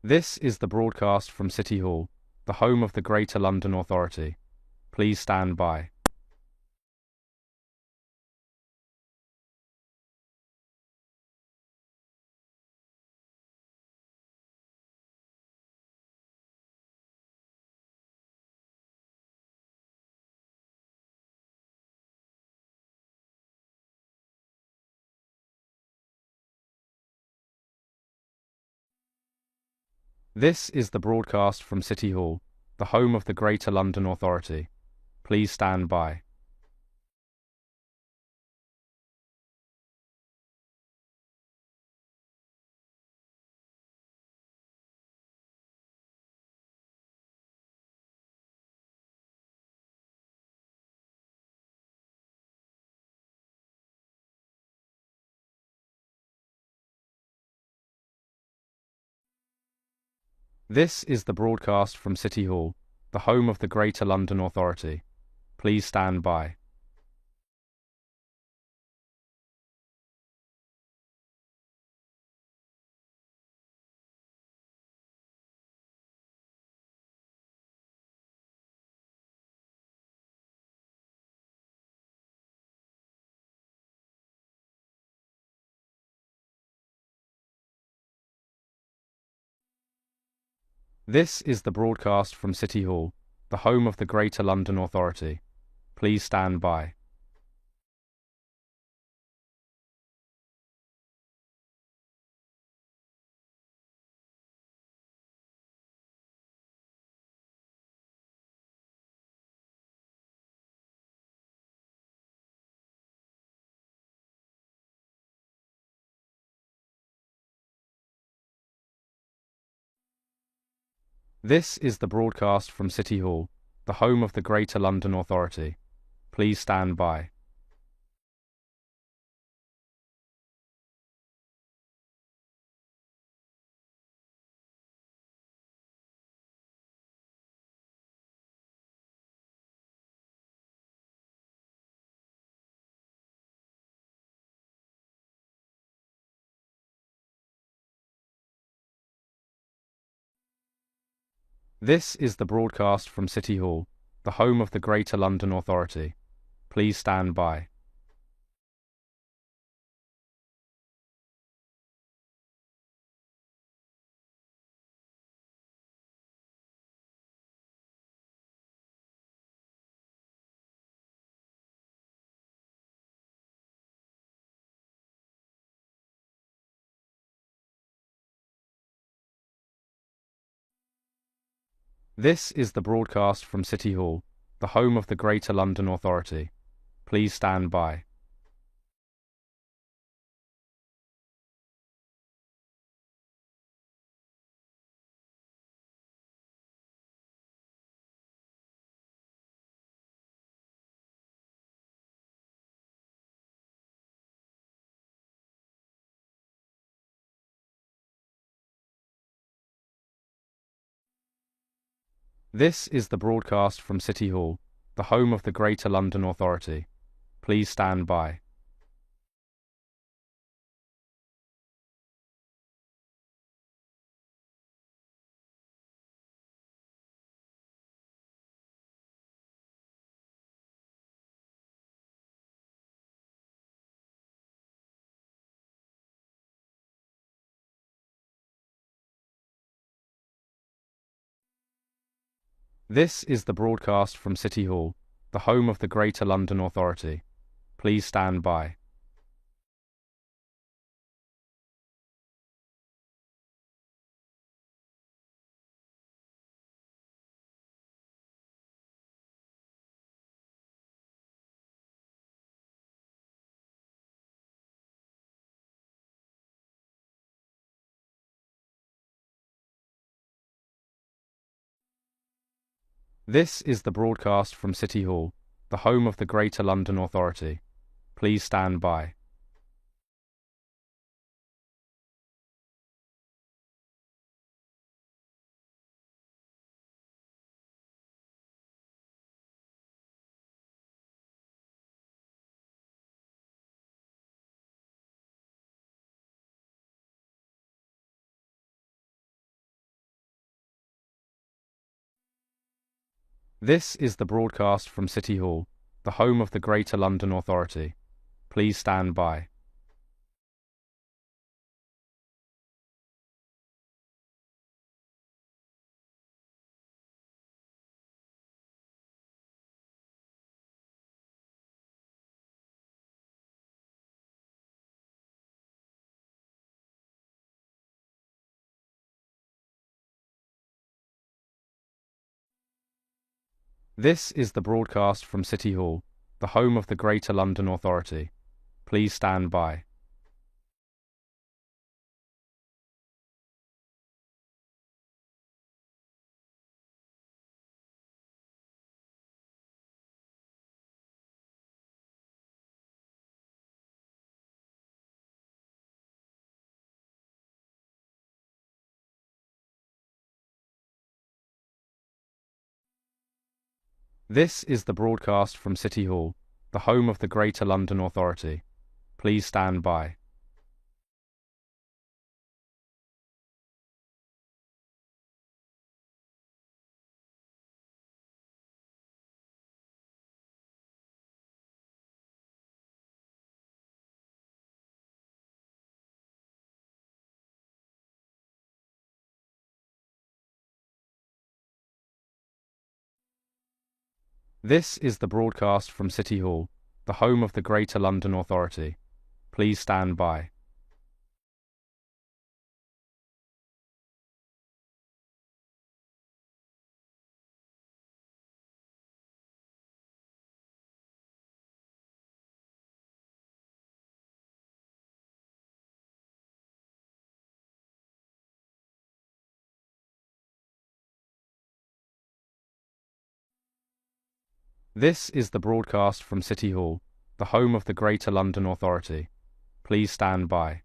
This is the broadcast from City Hall, the home of the Greater London Authority. Please stand by. This is the broadcast from City Hall, the home of the Greater London Authority. Please stand by. This is the broadcast from City Hall, the home of the Greater London Authority. Please stand by. This is the broadcast from City Hall, the home of the Greater London Authority. Please stand by. This is the broadcast from City Hall, the home of the Greater London Authority. Please stand by. This is the broadcast from City Hall, the home of the Greater London Authority. Please stand by. This is the broadcast from City Hall, the home of the Greater London Authority. Please stand by. This is the broadcast from City Hall, the home of the Greater London Authority. Please stand by. This is the broadcast from City Hall, the home of the Greater London Authority. Please stand by. This is the broadcast from City Hall, the home of the Greater London Authority. Please stand by. This is the broadcast from City Hall, the home of the Greater London Authority. Please stand by. This is the broadcast from City Hall, the home of the Greater London Authority. Please stand by. This is the broadcast from City Hall, the home of the Greater London Authority. Please stand by. This is the broadcast from City Hall, the home of the Greater London Authority. Please stand by. This is the broadcast from City Hall, the home of the Greater London Authority. Please stand by.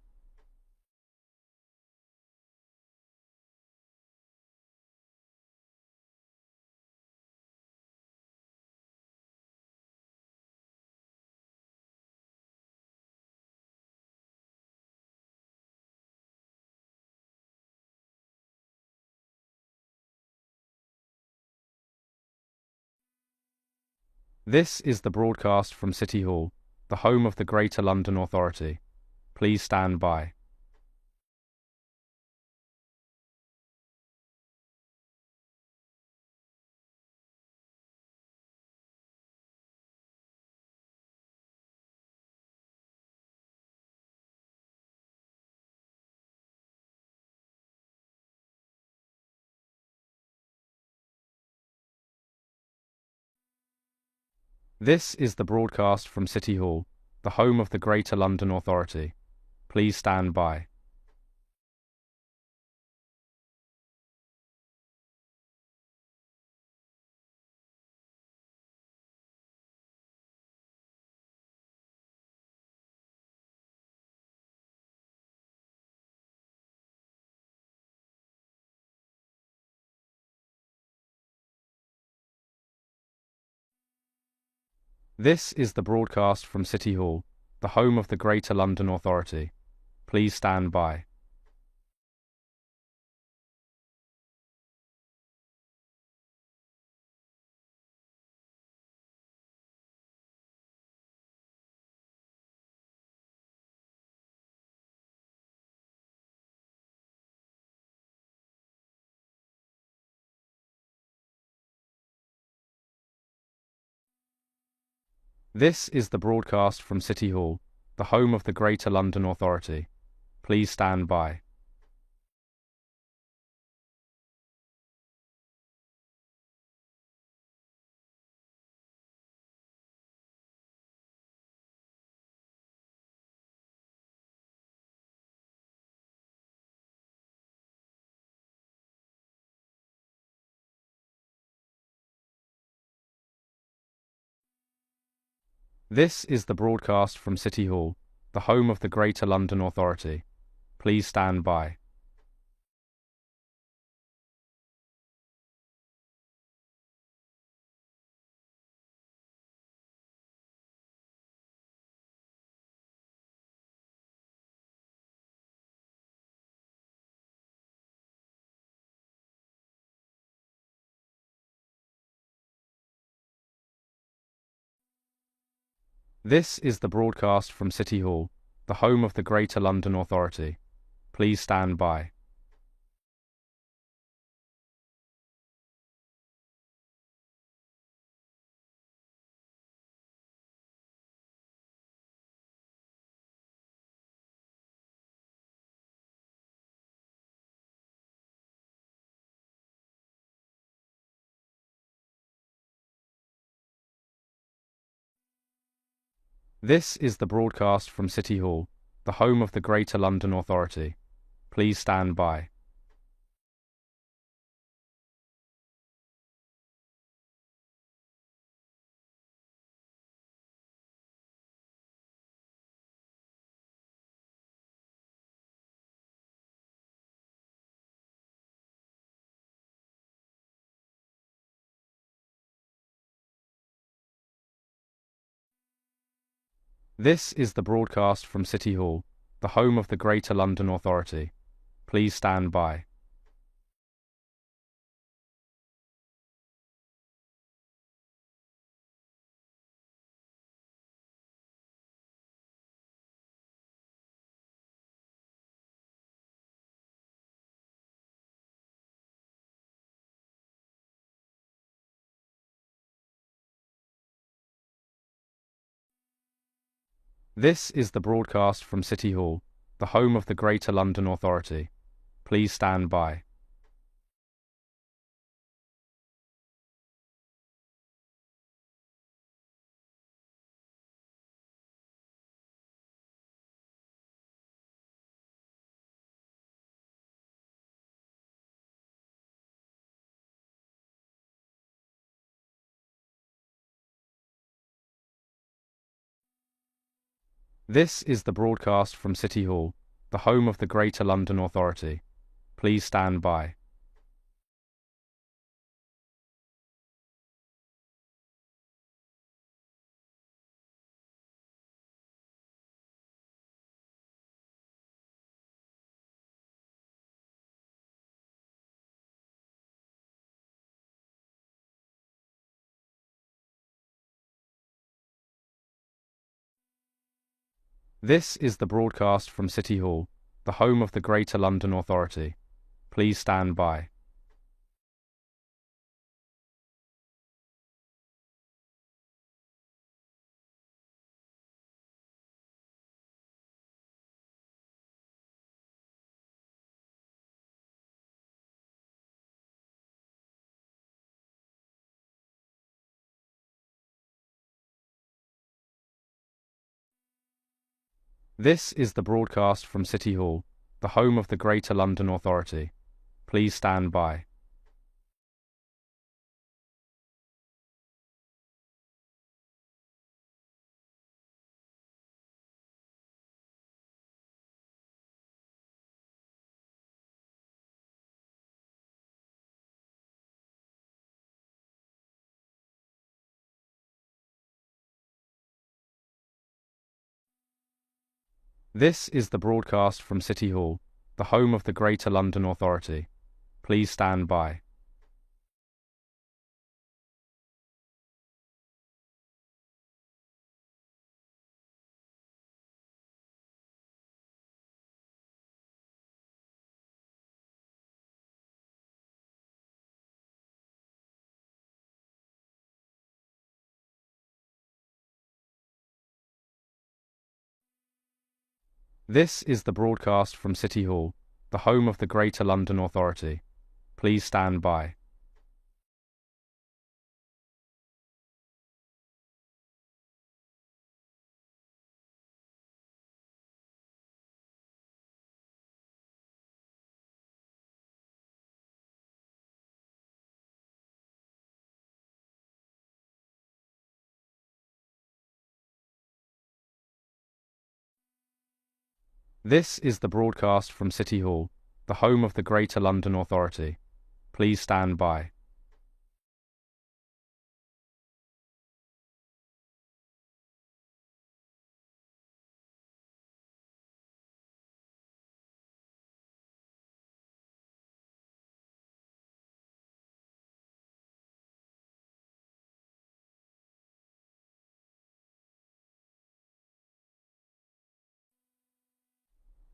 This is the broadcast from City Hall, the home of the Greater London Authority. Please stand by. This is the broadcast from City Hall, the home of the Greater London Authority. Please stand by. This is the broadcast from City Hall, the home of the Greater London Authority. Please stand by. This is the broadcast from City Hall, the home of the Greater London Authority. Please stand by. This is the broadcast from City Hall, the home of the Greater London Authority. Please stand by. This is the broadcast from City Hall, the home of the Greater London Authority. Please stand by. This is the broadcast from City Hall, the home of the Greater London Authority. Please stand by. This is the broadcast from City Hall, the home of the Greater London Authority. Please stand by. This is the broadcast from City Hall, the home of the Greater London Authority. Please stand by. This is the broadcast from City Hall, the home of the Greater London Authority. Please stand by. This is the broadcast from City Hall, the home of the Greater London Authority. Please stand by. This is the broadcast from City Hall, the home of the Greater London Authority. Please stand by. This is the broadcast from City Hall, the home of the Greater London Authority. Please stand by. This is the broadcast from City Hall, the home of the Greater London Authority. Please stand by. This is the broadcast from City Hall, the home of the Greater London Authority. Please stand by.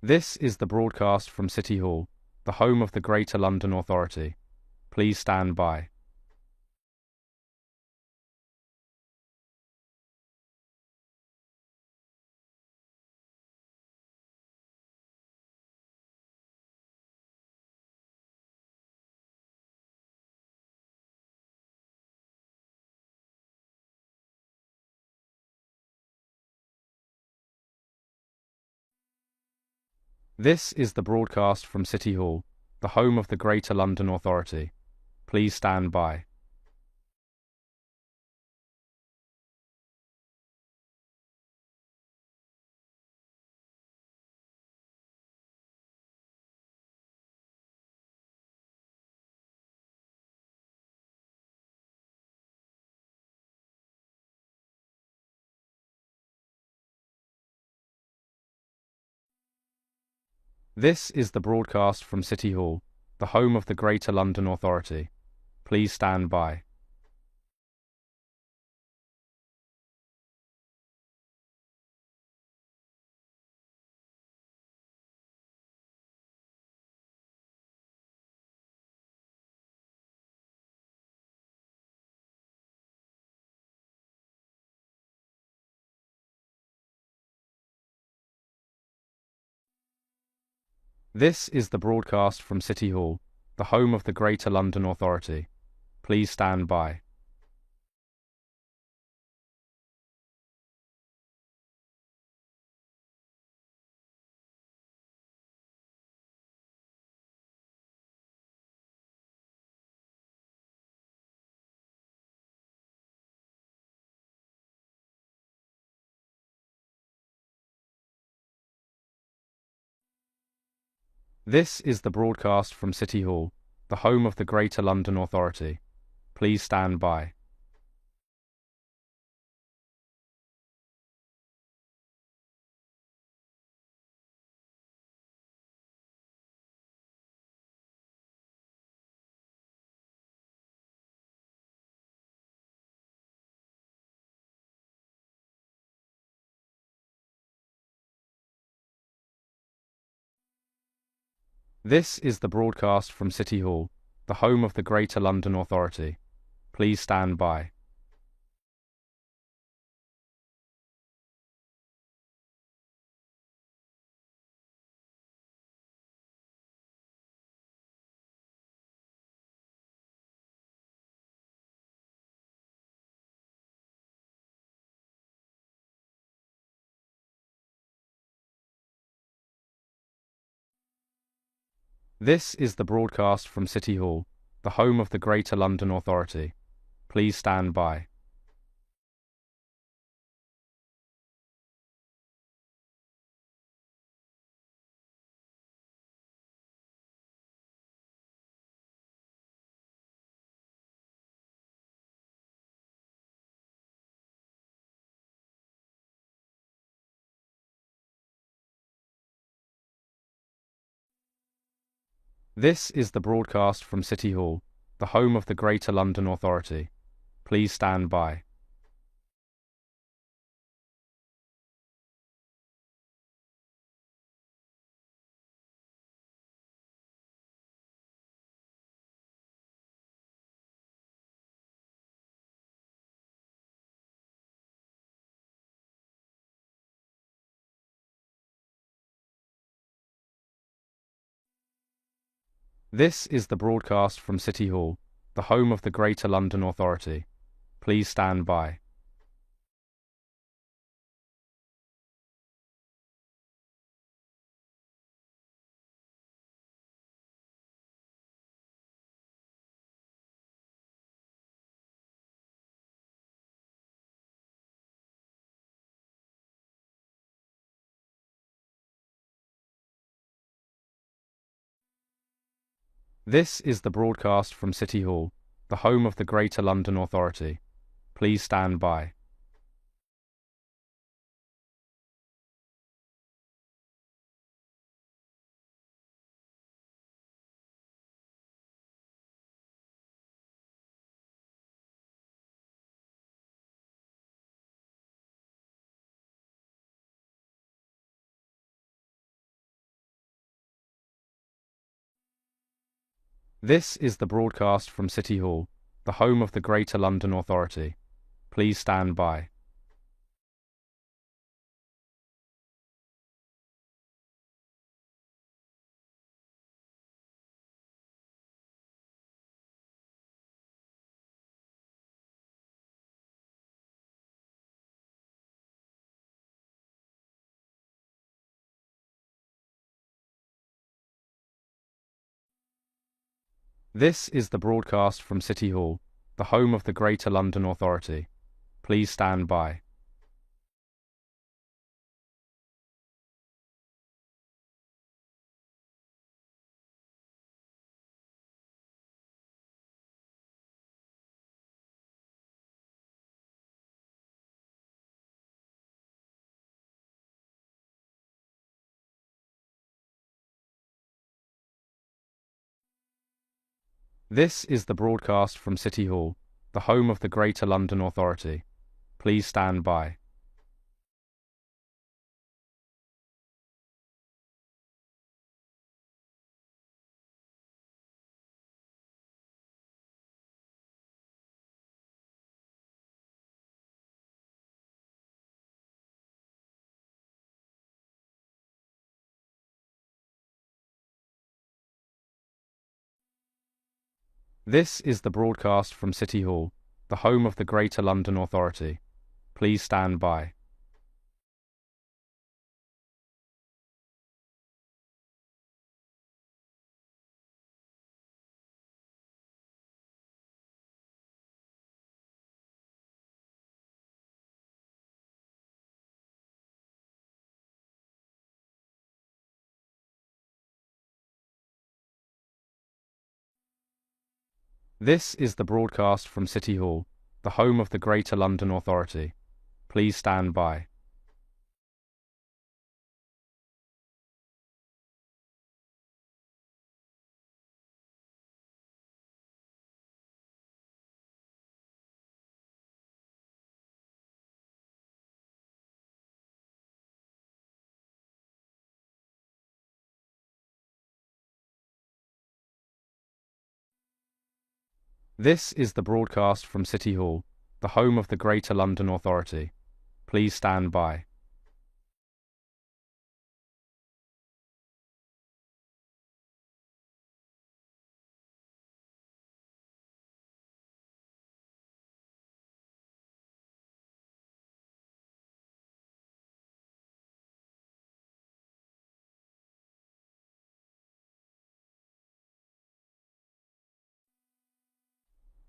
This is the broadcast from City Hall, the home of the Greater London Authority. Please stand by. This is the broadcast from City Hall, the home of the Greater London Authority. Please stand by. This is the broadcast from City Hall, the home of the Greater London Authority. Please stand by. This is the broadcast from City Hall, the home of the Greater London Authority. Please stand by. This is the broadcast from City Hall, the home of the Greater London Authority. Please stand by. This is the broadcast from City Hall, the home of the Greater London Authority. Please stand by. This is the broadcast from City Hall, the home of the Greater London Authority. Please stand by. This is the broadcast from City Hall, the home of the Greater London Authority. Please stand by. This is the broadcast from City Hall, the home of the Greater London Authority. Please stand by. This is the broadcast from City Hall, the home of the Greater London Authority. Please stand by. This is the broadcast from City Hall, the home of the Greater London Authority. Please stand by. This is the broadcast from City Hall, the home of the Greater London Authority. Please stand by. This is the broadcast from City Hall, the home of the Greater London Authority. Please stand by. This is the broadcast from City Hall, the home of the Greater London Authority. Please stand by. This is the broadcast from City Hall, the home of the Greater London Authority. Please stand by. This is the broadcast from City Hall, the home of the Greater London Authority. Please stand by.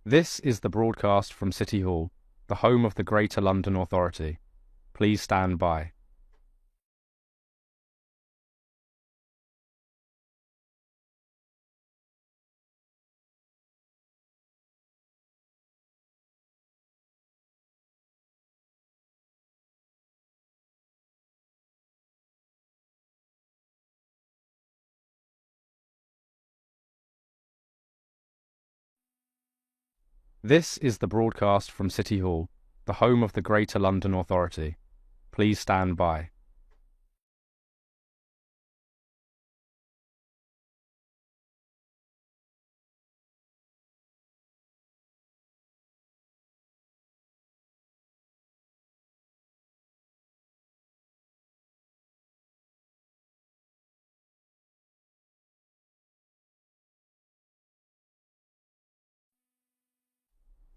This is the broadcast from City Hall, the home of the Greater London Authority. Please stand by. This is the broadcast from City Hall, the home of the Greater London Authority. Please stand by.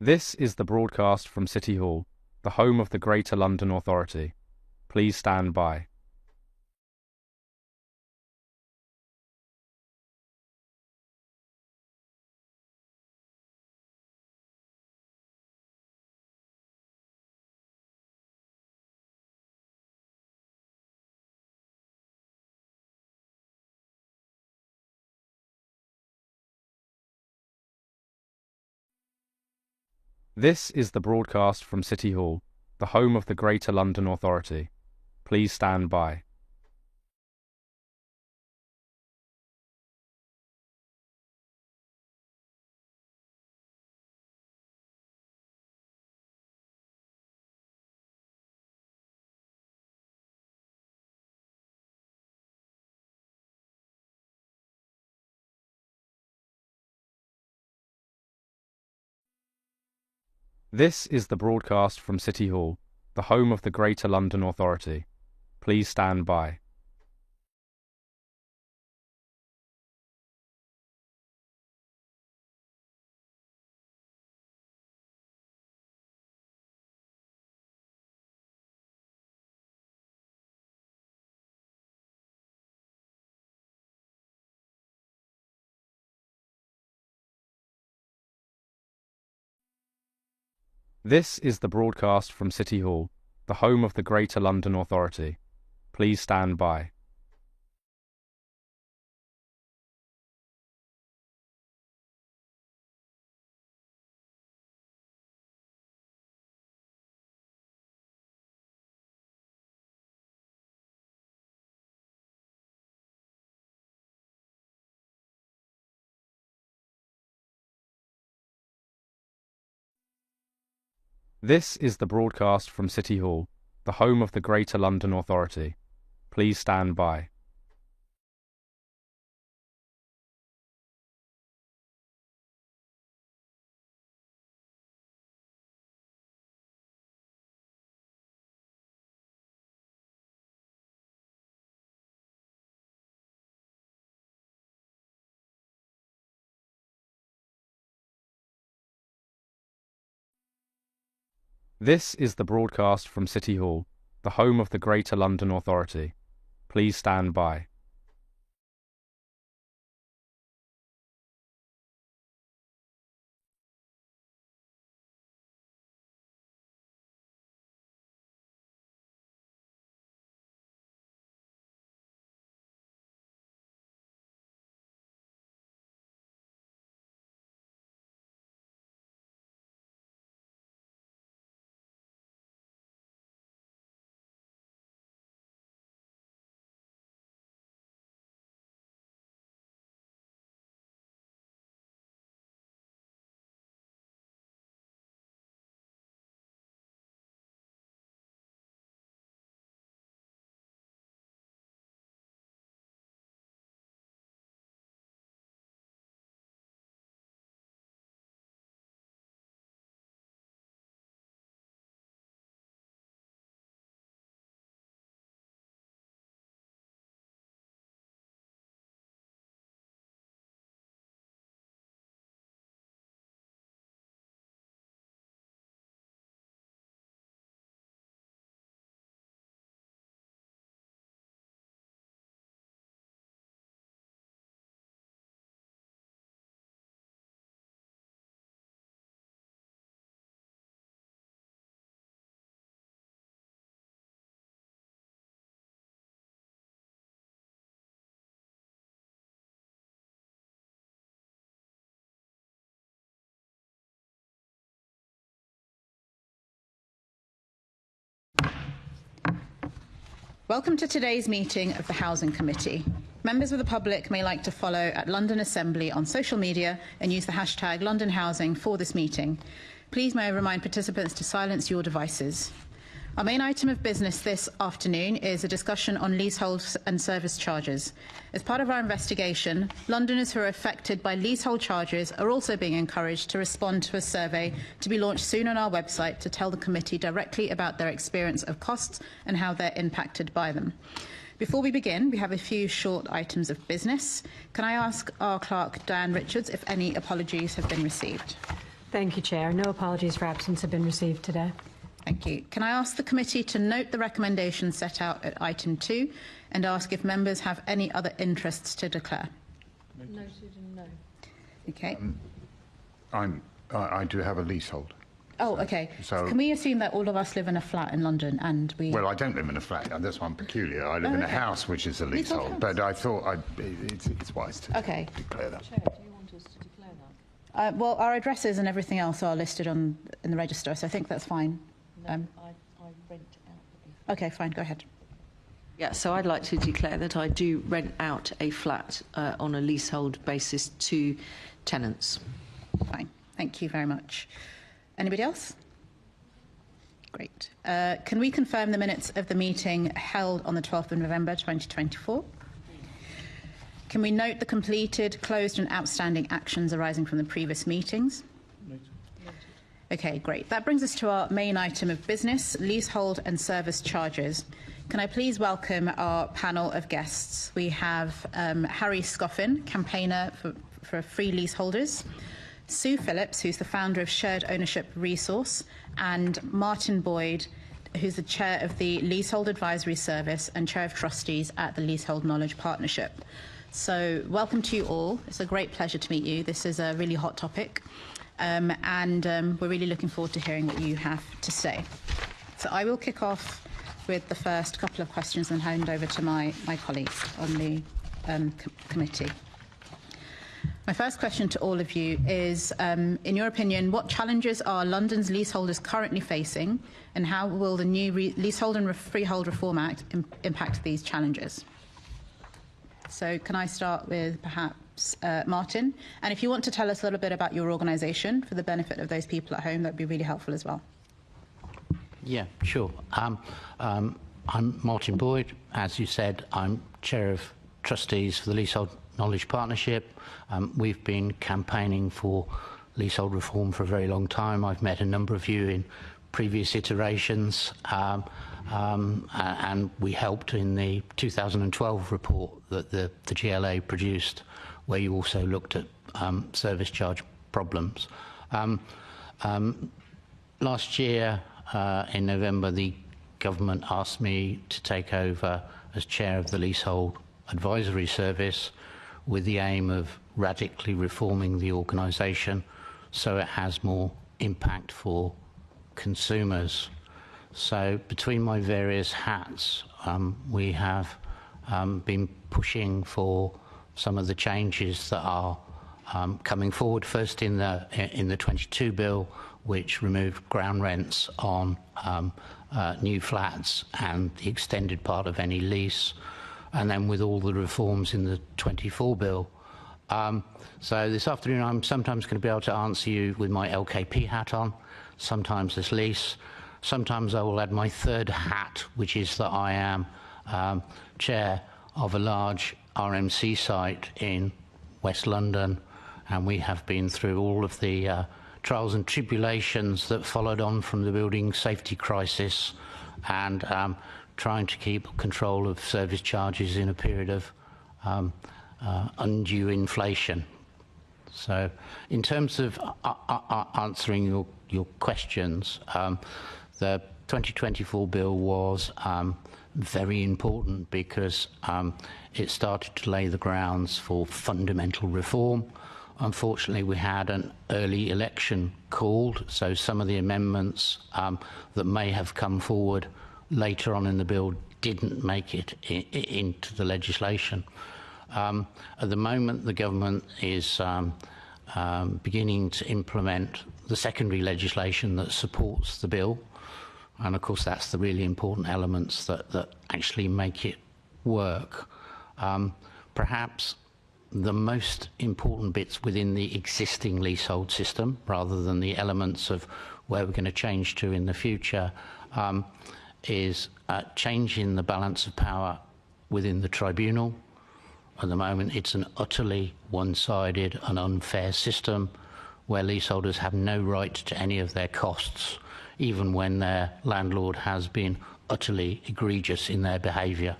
This is the broadcast from City Hall, the home of the Greater London Authority. Please stand by. This is the broadcast from City Hall, the home of the Greater London Authority. Please stand by. This is the broadcast from City Hall, the home of the Greater London Authority. Please stand by. This is the broadcast from City Hall, the home of the Greater London Authority. Please stand by. This is the broadcast from City Hall, the home of the Greater London Authority. Please stand by. This is the broadcast from City Hall, the home of the Greater London Authority. Please stand by. Welcome to today's meeting of the Housing Committee. Members of the public may like to follow at London Assembly on social media and use the hashtag London Housing for this meeting. Please may I remind participants to silence your devices. Our main item of business this afternoon is a discussion on leaseholds and service charges. As part of our investigation, Londoners who are affected by leasehold charges are also being encouraged to respond to a survey to be launched soon on our website to tell the committee directly about their experience of costs and how they're impacted by them. Before we begin, we have a few short items of business. Can I ask our clerk, Diane Richards, if any apologies have been received? Thank you, Chair. No apologies for absence have been received today. Thank you. Can I ask the committee to note the recommendations set out at item 2 and ask if members have any other interests to declare? Noted and no. Okay. I do have a leasehold. Oh, okay. So can we assume that all of us live in a flat in London and we... Well, I don't live in a flat. That's why I'm peculiar. I live in a house which is a leasehold. house. But I thought it's wise to declare that. Chair, do you want us to declare that? well, our addresses and everything else are listed in the register, so I think that's fine. No, I rent out. Okay, fine. Go ahead. Yeah, so I'd like to declare that I do rent out a flat on a leasehold basis to tenants. Fine. Thank you very much. Anybody else? Great. Can we confirm the minutes of the meeting held on the 12th of November 2024? Can we note the completed, closed and outstanding actions arising from the previous meetings? Okay, great. That brings us to our main item of business, leasehold and service charges. Can I please welcome our panel of guests? We have Harry Scoffin, campaigner for free leaseholders, Sue Phillips, who's the founder of Shared Ownership Resource, and Martin Boyd, who's the chair of the Leasehold Advisory Service and chair of trustees at the Leasehold Knowledge Partnership. So welcome to you all. It's a great pleasure to meet you. This is a really hot topic. And we're really looking forward to hearing what you have to say. So I will kick off with the first couple of questions and hand over to my colleagues on the committee. My first question to all of you is, in your opinion, what challenges are London's leaseholders currently facing, and how will the new Leasehold and Freehold Reform Act impact these challenges? So can I start with perhaps Martin? And if you want to tell us a little bit about your organisation for the benefit of those people at home, that would be really helpful as well. Yeah, sure. I'm Martin Boyd. As you said, I'm chair of trustees for the Leasehold Knowledge Partnership. We've been campaigning for leasehold reform for a very long time. I've met a number of you in previous iterations, and we helped in the 2012 report that the GLA produced, where you also looked at service charge problems. Last year, in November, the government asked me to take over as chair of the Leasehold Advisory Service with the aim of radically reforming the organisation so it has more impact for consumers. So between my various hats, we have been pushing for some of the changes that are coming forward. First in the 22 bill, which removed ground rents on new flats and the extended part of any lease, and then with all the reforms in the 24 bill. So this afternoon I'm sometimes going to be able to answer you with my LKP hat on, sometimes as lease, sometimes I will add my third hat, which is that I am chair of a large RMC site in West London, and we have been through all of the trials and tribulations that followed on from the building safety crisis, and trying to keep control of service charges in a period of undue inflation. So in terms of answering your questions, the 2024 bill was very important because it started to lay the grounds for fundamental reform. Unfortunately, we had an early election called, so some of the amendments that may have come forward later on in the bill didn't make it into the legislation. At the moment, the government is beginning to implement the secondary legislation that supports the bill, and of course that's the really important elements that actually make it work. Perhaps the most important bits within the existing leasehold system, rather than the elements of where we're going to change to in the future, is changing the balance of power within the tribunal. At the moment, it's an utterly one-sided and unfair system where leaseholders have no right to any of their costs, even when their landlord has been utterly egregious in their behaviour.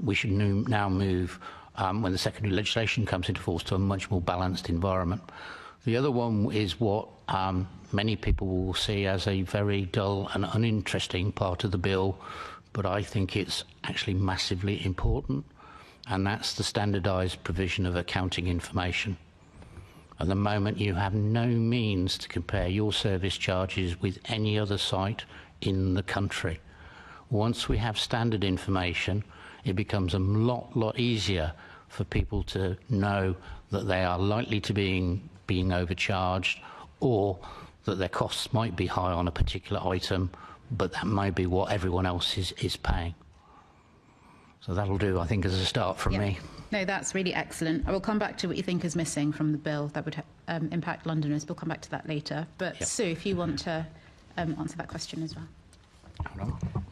We should now move, when the secondary legislation comes into force, to a much more balanced environment. The other one is what many people will see as a very dull and uninteresting part of the bill, but I think it's actually massively important, and that's the standardised provision of accounting information. At the moment, you have no means to compare your service charges with any other site in the country. Once we have standard information, it becomes a lot easier for people to know that they are likely to being overcharged, or that their costs might be high on a particular item, but that may be what everyone else is paying. So that'll do, I think, as a start from me. No, that's really excellent. I will come back to what you think is missing from the bill that would impact Londoners. We'll come back to that later. But Sue, if you want to answer that question as well. Hold on.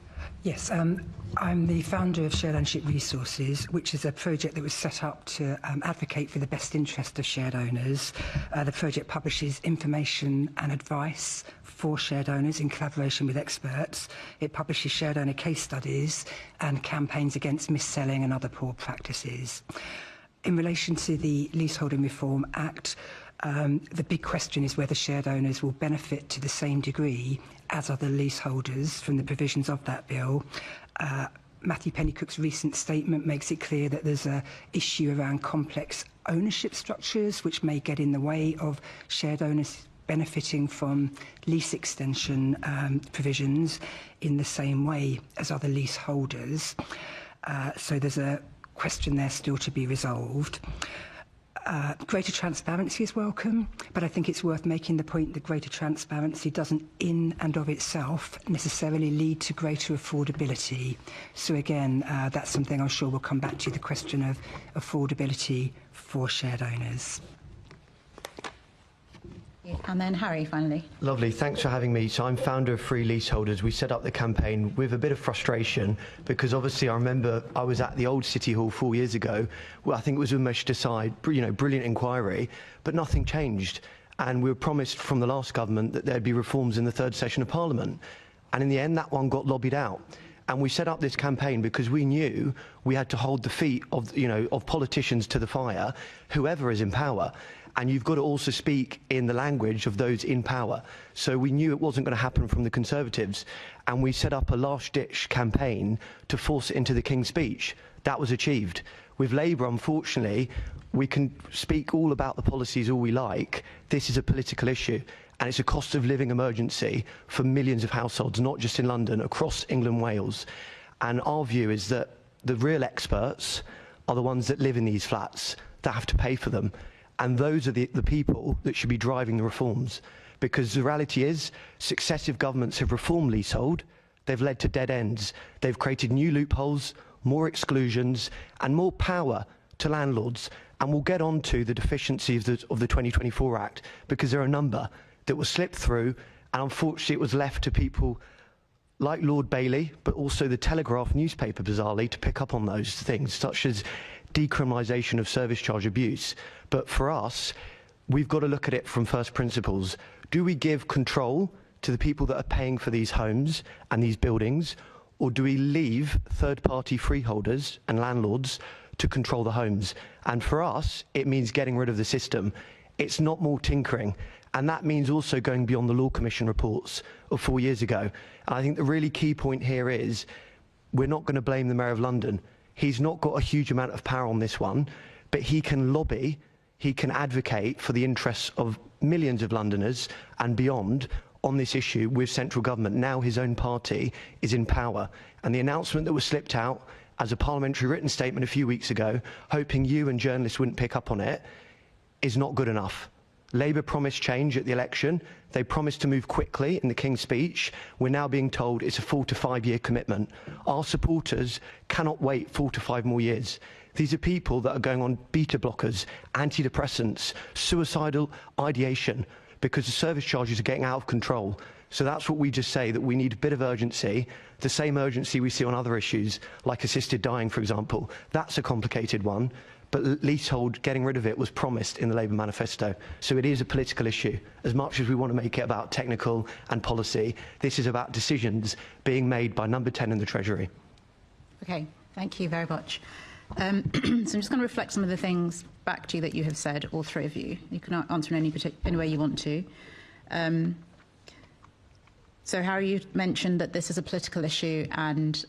Yes, I'm the founder of Shared Ownership Resources, which is a project that was set up to advocate for the best interest of shared owners. The project publishes information and advice for shared owners in collaboration with experts. It publishes shared owner case studies and campaigns against mis-selling and other poor practices. In relation to the Leaseholding Reform Act, the big question is whether shared owners will benefit to the same degree as other leaseholders from the provisions of that bill. Matthew Pennycook's recent statement makes it clear that there's an issue around complex ownership structures which may get in the way of shared owners benefiting from lease extension provisions in the same way as other leaseholders. So there's a question there still to be resolved. Greater transparency is welcome, but I think it's worth making the point that greater transparency doesn't in and of itself necessarily lead to greater affordability. So again, that's something I'm sure we'll come back to, the question of affordability for shared owners. And then Harry, finally. Lovely, thanks for having me. So I'm founder of Free Leaseholders. We set up the campaign with a bit of frustration because obviously I remember I was at the old City Hall 4 years ago. Well, I think it was Umesh Desai, brilliant inquiry, but nothing changed. And we were promised from the last government that there'd be reforms in the third session of Parliament. And in the end, that one got lobbied out. And we set up this campaign because we knew we had to hold the feet of politicians to the fire, whoever is in power. And you've got to also speak in the language of those in power. So we knew it wasn't going to happen from the Conservatives. And we set up a last-ditch campaign to force it into the King's Speech. That was achieved. With Labour, unfortunately, we can speak all about the policies all we like. This is a political issue. And it's a cost of living emergency for millions of households, not just in London, across England and Wales. And our view is that the real experts are the ones that live in these flats that have to pay for them. And those are the people that should be driving the reforms. Because the reality is, successive governments have reformed leasehold, they've led to dead ends, they've created new loopholes, more exclusions, and more power to landlords. And we'll get on to the deficiencies of the 2024 Act, because there are a number that were slipped through, and unfortunately it was left to people like Lord Bailey, but also the Telegraph newspaper, bizarrely, to pick up on those things, such as decriminalisation of service charge abuse. But for us, we've got to look at it from first principles. Do we give control to the people that are paying for these homes and these buildings, or do we leave third-party freeholders and landlords to control the homes? And for us, it means getting rid of the system. It's not more tinkering. And that means also going beyond the Law Commission reports of 4 years ago. And I think the really key point here is we're not going to blame the Mayor of London. He's not got a huge amount of power on this one, but he can lobby, he can advocate for the interests of millions of Londoners and beyond on this issue with central government. Now his own party is in power. And the announcement that was slipped out as a parliamentary written statement a few weeks ago, hoping you and journalists wouldn't pick up on it, is not good enough. Labour promised change at the election. They promised to move quickly in the King's Speech. We're now being told it's a 4 to 5 year commitment. Our supporters cannot wait 4 to 5 more years. These are people that are going on beta blockers, antidepressants, suicidal ideation, because the service charges are getting out of control. So that's what we just say, that we need a bit of urgency, the same urgency we see on other issues, like assisted dying, for example. That's a complicated one. But leasehold, getting rid of it, was promised in the Labour manifesto. So it is a political issue. As much as we want to make it about technical and policy, this is about decisions being made by number 10 in the Treasury. Okay, thank you very much. So I'm just going to reflect some of the things back to you that you have said, all three of you. You can answer in any way you want to. So Harry, you mentioned that this is a political issue and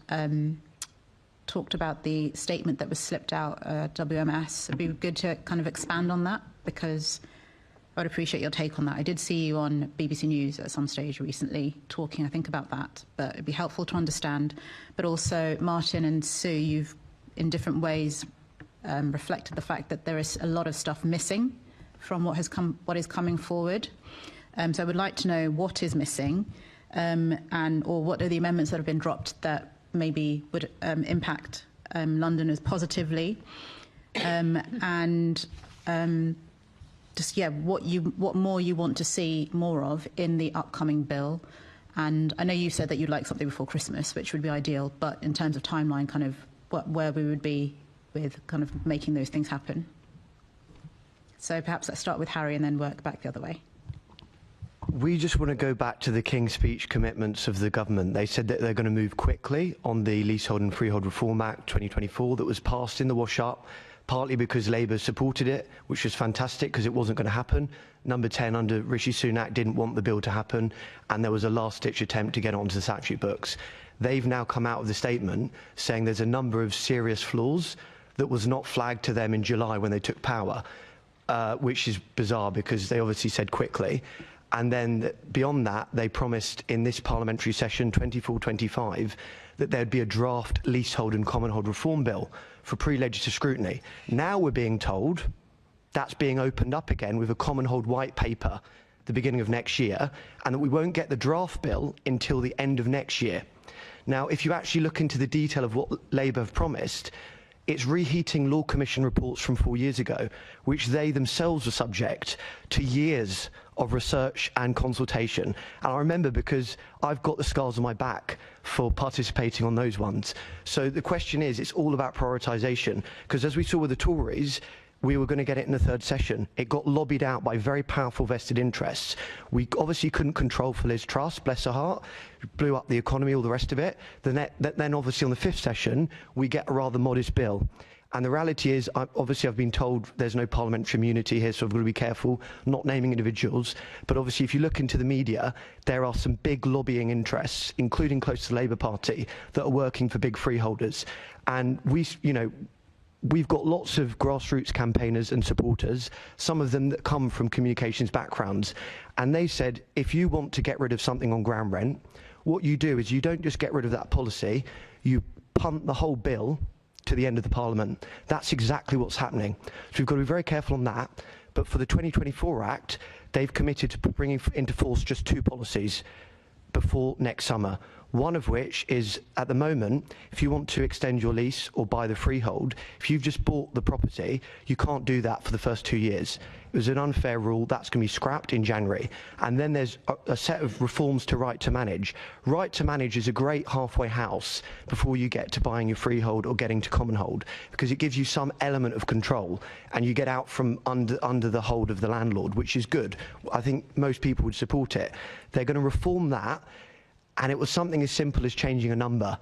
talked about the statement that was slipped out, WMS. It'd be good to kind of expand on that, because I would appreciate your take on that. I did see you on BBC News at some stage recently talking, I think, about that, but it'd be helpful to understand. But also, Martin and Sue, you've in different ways reflected the fact that there is a lot of stuff missing from what is coming forward. So I would like to know what is missing, or what are the amendments that have been dropped that maybe would impact Londoners positively, and just what more you want to see more of in the upcoming bill, And I know you said that you'd like something before Christmas, which would be ideal, but in terms of timeline, kind of where we would be with kind of making those things happen. So perhaps let's start with Harry and then work back the other way. We just want to go back to the King's Speech commitments of the government. They said that they're going to move quickly on the Leasehold and Freehold Reform Act 2024 that was passed in the wash-up, partly because Labour supported it, which was fantastic because it wasn't going to happen. Number 10 under Rishi Sunak didn't want the bill to happen, and there was a last-ditch attempt to get it onto the statute books. They've now come out with a statement saying there's a number of serious flaws that was not flagged to them in July when they took power, which is bizarre because they obviously said quickly. And then beyond that, they promised in this parliamentary session, 24-25, that there'd be a draft leasehold and commonhold reform bill for pre-legislative scrutiny. Now we're being told that's being opened up again with a commonhold white paper the beginning of next year, and that we won't get the draft bill until the end of next year. Now, if you actually look into the detail of what Labour have promised, it's reheating Law Commission reports from 4 years ago, which they themselves were subject to years of research and consultation. And I remember because I've got the scars on my back for participating on those ones. So the question is, it's all about prioritisation, because as we saw with the Tories, we were going to get it in the third session. It got lobbied out by very powerful vested interests. We obviously couldn't control for Liz Truss, bless her heart, blew up the economy, all the rest of it. Then obviously on the fifth session, we get a rather modest bill. And the reality is, obviously I've been told there's no parliamentary immunity here, so I've got to be careful not naming individuals. But obviously if you look into the media, there are some big lobbying interests, including close to the Labour Party, that are working for big freeholders. And we've got lots of grassroots campaigners and supporters, some of them that come from communications backgrounds. And they said, if you want to get rid of something on ground rent, what you do is you don't just get rid of that policy, you punt the whole bill to the end of the Parliament. That's exactly what's happening. So we've got to be very careful on that. But for the 2024 Act, they've committed to bringing into force just two policies before next summer. One of which is, at the moment, if you want to extend your lease or buy the freehold, if you've just bought the property, you can't do that for the first 2 years. It was an unfair rule. That's going to be scrapped in January. And then there's a set of reforms to right to manage. Right to manage is a great halfway house before you get to buying your freehold or getting to commonhold, because it gives you some element of control and you get out from under the hold of the landlord, which is good. I think most people would support it. They're going to reform that. And it was something as simple as changing a number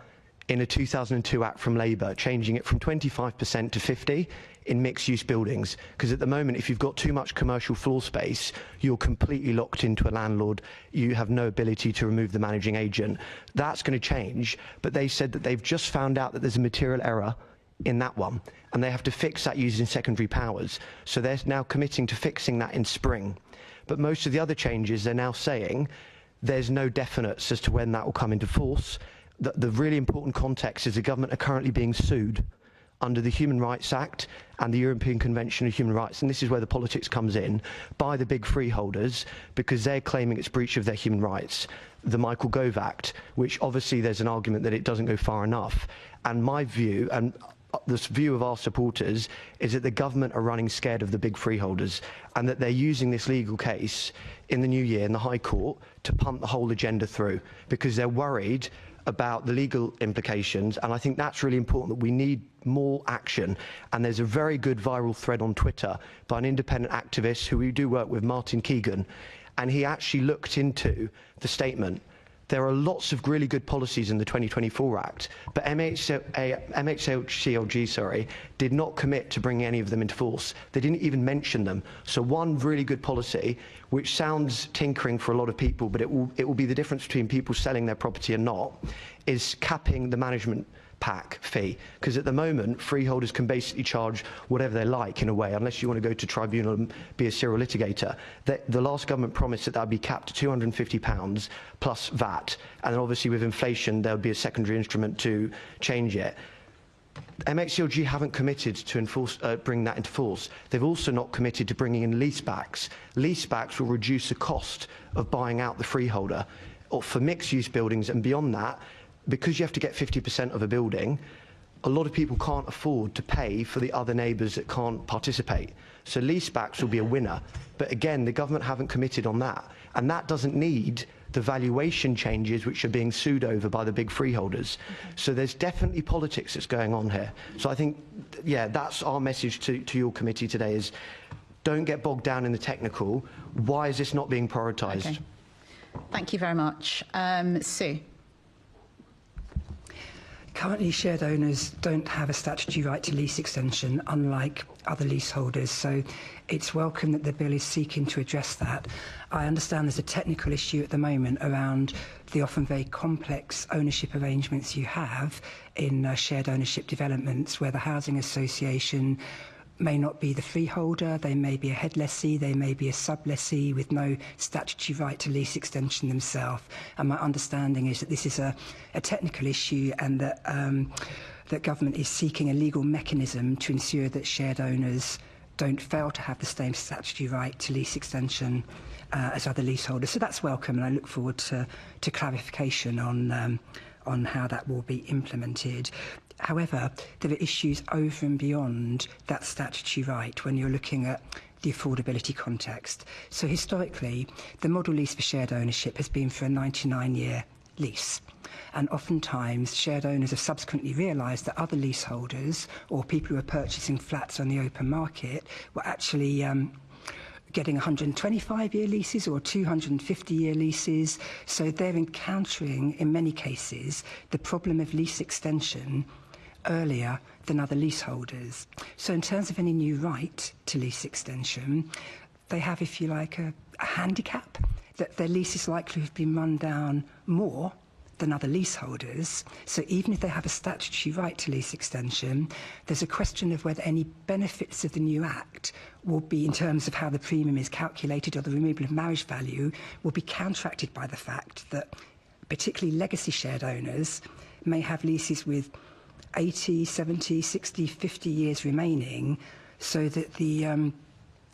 in a 2002 Act from Labour, changing it from 25% to 50% in mixed-use buildings. Because at the moment, if you've got too much commercial floor space, you're completely locked into a landlord. You have no ability to remove the managing agent. That's going to change. But they said that they've just found out that there's a material error in that one, and they have to fix that using secondary powers. So they're now committing to fixing that in spring. But most of the other changes, they're now saying, there's no definites as to when that will come into force. The really important context is the government are currently being sued under the Human Rights Act and the European Convention of Human Rights, and this is where the politics comes in, by the big freeholders, because they're claiming it's breach of their human rights. The Michael Gove Act, which obviously there's an argument that it doesn't go far enough. And my view, and the view of our supporters, is that the government are running scared of the big freeholders, and that they're using this legal case in the new year in the High Court to punt the whole agenda through, because they're worried about the legal implications. And I think that's really important, that we need more action. And there's a very good viral thread on Twitter by an independent activist who we do work with, Martin Keegan, and he actually looked into the statement. There are lots of really good policies in the 2024 Act, but MHCLG did not commit to bringing any of them into force. They didn't even mention them. So one really good policy, which sounds tinkering for a lot of people, but it will be the difference between people selling their property and not, is capping the management pack fee, because at the moment freeholders can basically charge whatever they like in a way, unless you want to go to tribunal and be a serial litigator. The last government promised that would be capped to £250 plus VAT, and then obviously with inflation there would be a secondary instrument to change it. MHCLG haven't committed to bring that into force. They've also not committed to bringing in leasebacks. Leasebacks will reduce the cost of buying out the freeholder, or for mixed-use buildings, and beyond that, because you have to get 50% of a building, a lot of people can't afford to pay for the other neighbours that can't participate. So leasebacks will be a winner. But again, the government haven't committed on that. And that doesn't need the valuation changes which are being sued over by the big freeholders. So there's definitely politics that's going on here. So I think, yeah, that's our message to your committee today is don't get bogged down in the technical. Why is this not being prioritised? Okay. Thank you very much. Sue. Currently, shared owners don't have a statutory right to lease extension, unlike other leaseholders, so it's welcome that the bill is seeking to address that. I understand there's a technical issue at the moment around the often very complex ownership arrangements you have in shared ownership developments, where the housing association may not be the freeholder, they may be a head lessee, they may be a sub-lessee with no statutory right to lease extension themselves. And my understanding is that this is a technical issue and that that government is seeking a legal mechanism to ensure that shared owners don't fail to have the same statutory right to lease extension as other leaseholders. So that's welcome, and I look forward to clarification on how that will be implemented. However, there are issues over and beyond that statutory right when you're looking at the affordability context. So historically, the model lease for shared ownership has been for a 99-year lease. And oftentimes, shared owners have subsequently realised that other leaseholders or people who are purchasing flats on the open market were actually getting 125-year leases or 250-year leases. So they're encountering, in many cases, the problem of lease extension earlier than other leaseholders. So in terms of any new right to lease extension, they have, if you like, a handicap that their lease is likely to have been run down more than other leaseholders. So even if they have a statutory right to lease extension, there's a question of whether any benefits of the new Act will be, in terms of how the premium is calculated or the removal of marriage value, will be counteracted by the fact that particularly legacy shared owners may have leases with 80, 70, 60, 50 years remaining, so that the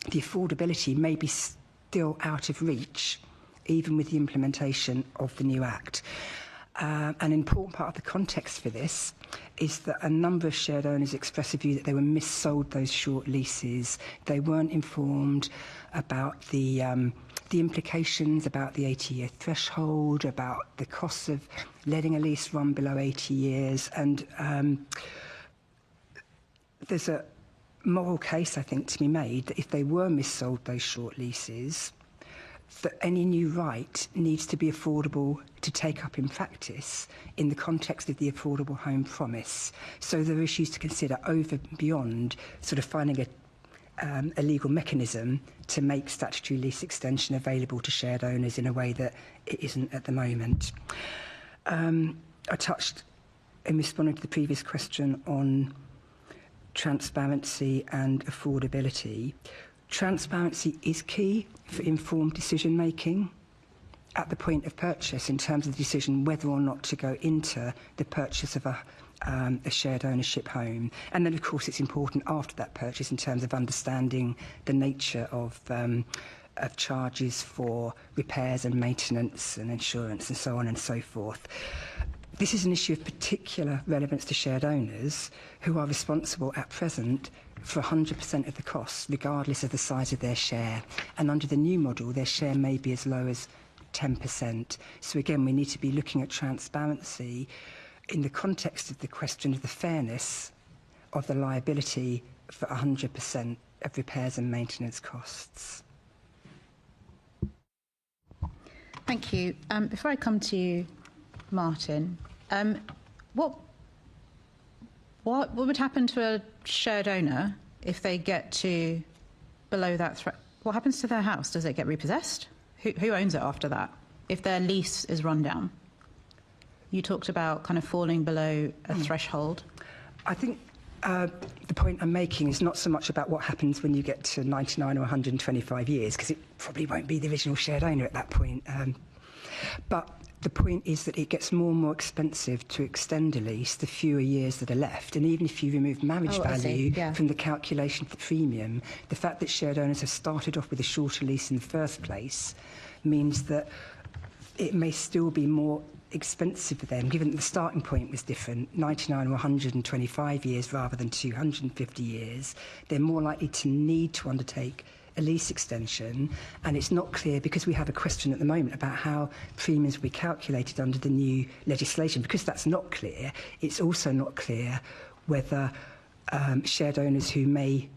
affordability may be still out of reach, even with the implementation of the new Act. An important part of the context for this is that a number of shared owners expressed a view that they were missold those short leases. They weren't informed about the implications about the 80-year threshold, about the costs of letting a lease run below 80 years. And there's a moral case, I think, to be made that if they were missold those short leases, that any new right needs to be affordable to take up in practice in the context of the Affordable Home Promise. So there are issues to consider over and beyond sort of finding a legal mechanism to make statutory lease extension available to shared owners in a way that it isn't at the moment. I touched, in responding to the previous question, on transparency and affordability. Transparency is key for informed decision making at the point of purchase in terms of the decision whether or not to go into the purchase of a shared ownership home. And then, of course, it's important after that purchase in terms of understanding the nature of charges for repairs and maintenance and insurance and so on and so forth. This is an issue of particular relevance to shared owners who are responsible at present for 100% of the costs, regardless of the size of their share. And under the new model, their share may be as low as 10%. So again, we need to be looking at transparency in the context of the question of the fairness of the liability for 100% of repairs and maintenance costs. Thank you. Before I come to you, Martin, what would happen to a shared owner if they get to below that threat? What happens to their house? Does it get repossessed? Who owns it after that if their lease is run down? You talked about kind of falling below a threshold. I think the point I'm making is not so much about what happens when you get to 99 or 125 years, because it probably won't be the original shared owner at that point. But the point is that it gets more and more expensive to extend a lease the fewer years that are left. And even if you remove marriage value from the calculation of the premium, the fact that shared owners have started off with a shorter lease in the first place means that it may still be more expensive for them, given that the starting point was different, 99 or 125 years rather than 250 years. They're more likely to need to undertake a lease extension, and it's not clear, because we have a question at the moment about how premiums will be calculated under the new legislation. Because that's not clear, it's also not clear whether shared owners who may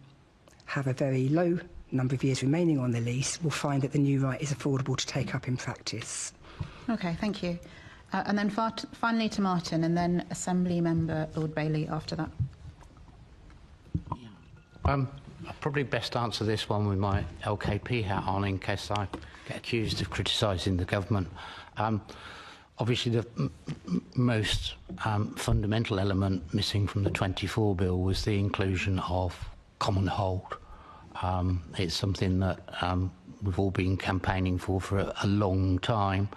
have a very low number of years remaining on the lease will find that the new right is affordable to take up in practice. Okay, thank you. And then finally to Martin, and then Assembly Member Lord Bailey after that. I'll probably best answer this one with my LKP hat on in case I get accused of criticising the government. Obviously, the most fundamental element missing from the 24 bill was the inclusion of common hold. It's something that we've all been campaigning for a long time.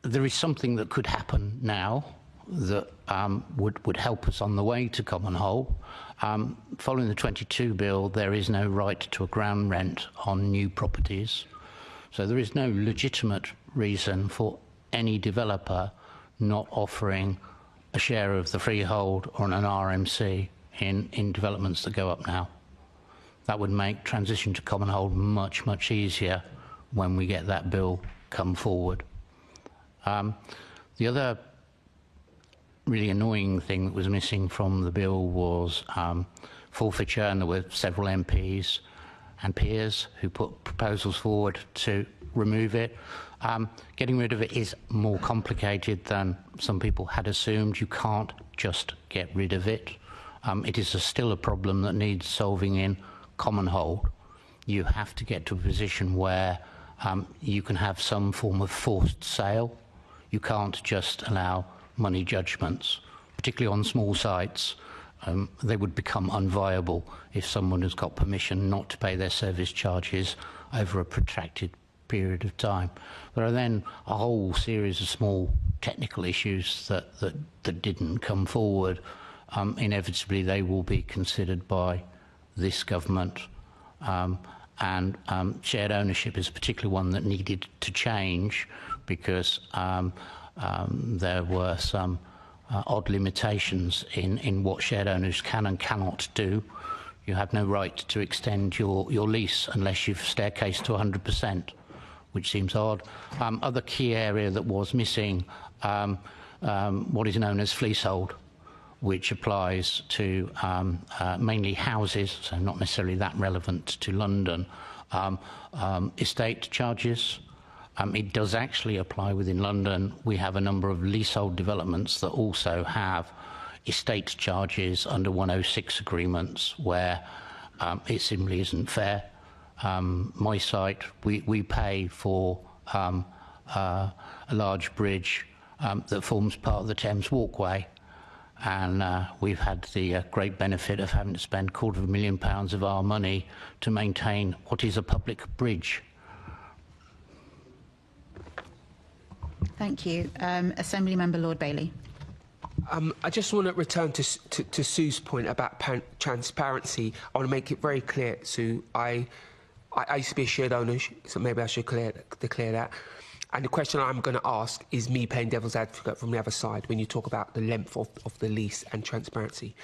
There is something that could happen now that would help us on the way to common hold. Following the 22 bill, there is no right to a ground rent on new properties. So there is no legitimate reason for any developer not offering a share of the freehold or an RMC in developments that go up now. That would make transition to common hold much, much easier when we get that bill come forward. The other really annoying thing that was missing from the bill was forfeiture, and there were several MPs and peers who put proposals forward to remove it. Getting rid of it is more complicated than some people had assumed. You can't just get rid of it. It is still a problem that needs solving in common hold. You have to get to a position where you can have some form of forced sale. You can't just allow money judgments, particularly on small sites. They would become unviable if someone has got permission not to pay their service charges over a protracted period of time. There are then a whole series of small technical issues that didn't come forward. Inevitably, they will be considered by this government. And shared ownership is particularly one that needed to change because there were some odd limitations in what shared owners can and cannot do. You have no right to extend your lease unless you've staircased to 100%, which seems odd. Other key area that was missing, what is known as leasehold, which applies to mainly houses, so not necessarily that relevant to London. Estate charges. It does actually apply within London. We have a number of leasehold developments that also have estate charges under 106 agreements where it simply isn't fair. My site, we pay for a large bridge that forms part of the Thames Walkway, and we've had the great benefit of having to spend £250,000 of our money to maintain what is a public bridge. Thank you. Assembly Member Lord Bailey. I just want to return to Sue's point about transparency. I want to make it very clear, Sue. I used to be a shared owner, so maybe I should declare that. And the question I'm going to ask is me playing devil's advocate from the other side when you talk about the length of the lease and transparency.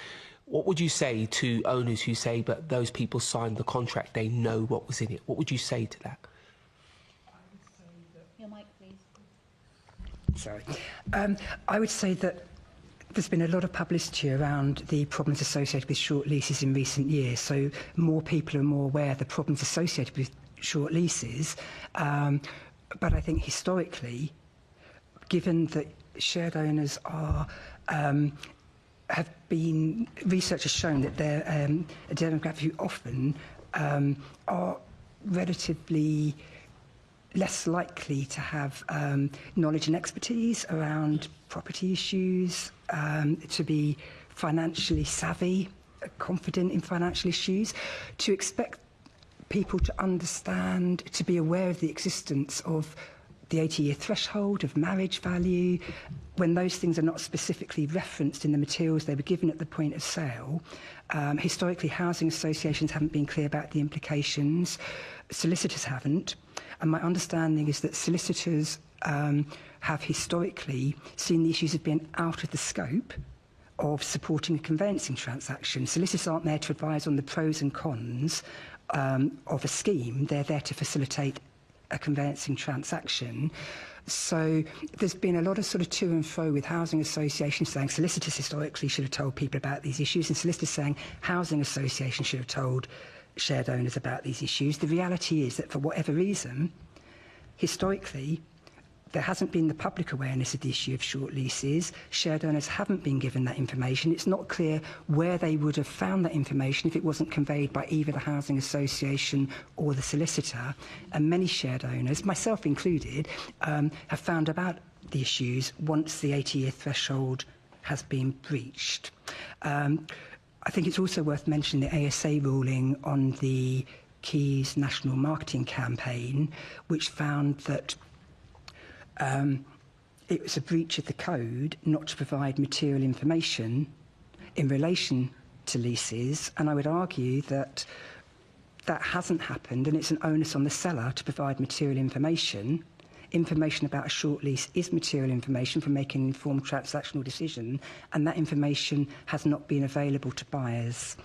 What would you say to owners who say, but those people signed the contract, they know what was in it? What would you say to that? Your mic, please. Sorry. I would say that there's been a lot of publicity around the problems associated with short leases in recent years, so more people are more aware of the problems associated with short leases. But I think historically, given that shared owners are have been, research has shown that they're a demographic who often are relatively less likely to have knowledge and expertise around property issues, to be financially savvy, confident in financial issues, to expect people to understand, to be aware of the existence of the 80-year threshold, of marriage value, when those things are not specifically referenced in the materials they were given at the point of sale. Historically, housing associations haven't been clear about the implications. Solicitors haven't. And my understanding is that solicitors have historically seen the issues as being out of the scope of supporting a conveyancing transaction. Solicitors aren't there to advise on the pros and cons of a scheme. They're there to facilitate a conveyancing transaction. So there's been a lot of sort of to and fro with housing associations saying solicitors historically should have told people about these issues, and solicitors saying housing associations should have told shared owners about these issues. The reality is that for whatever reason, historically, there hasn't been the public awareness of the issue of short leases. Shared owners haven't been given that information. It's not clear where they would have found that information if it wasn't conveyed by either the housing association or the solicitor. And many shared owners, myself included, have found about the issues once the 80-year threshold has been breached. I think it's also worth mentioning the ASA ruling on the Keys National Marketing Campaign, which found that it was a breach of the code not to provide material information in relation to leases, and I would argue that that hasn't happened, and it's an onus on the seller to provide material information. Information about a short lease is material information for making an informed transactional decision, and that information has not been available to buyers.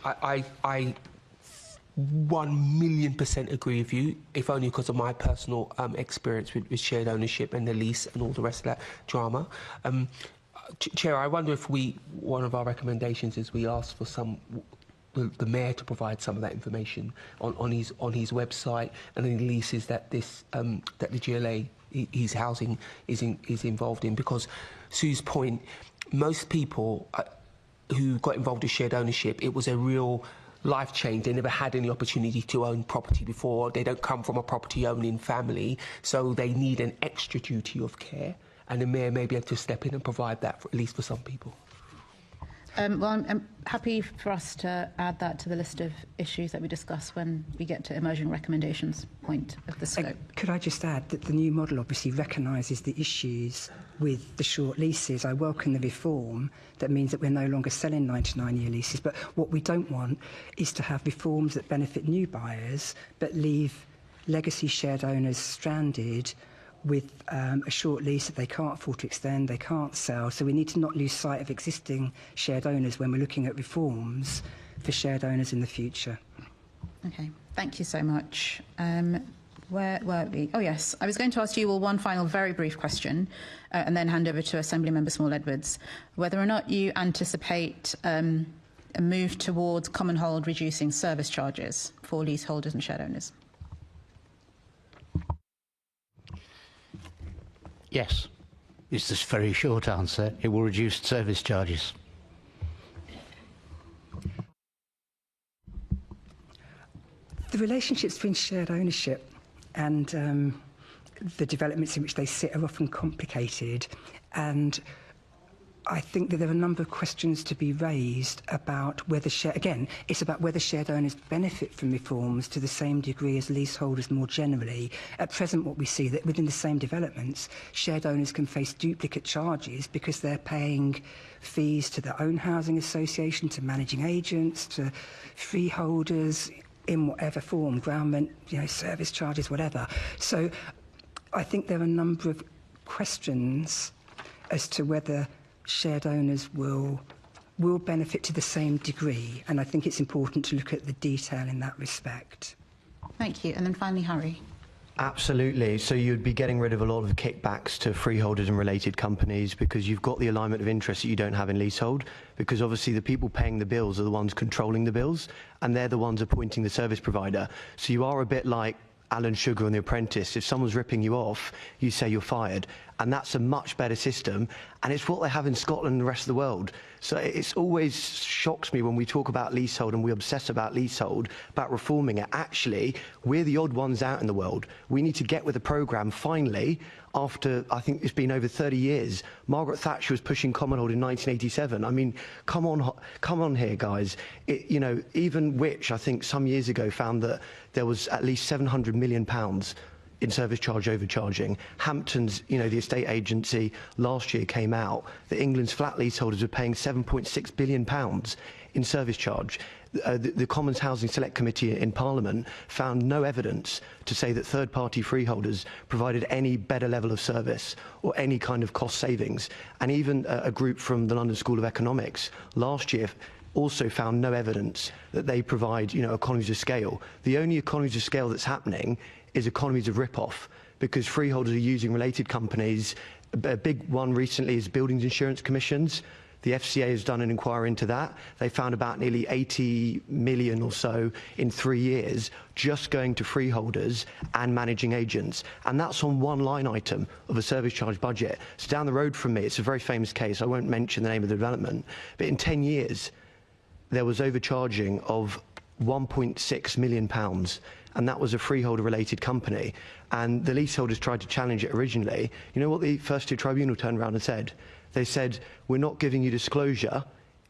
I 1,000,000% agree with you, if only because of my personal experience with shared ownership and the lease and all the rest of that drama. Chair, I wonder if one of our recommendations is we ask for the mayor to provide some of that information on his website and any leases that that the GLA his housing is involved in, because Sue's point, most people who got involved with shared ownership, it was a real life change. They never had any opportunity to own property before. They don't come from a property owning family, so they need an extra duty of care, and the mayor may be able to step in and provide that, at least for some people. Well, I'm happy for us to add that to the list of issues that we discuss when we get to emerging recommendations point of the scope. Could I just add that the new model obviously recognises the issues with the short leases. I welcome the reform that means that we're no longer selling 99-year leases, but what we don't want is to have reforms that benefit new buyers but leave legacy shared owners stranded with a short lease that they can't afford to extend, they can't sell. So we need to not lose sight of existing shared owners when we're looking at reforms for shared owners in the future. Okay, thank you so much. Where were we? Oh, yes. I was going to ask you all one final very brief question and then hand over to Assemblymember Small-Edwards. Whether or not you anticipate a move towards common hold reducing service charges for leaseholders and shared owners. Yes, is this very short answer. It will reduce service charges. The relationships between shared ownership and the developments in which they sit are often complicated, and I think that there are a number of questions to be raised about whether it's about whether shared owners benefit from reforms to the same degree as leaseholders more generally. At present, what we see that within the same developments, shared owners can face duplicate charges because they're paying fees to their own housing association, to managing agents, to freeholders in whatever form, ground rent, service charges, whatever. So I think there are a number of questions as to whether shared owners will benefit to the same degree, and I think it's important to look at the detail in that respect. Thank you. And then finally, Harry. Absolutely. So you'd be getting rid of a lot of kickbacks to freeholders and related companies because you've got the alignment of interest that you don't have in leasehold, because obviously the people paying the bills are the ones controlling the bills and they're the ones appointing the service provider. So you are a bit like Alan Sugar on The Apprentice. If someone's ripping you off, you say you're fired. And that's a much better system. And it's what they have in Scotland and the rest of the world. So it's always shocks me when we talk about leasehold and we obsess about leasehold, about reforming it. Actually, we're the odd ones out in the world. We need to get with the programme finally. After, I think it's been over 30 years. Margaret Thatcher was pushing common hold in 1987. I mean, come on here, guys. Even Which, I think some years ago, found that there was at least £700 million in service charge overcharging. Hamptons, the estate agency, last year came out that England's flat leaseholders were paying £7.6 billion in service charge. The Commons Housing Select Committee in Parliament found no evidence to say that third-party freeholders provided any better level of service or any kind of cost savings. And even a group from the London School of Economics last year also found no evidence that they provide, economies of scale. The only economies of scale that's happening is economies of rip-off, because freeholders are using related companies. A big one recently is buildings insurance commissions. The FCA has done an inquiry into that. They found about nearly 80 million or so in 3 years just going to freeholders and managing agents. And that's on one line item of a service charge budget. So down the road from me, it's a very famous case. I won't mention the name of the development, but in 10 years, there was overcharging of £1.6 million. And that was a freeholder-related company. And the leaseholders tried to challenge it originally. You know what the First Tier Tribunal turned around and said? They said, we're not giving you disclosure,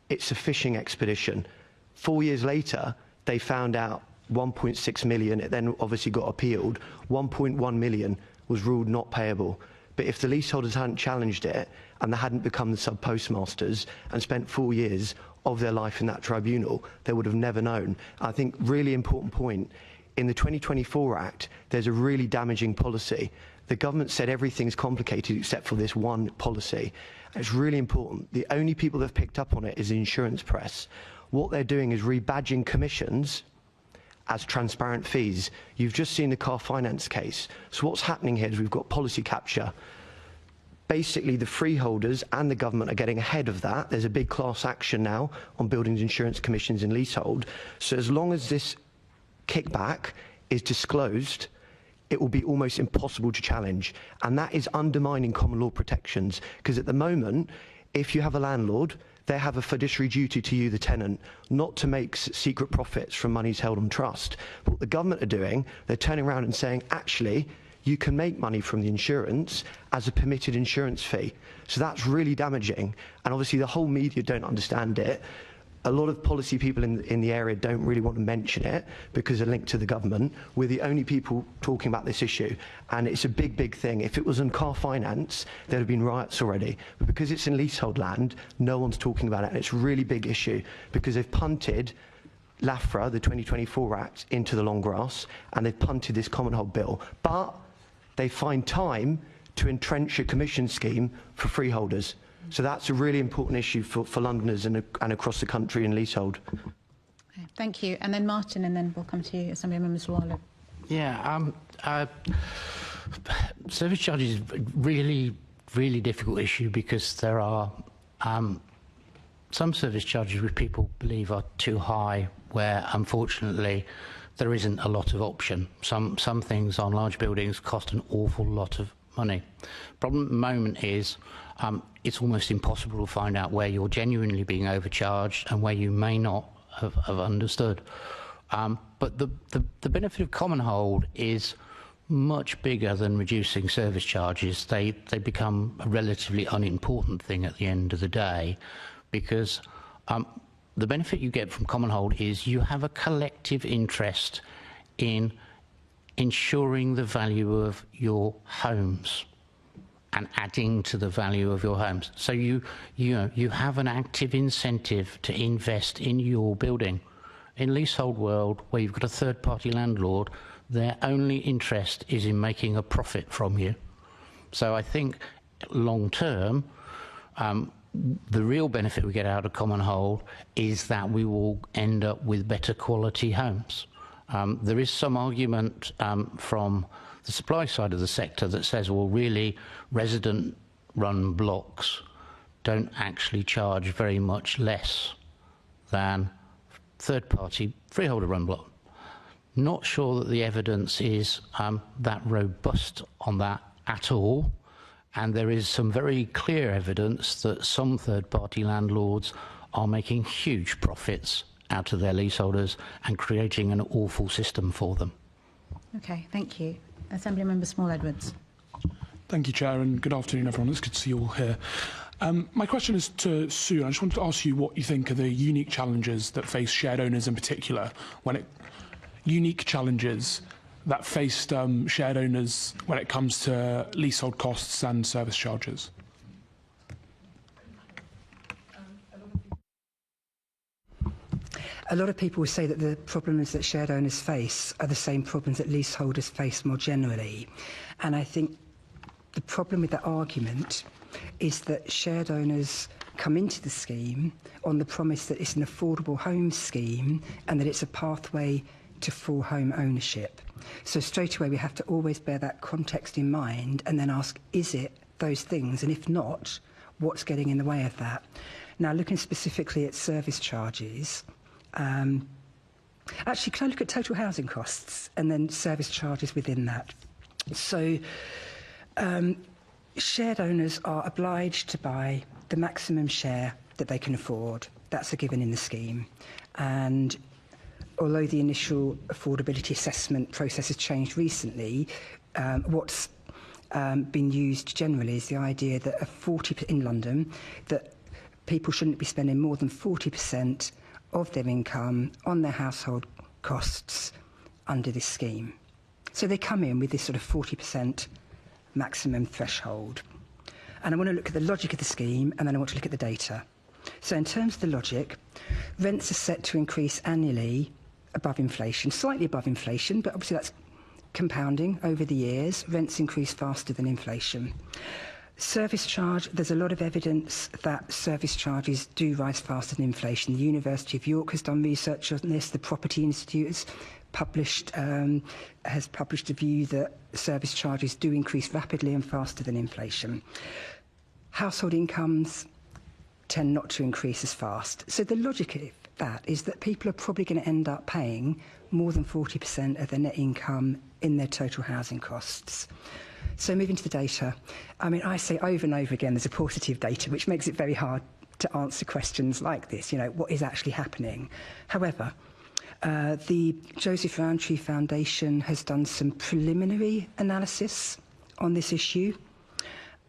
it's a fishing expedition. 4 years later, they found out 1.6 million, it then obviously got appealed, 1.1 million was ruled not payable. But if the leaseholders hadn't challenged it and they hadn't become the sub-postmasters and spent 4 years of their life in that tribunal, they would have never known. I think really important point, in the 2024 Act, there's a really damaging policy. The government said everything's complicated except for this one policy. It's really important. The only people that have picked up on it is the insurance press. What they're doing is rebadging commissions as transparent fees. You've just seen the car finance case. So what's happening here is we've got policy capture. Basically, the freeholders and the government are getting ahead of that. There's a big class action now on buildings insurance commissions and leasehold. So as long as this kickback is disclosed, it will be almost impossible to challenge. And that is undermining common law protections, because at the moment, if you have a landlord, they have a fiduciary duty to you, the tenant, not to make secret profits from monies held on trust. But what the government are doing, they're turning around and saying, actually, you can make money from the insurance as a permitted insurance fee. So that's really damaging. And obviously the whole media don't understand it. A lot of policy people in the area don't really want to mention it because they're linked to the government. We're the only people talking about this issue, and it's a big, big thing. If it was on car finance, there'd have been riots already. But because it's in leasehold land, no one's talking about it, and it's a really big issue because they've punted LAFRA, the 2024 Act, into the long grass, and they've punted this commonhold bill. But they find time to entrench a commission scheme for freeholders. So that's a really important issue for Londoners and across the country in leasehold. Okay, thank you. And then Martin, and then we'll come to you, Assembly Member Swallow. Yeah, service charge is a really, really difficult issue because there are some service charges which people believe are too high, where unfortunately there isn't a lot of option. Some things on large buildings cost an awful lot of money. Problem at the moment is it's almost impossible to find out where you're genuinely being overcharged and where you may not have understood. But the benefit of common hold is much bigger than reducing service charges. They become a relatively unimportant thing at the end of the day, because the benefit you get from common hold is you have a collective interest in ensuring the value of your homes and adding to the value of your homes. So you have an active incentive to invest in your building. In leasehold world, where you've got a third-party landlord, their only interest is in making a profit from you. So I think long term, the real benefit we get out of common hold is that we will end up with better quality homes. There is some argument from the supply side of the sector that says, well, really, resident-run blocks don't actually charge very much less than third-party freeholder-run block. Not sure that the evidence is that robust on that at all, and there is some very clear evidence that some third-party landlords are making huge profits out of their leaseholders and creating an awful system for them. Okay, thank you. Assembly Member Small Edwards. Thank you, Chair, and good afternoon, everyone. It's good to see you all here. My question is to Sue. I just wanted to ask you what you think are the unique challenges that face shared owners in particular unique challenges that faced shared owners when it comes to leasehold costs and service charges. a lot of people will say that the problems that shared owners face are the same problems that leaseholders face more generally. And I think the problem with that argument is that shared owners come into the scheme on the promise that it's an affordable home scheme and that it's a pathway to full home ownership. So straight away we have to always bear that context in mind and then ask, is it those things? And if not, what's getting in the way of that? Now, looking specifically at service charges, actually, can I look at total housing costs and then service charges within that? So shared owners are obliged to buy the maximum share that they can afford. That's a given in the scheme. And although the initial affordability assessment process has changed recently, what's been used generally is the idea that in London, that people shouldn't be spending more than 40% of their income on their household costs under this scheme. So they come in with this sort of 40% maximum threshold. And I want to look at the logic of the scheme, and then I want to look at the data. So in terms of the logic, rents are set to increase annually above inflation, slightly above inflation, but obviously that's compounding over the years. Rents increase faster than inflation. Service charge, there's a lot of evidence that service charges do rise faster than inflation. The University of York has done research on this. The Property Institute has published a view that service charges do increase rapidly and faster than inflation. Household incomes tend not to increase as fast. So the logic of that is that people are probably going to end up paying more than 40% of their net income in their total housing costs. So moving to the data, I mean, I say over and over again there's a paucity of data, which makes it very hard to answer questions like this, you know, what is actually happening. However, the Joseph Rowntree Foundation has done some preliminary analysis on this issue,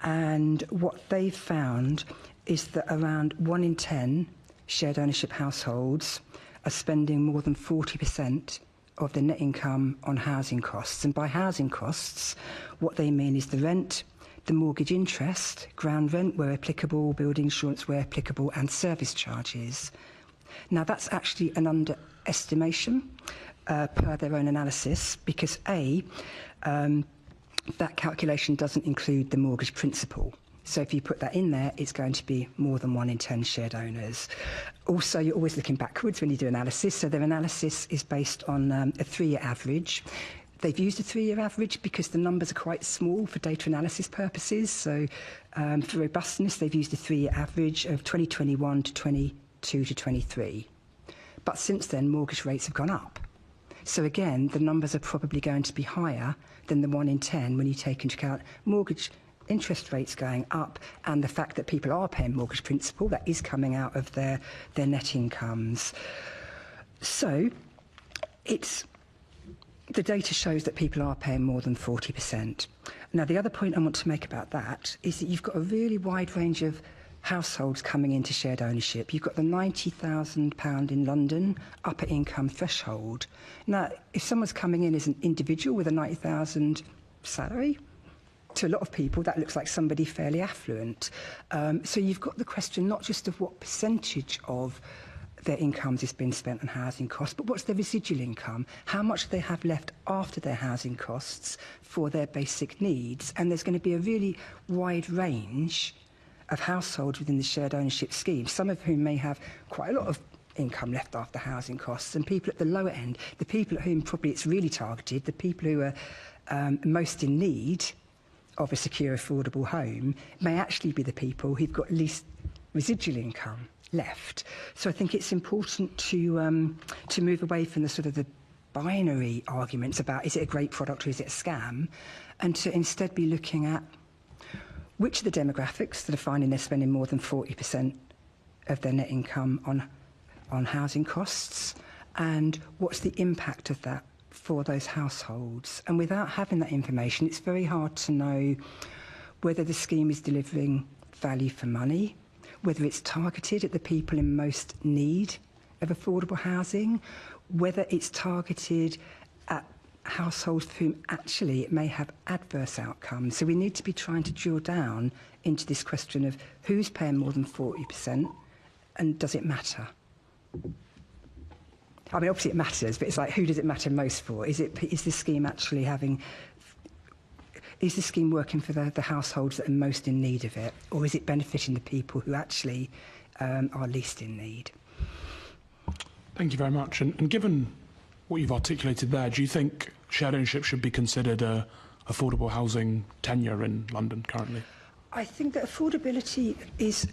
and what they've found is that around 1 in 10 shared ownership households are spending more than 40% of their net income on housing costs. And by housing costs, what they mean is the rent, the mortgage interest, ground rent where applicable, building insurance where applicable, and service charges. Now, that's actually an underestimation per their own analysis because, A, that calculation doesn't include the mortgage principal. So if you put that in there, it's going to be more than 1 in 10 shared owners. Also, you're always looking backwards when you do analysis. So their analysis is based on a 3-year average. They've used a 3-year average because the numbers are quite small for data analysis purposes. So for robustness, they've used a 3-year average of 2021 to 22 to 23. But since then, mortgage rates have gone up. So again, the numbers are probably going to be higher than the 1 in 10 when you take into account mortgage interest rates going up and the fact that people are paying mortgage principal that is coming out of their net incomes. So the data shows that people are paying more than 40%. Now, the other point I want to make about that is that you've got a really wide range of households coming into shared ownership. You've got the £90,000 in London upper income threshold. Now, if someone's coming in as an individual with a £90,000 salary, to a lot of people, that looks like somebody fairly affluent. So you've got the question not just of what percentage of their incomes is being spent on housing costs, but what's their residual income? How much do they have left after their housing costs for their basic needs? And there's going to be a really wide range of households within the shared ownership scheme, some of whom may have quite a lot of income left after housing costs, and people at the lower end, the people at whom probably it's really targeted, the people who are most in need of a secure, affordable home may actually be the people who've got least residual income left. So I think it's important to move away from the sort of the binary arguments about is it a great product or is it a scam, and to instead be looking at which are the demographics that are finding they're spending more than 40% of their net income on housing costs, and what's the impact of that for those households. And without having that information, it's very hard to know whether the scheme is delivering value for money, whether it's targeted at the people in most need of affordable housing, whether it's targeted at households for whom actually it may have adverse outcomes. So we need to be trying to drill down into this question of who's paying more than 40% and does it matter? I mean, obviously it matters, but it's like, who does it matter most for? Is this scheme actually having... Is the scheme working for the households that are most in need of it, or is it benefiting the people who actually are least in need? Thank you very much. And given what you've articulated there, do you think shared ownership should be considered a affordable housing tenure in London currently? I think that affordability is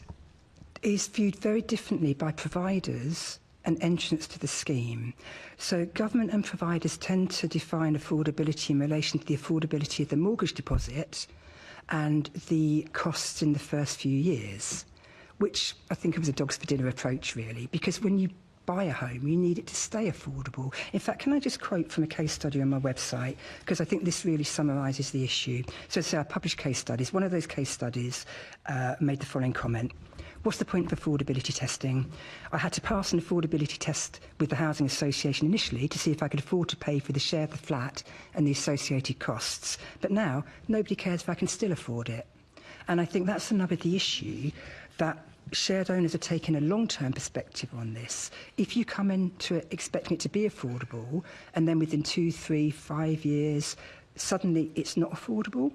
viewed very differently by providers and entrants to the scheme. So government and providers tend to define affordability in relation to the affordability of the mortgage deposit and the costs in the first few years, which I think was a dogs for dinner approach, really, because when you buy a home, you need it to stay affordable. In fact, can I just quote from a case study on my website, because I think this really summarises the issue. So it's our published case studies. One of those case studies made the following comment. What's the point of affordability testing? I had to pass an affordability test with the Housing Association initially to see if I could afford to pay for the share of the flat and the associated costs. But now, nobody cares if I can still afford it. And I think that's another the issue, that shared owners are taking a long-term perspective on this. If you come into it expecting it to be affordable, and then within 2, 3, 5 years, suddenly it's not affordable,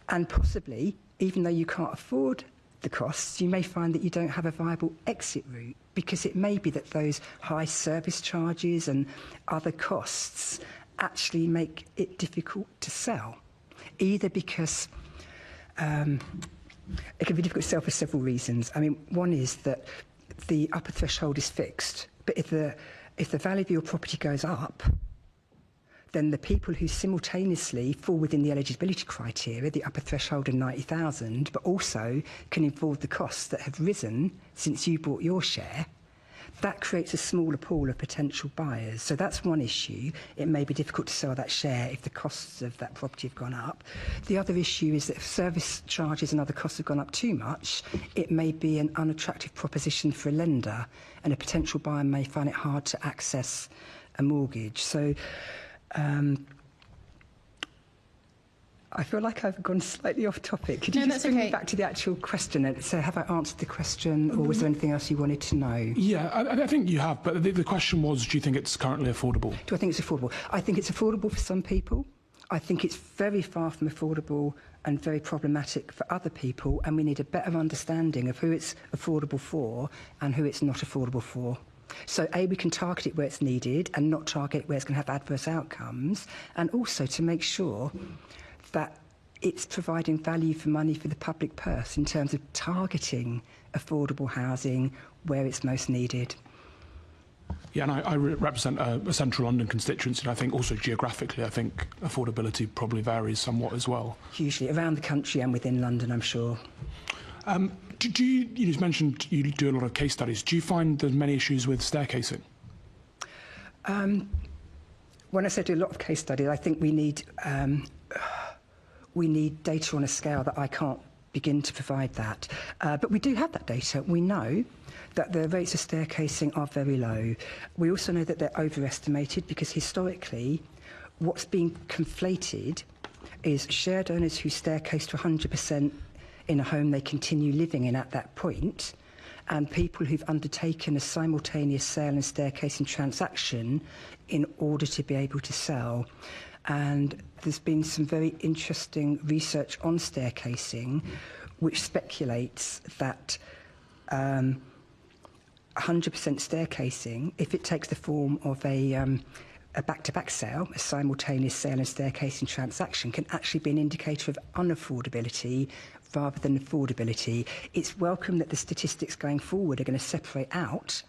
and possibly, even though you can't afford the costs, you may find that you don't have a viable exit route, because it may be that those high service charges and other costs actually make it difficult to sell, either because it can be difficult to sell for several reasons. I mean, one is that the upper threshold is fixed, but if the value of your property goes up, then the people who simultaneously fall within the eligibility criteria, the upper threshold of 90,000, but also can involve the costs that have risen since you bought your share, that creates a smaller pool of potential buyers. So that's one issue. It may be difficult to sell that share if the costs of that property have gone up. The other issue is that if service charges and other costs have gone up too much, it may be an unattractive proposition for a lender, and a potential buyer may find it hard to access a mortgage. So I feel like I've gone slightly off topic. Could you just bring me back to the actual question? So have I answered the question, or was there anything else you wanted to know? Yeah, I think you have, but the question was, do you think it's currently affordable? Do I think it's affordable? I think it's affordable for some people. I think it's very far from affordable and very problematic for other people, and we need a better understanding of who it's affordable for and who it's not affordable for. So, A, we can target it where it's needed and not target it where it's going to have adverse outcomes, and also to make sure that it's providing value for money for the public purse in terms of targeting affordable housing where it's most needed. Yeah, and I represent a central London constituency, and I think also geographically, I think affordability probably varies somewhat as well. Hugely, around the country and within London, I'm sure. You just mentioned you do a lot of case studies. Do you find there's many issues with staircasing? When I say do a lot of case studies, I think we need data on a scale that I can't begin to provide that. But we do have that data. We know that the rates of staircasing are very low. We also know that they're overestimated, because historically what's being conflated is shared owners who staircase to 100% in a home they continue living in at that point, and people who've undertaken a simultaneous sale and staircasing transaction in order to be able to sell. And there's been some very interesting research on staircasing which speculates that 100% staircasing, if it takes the form of a back-to-back sale, a simultaneous sale and staircasing transaction, can actually be an indicator of unaffordability rather than affordability. It's welcome that the statistics going forward are going to separate out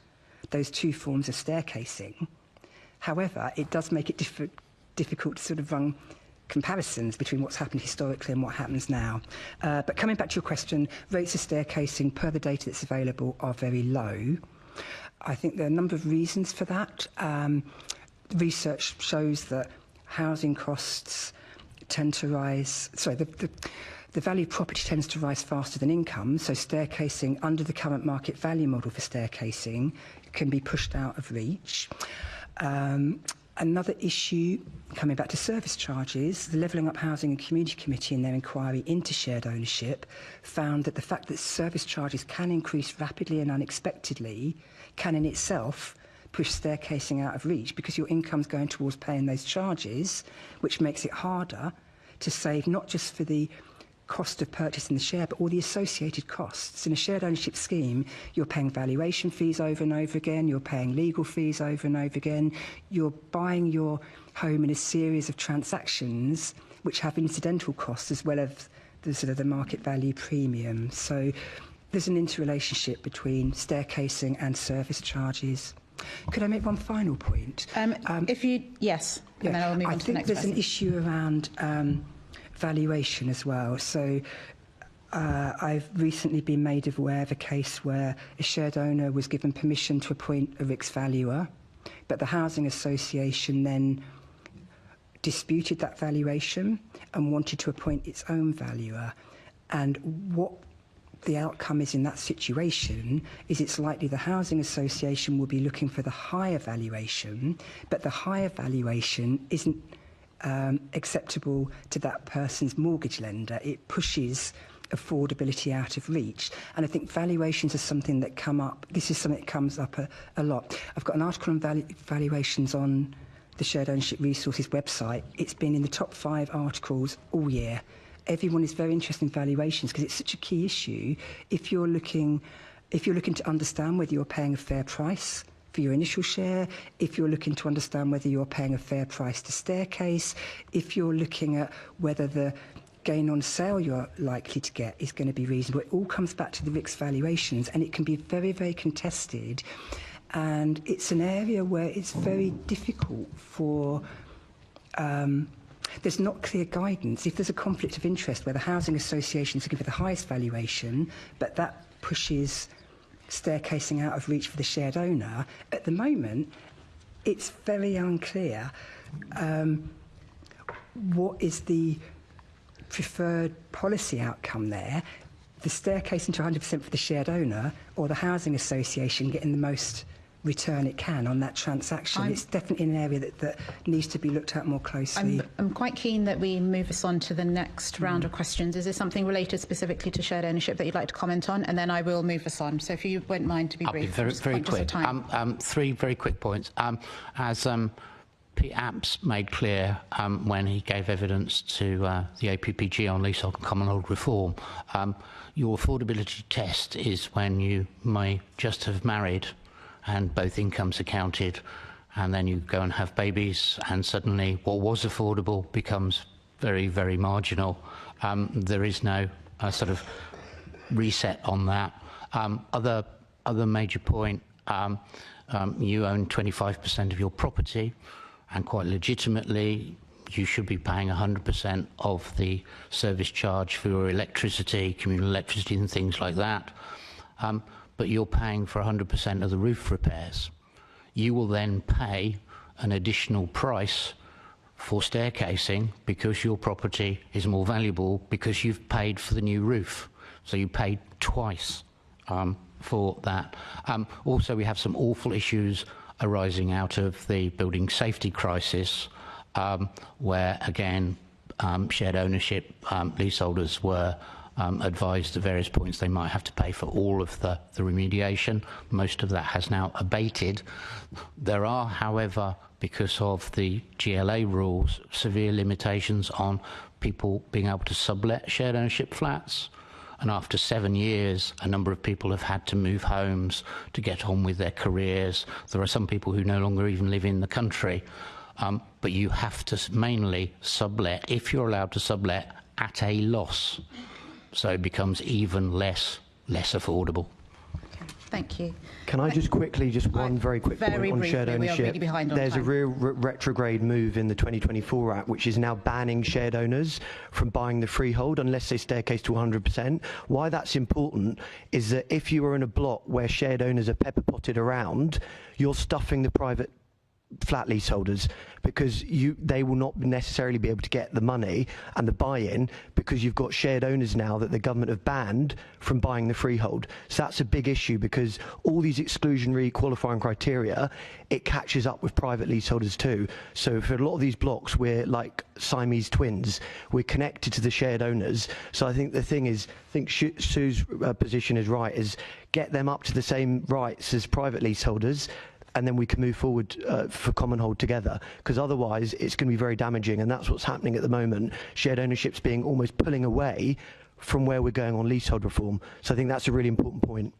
those two forms of staircasing. However, it does make it difficult to sort of run comparisons between what's happened historically and what happens now. But coming back to your question, rates of staircasing per the data that's available are very low. I think there are a number of reasons for that. Research shows that housing costs tend to rise, the value of property tends to rise faster than income, so staircasing under the current market value model for staircasing can be pushed out of reach. Another issue, coming back to service charges, the Levelling Up Housing and Community Committee in their inquiry into shared ownership found that the fact that service charges can increase rapidly and unexpectedly can in itself push staircasing out of reach because your income's going towards paying those charges, which makes it harder to save not just for the cost of purchasing the share, but all the associated costs. In a shared ownership scheme, you're paying valuation fees over and over again, you're paying legal fees over and over again, you're buying your home in a series of transactions which have incidental costs as well as the sort of the market value premium. So there's an interrelationship between staircasing and service charges. Could I make one final point? If you, yes, yeah, and then I'll move I on to the think next there's person. an issue around valuation as well. So I've recently been made aware of a case where a shared owner was given permission to appoint a RICS valuer, but the housing association then disputed that valuation and wanted to appoint its own valuer. And what the outcome is in that situation is it's likely the housing association will be looking for the higher valuation, but the higher valuation isn't acceptable to that person's mortgage lender. It pushes affordability out of reach. And I think valuations are something that come up. This is something that comes up a lot. I've got an article on valuations on the Shared Ownership Resources website. It's been in the top 5 articles all year. Everyone is very interested in valuations because it's such a key issue. If you're looking to understand whether you're paying a fair price for your initial share, if you're looking to understand whether you're paying a fair price to staircase, if you're looking at whether the gain on sale you're likely to get is going to be reasonable, it all comes back to the RICS valuations, and it can be very, very contested. And it's an area where it's very difficult for there's not clear guidance. If there's a conflict of interest where the housing associations are given the highest valuation, but that pushes staircasing out of reach for the shared owner, at the moment, it's very unclear what is the preferred policy outcome there, the staircasing to 100% for the shared owner or the housing association getting the most return it can on that transaction. It's definitely an area that needs to be looked at more closely. I'm quite keen that we move us on to the next round of questions. Is there something related specifically to shared ownership that you'd like to comment on? And then I will move us on. So if you won't mind to be brief. I'll be very quick. 3 very quick points. As Pete Apps made clear when he gave evidence to the APPG on leasehold and commonhold reform, your affordability test is when you may just have married and both incomes are counted, and then you go and have babies, and suddenly what was affordable becomes very, very marginal. There is no sort of reset on that. Other major point, you own 25% of your property, and quite legitimately, you should be paying 100% of the service charge for your electricity, communal electricity and things like that. But you're paying for 100% of the roof repairs. You will then pay an additional price for staircasing because your property is more valuable because you've paid for the new roof. So you paid twice for that. Also, we have some awful issues arising out of the building safety crisis, where, again, shared ownership leaseholders were advised at various points they might have to pay for all of the remediation. Most of that has now abated. There are, however, because of the GLA rules, severe limitations on people being able to sublet shared ownership flats. And after 7 years, a number of people have had to move homes to get on with their careers. There are some people who no longer even live in the country. But you have to mainly sublet, if you're allowed to sublet, at a loss. So it becomes even less affordable. Okay, thank you. Can I just quickly, one very quick point on shared ownership? We are really behind on There's time. a real retrograde move in the 2024 Act, which is now banning shared owners from buying the freehold unless they staircase to 100%. Why that's important is that if you are in a block where shared owners are pepper potted around, you're stuffing the private flat leaseholders because they will not necessarily be able to get the money and the buy-in because you've got shared owners now that the government have banned from buying the freehold. So that's a big issue because all these exclusionary qualifying criteria, it catches up with private leaseholders too. So for a lot of these blocks, we're like Siamese twins. We're connected to the shared owners. So I think the thing is, I think Sue's position is right, is get them up to the same rights as private leaseholders. and then we can move forward for common hold together, because otherwise it's going to be very damaging, and that's what's happening at the moment. Shared ownership's being almost pulling away from where we're going on leasehold reform. So I think that's a really important point.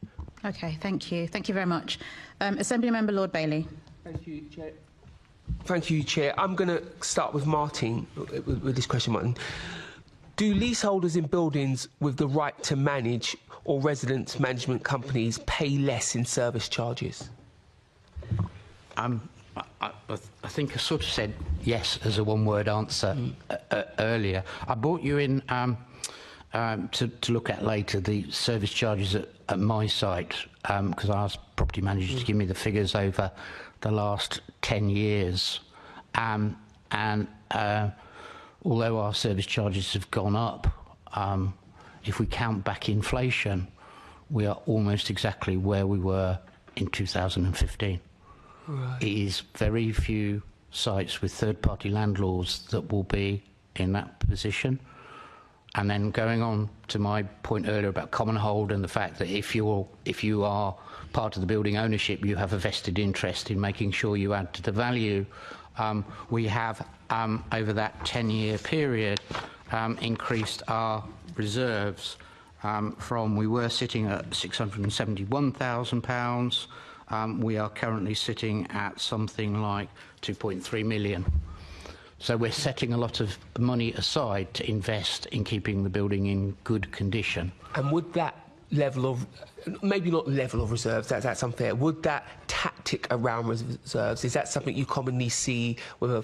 Okay, thank you. Thank you very much. Assembly Member Lord Bailey. Thank you, Chair. Thank you, Chair. I'm going to start with Martin, with this question, Martin. Do leaseholders in buildings with the right to manage or residence management companies pay less in service charges? I think I sort of said yes as a one-word answer earlier. I brought you in to look at later the service charges at my site, because I asked property managers to give me the figures over the last 10 years. Although our service charges have gone up, if we count back inflation, we are almost exactly where we were in 2015. Right. It is very few sites with third-party landlords that will be in that position. And then going on to my point earlier about common hold and the fact that if you are part of the building ownership, you have a vested interest in making sure you add to the value. We have, over that 10-year period, increased our reserves from, we were sitting at £671,000. We are currently sitting at something like 2.3 million. So we're setting a lot of money aside to invest in keeping the building in good condition. And would that level of, maybe not level of reserves, that's unfair, would that tactic around reserves, is that something you commonly see with a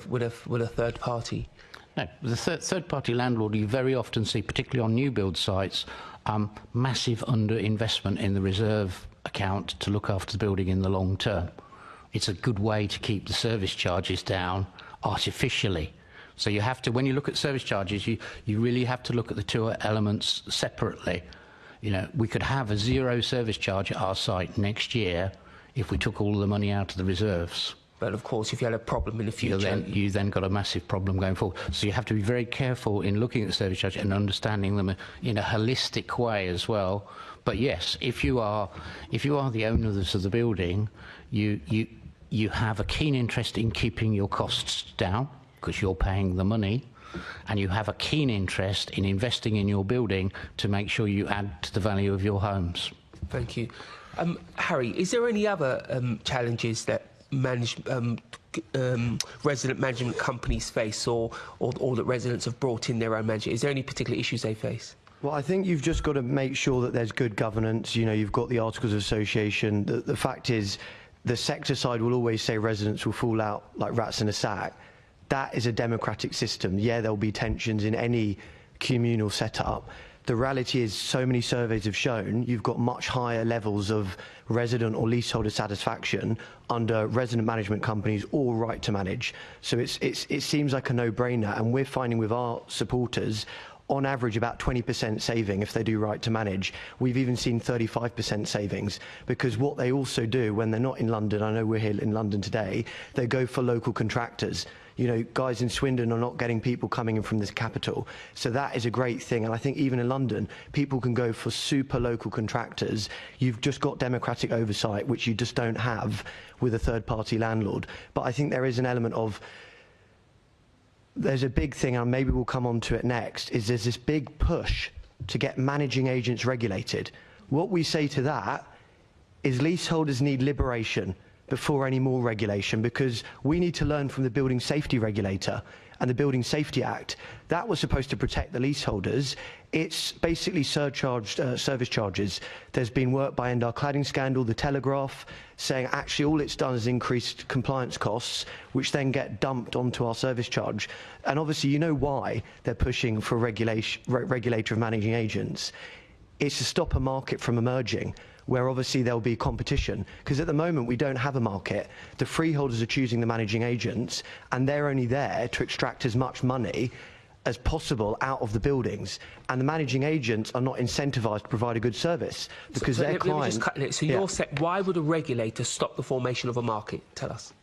third party? No, the third-party landlord you very often see, particularly on new build sites, massive underinvestment in the reserve account to look after the building in the long term. It's a good way to keep the service charges down artificially. So you have to, when you look at service charges, you really have to look at the two elements separately. You know, we could have a zero service charge at our site next year if we took all the money out of the reserves. But of course, if you had a problem in the future, you then got a massive problem going forward. So you have to be very careful in looking at the service charge and understanding them in a holistic way as well. But yes, if you are the owners of the building, you have a keen interest in keeping your costs down because you're paying the money, and you have a keen interest in investing in your building to make sure you add to the value of your homes. Thank you. Harry, is there any other challenges that resident management companies face or that residents have brought in their own manager? Is there any particular issues they face? Well, I think you've just got to make sure that there's good governance. You know, you've got the Articles of Association. The fact is, the sector side will always say residents will fall out like rats in a sack. That is a democratic system. Yeah, there'll be tensions in any communal setup. The reality is, so many surveys have shown you've got much higher levels of resident or leaseholder satisfaction under resident management companies or right to manage. So it seems like a no-brainer, and we're finding with our supporters, on average, about 20% saving if they do right to manage. We've even seen 35% savings, because what they also do when they're not in London, I know we're here in London today, they go for local contractors. You know, guys in Swindon are not getting people coming in from this capital. So that is a great thing. And I think even in London, people can go for super local contractors. You've just got democratic oversight, which you just don't have with a third-party landlord. But I think there is an element of, there's a big thing, and maybe we'll come on to it next, is there's this big push to get managing agents regulated. What we say to that is leaseholders need liberation before any more regulation, because we need to learn from the Building Safety Regulator and the Building Safety Act. That was supposed to protect the leaseholders. It's basically surcharged service charges. There's been work by Endar Cladding Scandal, The Telegraph, saying actually all it's done is increased compliance costs, which then get dumped onto our service charge. And obviously you know why they're pushing for regulator of managing agents. It's to stop a market from emerging, where obviously there'll be competition. Because at the moment we don't have a market. The freeholders are choosing the managing agents, and they're only there to extract as much money as possible out of the buildings. And the managing agents are not incentivised to provide a good service, because their clients... So you're saying, why would a regulator stop the formation of a market? Tell us.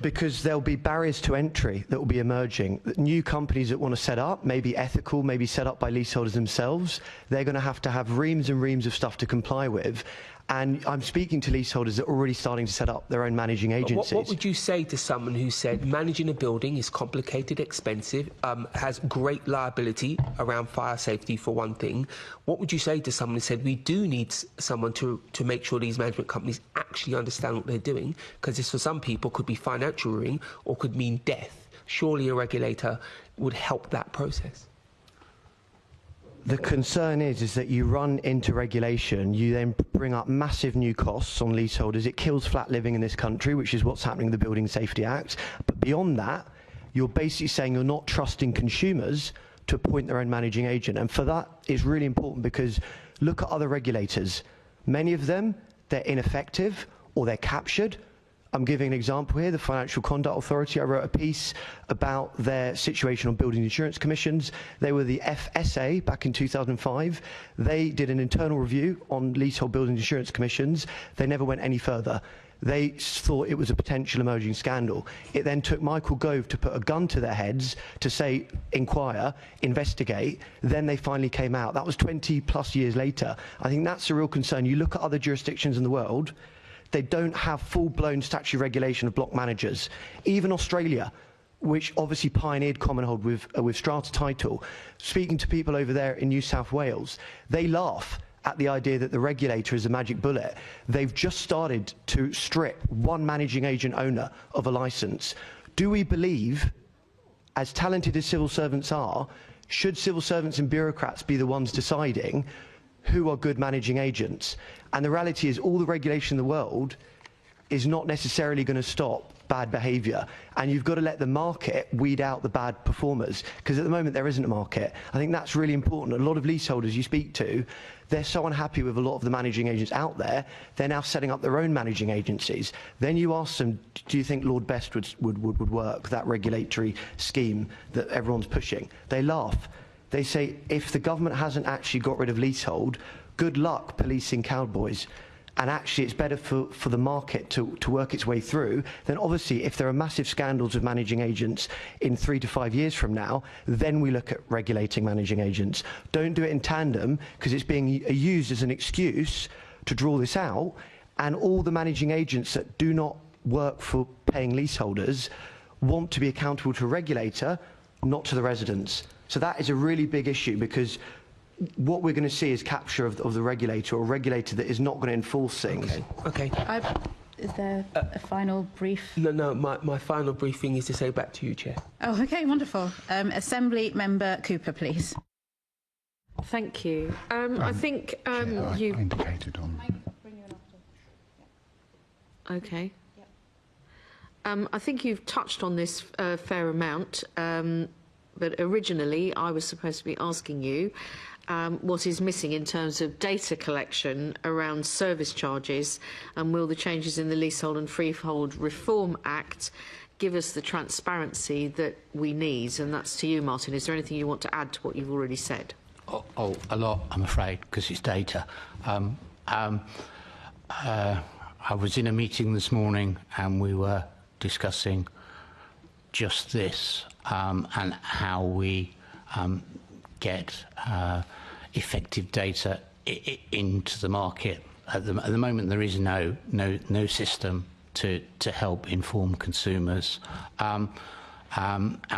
Because there'll be barriers to entry that will be emerging. New companies that want to set up, maybe ethical, maybe set up by leaseholders themselves, they're going to have reams and reams of stuff to comply with. And I'm speaking to leaseholders that are already starting to set up their own managing agencies. What would you say to someone who said managing a building is complicated, expensive, has great liability around fire safety for one thing? What would you say to someone who said we do need someone to make sure these management companies actually understand what they're doing? Because this for some people could be financial ruin or could mean death. Surely a regulator would help that process. The concern is that you run into regulation, you then bring up massive new costs on leaseholders. It kills flat living in this country, which is what's happening in the Building Safety Act. But beyond that, you're basically saying you're not trusting consumers to appoint their own managing agent. And for that, it's really important because look at other regulators. Many of them, they're ineffective or they're captured. I'm giving an example here, the Financial Conduct Authority. I wrote a piece about their situation on building insurance commissions. They were the FSA back in 2005. They did an internal review on leasehold building insurance commissions. They never went any further. They thought it was a potential emerging scandal. It then took Michael Gove to put a gun to their heads to say, inquire, investigate. Then they finally came out. That was 20 plus years later. I think that's a real concern. You look at other jurisdictions in the world, they don't have full-blown statutory regulation of block managers. Even Australia, which obviously pioneered common hold with strata title, speaking to people over there in New South Wales, they laugh at the idea that the regulator is a magic bullet. They've just started to strip one managing agent owner of a licence. Do we believe, as talented as civil servants are, should civil servants and bureaucrats be the ones deciding who are good managing agents? And the reality is all the regulation in the world is not necessarily going to stop bad behaviour, and you've got to let the market weed out the bad performers, because at the moment there isn't a market. I think that's really important. A lot of leaseholders you speak to, they're so unhappy with a lot of the managing agents out there, they're now setting up their own managing agencies. Then you ask them, do you think Lord Best would work, that regulatory scheme that everyone's pushing? They laugh. They say, if the government hasn't actually got rid of leasehold, good luck policing cowboys. And actually it's better for the market to work its way through. Then obviously if there are massive scandals with managing agents in 3 to 5 years from now, then we look at regulating managing agents. Don't do it in tandem, because it's being used as an excuse to draw this out, and all the managing agents that do not work for paying leaseholders want to be accountable to a regulator, not to the residents. So that is a really big issue, because what we're going to see is capture of the regulator, or a regulator that is not going to enforce things. Okay. Is there a final brief? No, my final briefing is to say back to you, Chair. Oh, okay, wonderful. Assembly Member Cooper, please. Thank you. I think you indicated on. Okay. I think you've touched on this a fair amount, but originally I was supposed to be asking you what is missing in terms of data collection around service charges, and will the changes in the Leasehold and Freehold Reform Act give us the transparency that we need? And that's to you, Martin. Is there anything you want to add to what you've already said? Oh, a lot, I'm afraid, because it's data. I was in a meeting this morning and we were discussing just this, and how we get effective data into the market. At the moment, there is no system to help inform consumers, and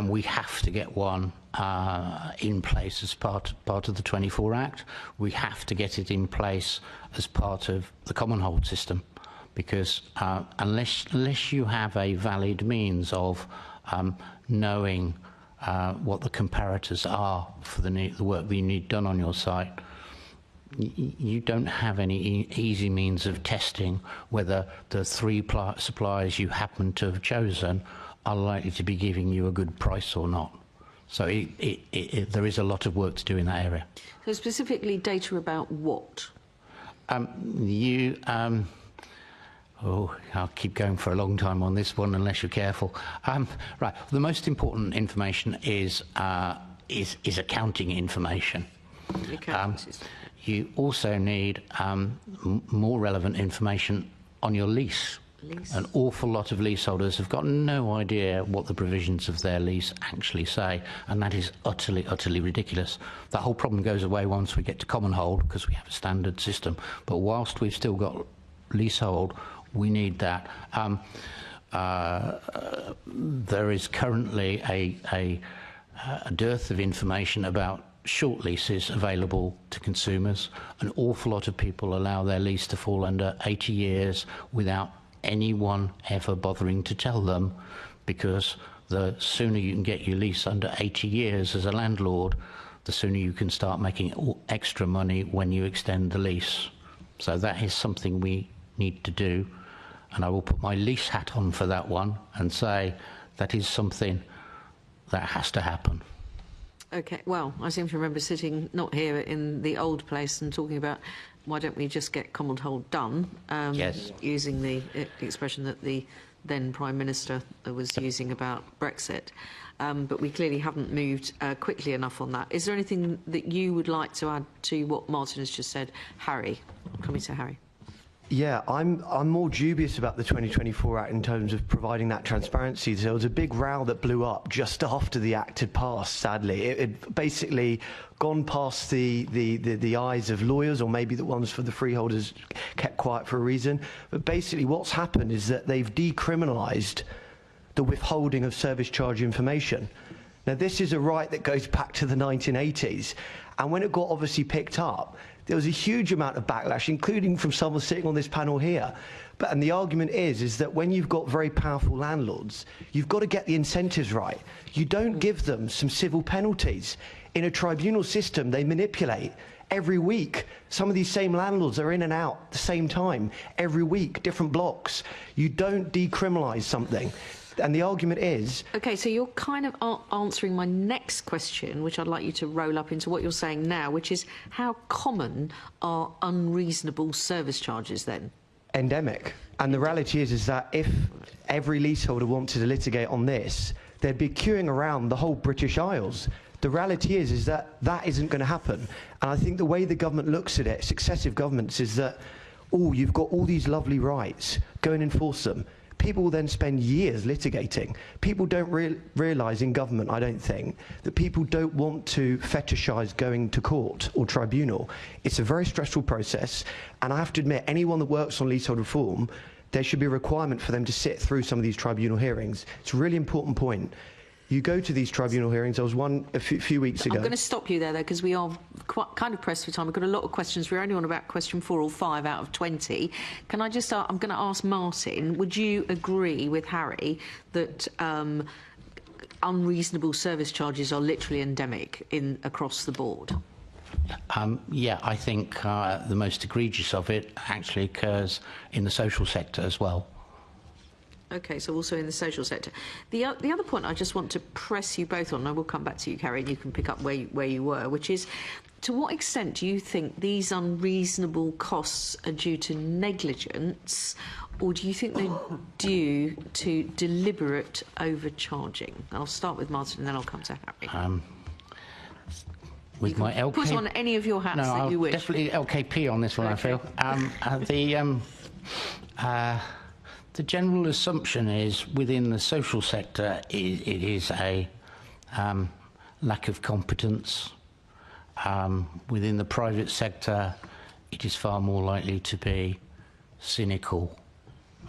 we have to get one in place as part of the 24 Act. We have to get it in place as part of the common hold system, because unless you have a valid means of knowing what the comparators are for the work that you need done on your site, you don't have any easy means of testing whether the 3 suppliers you happen to have chosen are likely to be giving you a good price or not. So there is a lot of work to do in that area. So specifically data about what? I'll keep going for a long time on this one unless you're careful. Right, the most important information is accounting information. You also need more relevant information on your lease An awful lot of leaseholders have got no idea what the provisions of their lease actually say, and that is utterly, utterly ridiculous. The whole problem goes away once we get to common hold, because we have a standard system. But whilst we've still got leasehold, we need that. There is currently a dearth of information about short leases available to consumers. An awful lot of people allow their lease to fall under 80 years without anyone ever bothering to tell them, because the sooner you can get your lease under 80 years as a landlord, the sooner you can start making extra money when you extend the lease. So that is something we need to do, and I will put my lease hat on for that one and say that is something that has to happen. Okay, well, I seem to remember sitting not here in the old place and talking about why don't we just get common hold done, yes, using the expression that the then Prime Minister was using about Brexit. But we clearly haven't moved quickly enough on that. Is there anything that you would like to add to what Martin has just said? Harry, coming to Harry. Yeah, I'm more dubious about the 2024 Act in terms of providing that transparency. There was a big row that blew up just after the Act had passed, sadly. It had basically gone past the eyes of lawyers, or maybe the ones for the freeholders kept quiet for a reason. But basically what's happened is that they've decriminalised the withholding of service charge information. Now, this is a right that goes back to the 1980s. And when it got obviously picked up, there was a huge amount of backlash, including from someone sitting on this panel here. And the argument is that when you've got very powerful landlords, you've got to get the incentives right. You don't give them some civil penalties. In a tribunal system, they manipulate every week. Some of these same landlords are in and out at the same time, every week, different blocks. You don't decriminalise something. And the argument is... OK, so you're kind of answering my next question, which I'd like you to roll up into what you're saying now, which is how common are unreasonable service charges then? Endemic. And the reality is that if every leaseholder wanted to litigate on this, they'd be queuing around the whole British Isles. The reality is that that isn't going to happen. And I think the way the government looks at it, successive governments, is that, oh, you've got all these lovely rights, go and enforce them. People will then spend years litigating. People don't realise in government, I don't think, that people don't want to fetishise going to court or tribunal. It's a very stressful process, and I have to admit, anyone that works on leasehold reform, there should be a requirement for them to sit through some of these tribunal hearings. It's a really important point. You go to these tribunal hearings. There was one a few weeks ago. I'm going to stop you there, though, because we are quite kind of pressed for time. We've got a lot of questions. We're only on about question 4 or 5 out of 20. Can I just start? I'm going to ask Martin, would you agree with Harry that unreasonable service charges are literally endemic across the board? Yeah, I think the most egregious of it actually occurs in the social sector as well. OK, so also in the social sector. The other point I just want to press you both on, and I will come back to you, Carrie, and you can pick up where you were, which is, to what extent do you think these unreasonable costs are due to negligence, or do you think they're due to deliberate overcharging? I'll start with Martin, and then I'll come to Harry. With my LK... Put on any of your hats that you wish. Definitely LKP on this one, okay. I feel. The general assumption is within the social sector it is a lack of competence. Within the private sector it is far more likely to be cynical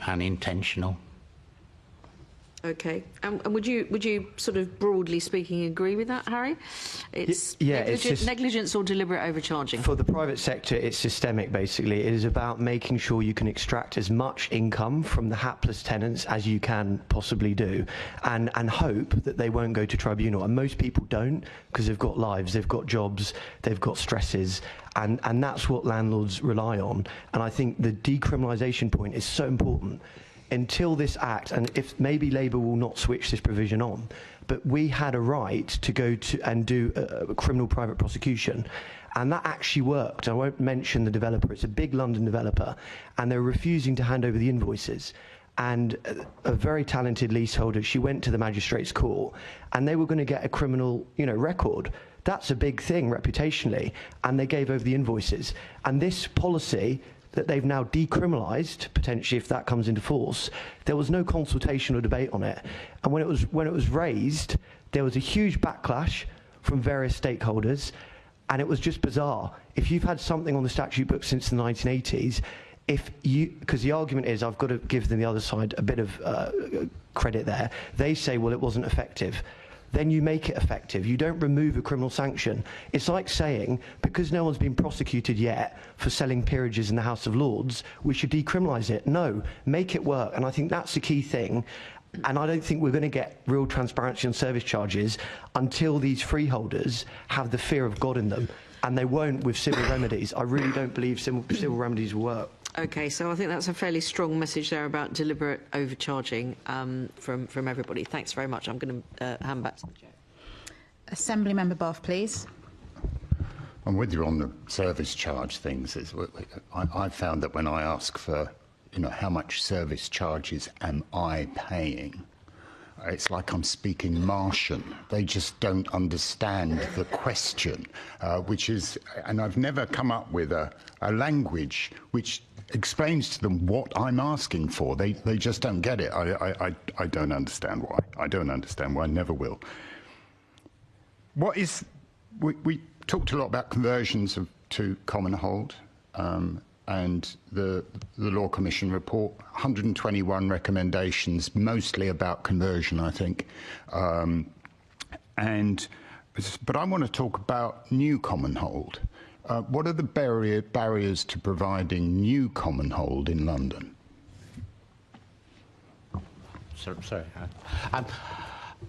and intentional. OK. And would you sort of broadly speaking agree with that, Harry? It's negligence or deliberate overcharging? For the private sector, it's systemic, basically. It is about making sure you can extract as much income from the hapless tenants as you can possibly do, and hope that they won't go to tribunal. And most people don't, because they've got lives, they've got jobs, they've got stresses, and that's what landlords rely on. And I think the decriminalisation point is so important. Until this Act, and if maybe Labour will not switch this provision on, but we had a right to go to and do a criminal private prosecution, and that actually worked. I won't mention the developer, it's a big London developer, and they're refusing to hand over the invoices. And a very talented leaseholder, she went to the magistrates' court, and they were going to get a criminal, record. That's a big thing reputationally, and they gave over the invoices. And this policy, that they've now decriminalised, potentially if that comes into force. There was no consultation or debate on it. And when it was raised, there was a huge backlash from various stakeholders, and it was just bizarre. If you've had something on the statute book since the 1980s, because the argument is, I've got to give them the other side a bit of credit there, they say, well, it wasn't effective. Then you make it effective. You don't remove a criminal sanction. It's like saying, because no one's been prosecuted yet for selling peerages in the House of Lords, we should decriminalise it. No, make it work. And I think that's the key thing. And I don't think we're going to get real transparency on service charges until these freeholders have the fear of God in them. And they won't with civil remedies. I really don't believe civil remedies will work. OK, so I think that's a fairly strong message there about deliberate overcharging from everybody. Thanks very much. I'm going to hand back to the chair. Assembly Member Bath, please. I'm with you on the service charge things. I found that when I ask for, how much service charges am I paying, it's like I'm speaking Martian. They just don't understand the question, which is, and I've never come up with a language which explains to them what I'm asking for. They just don't get it. I don't understand why. I don't understand why. I never will. We talked a lot about conversions to common hold, and the Law Commission report, 121 recommendations, mostly about conversion, I think. But I want to talk about new common hold. What are the barriers to providing new common hold in London? Sorry.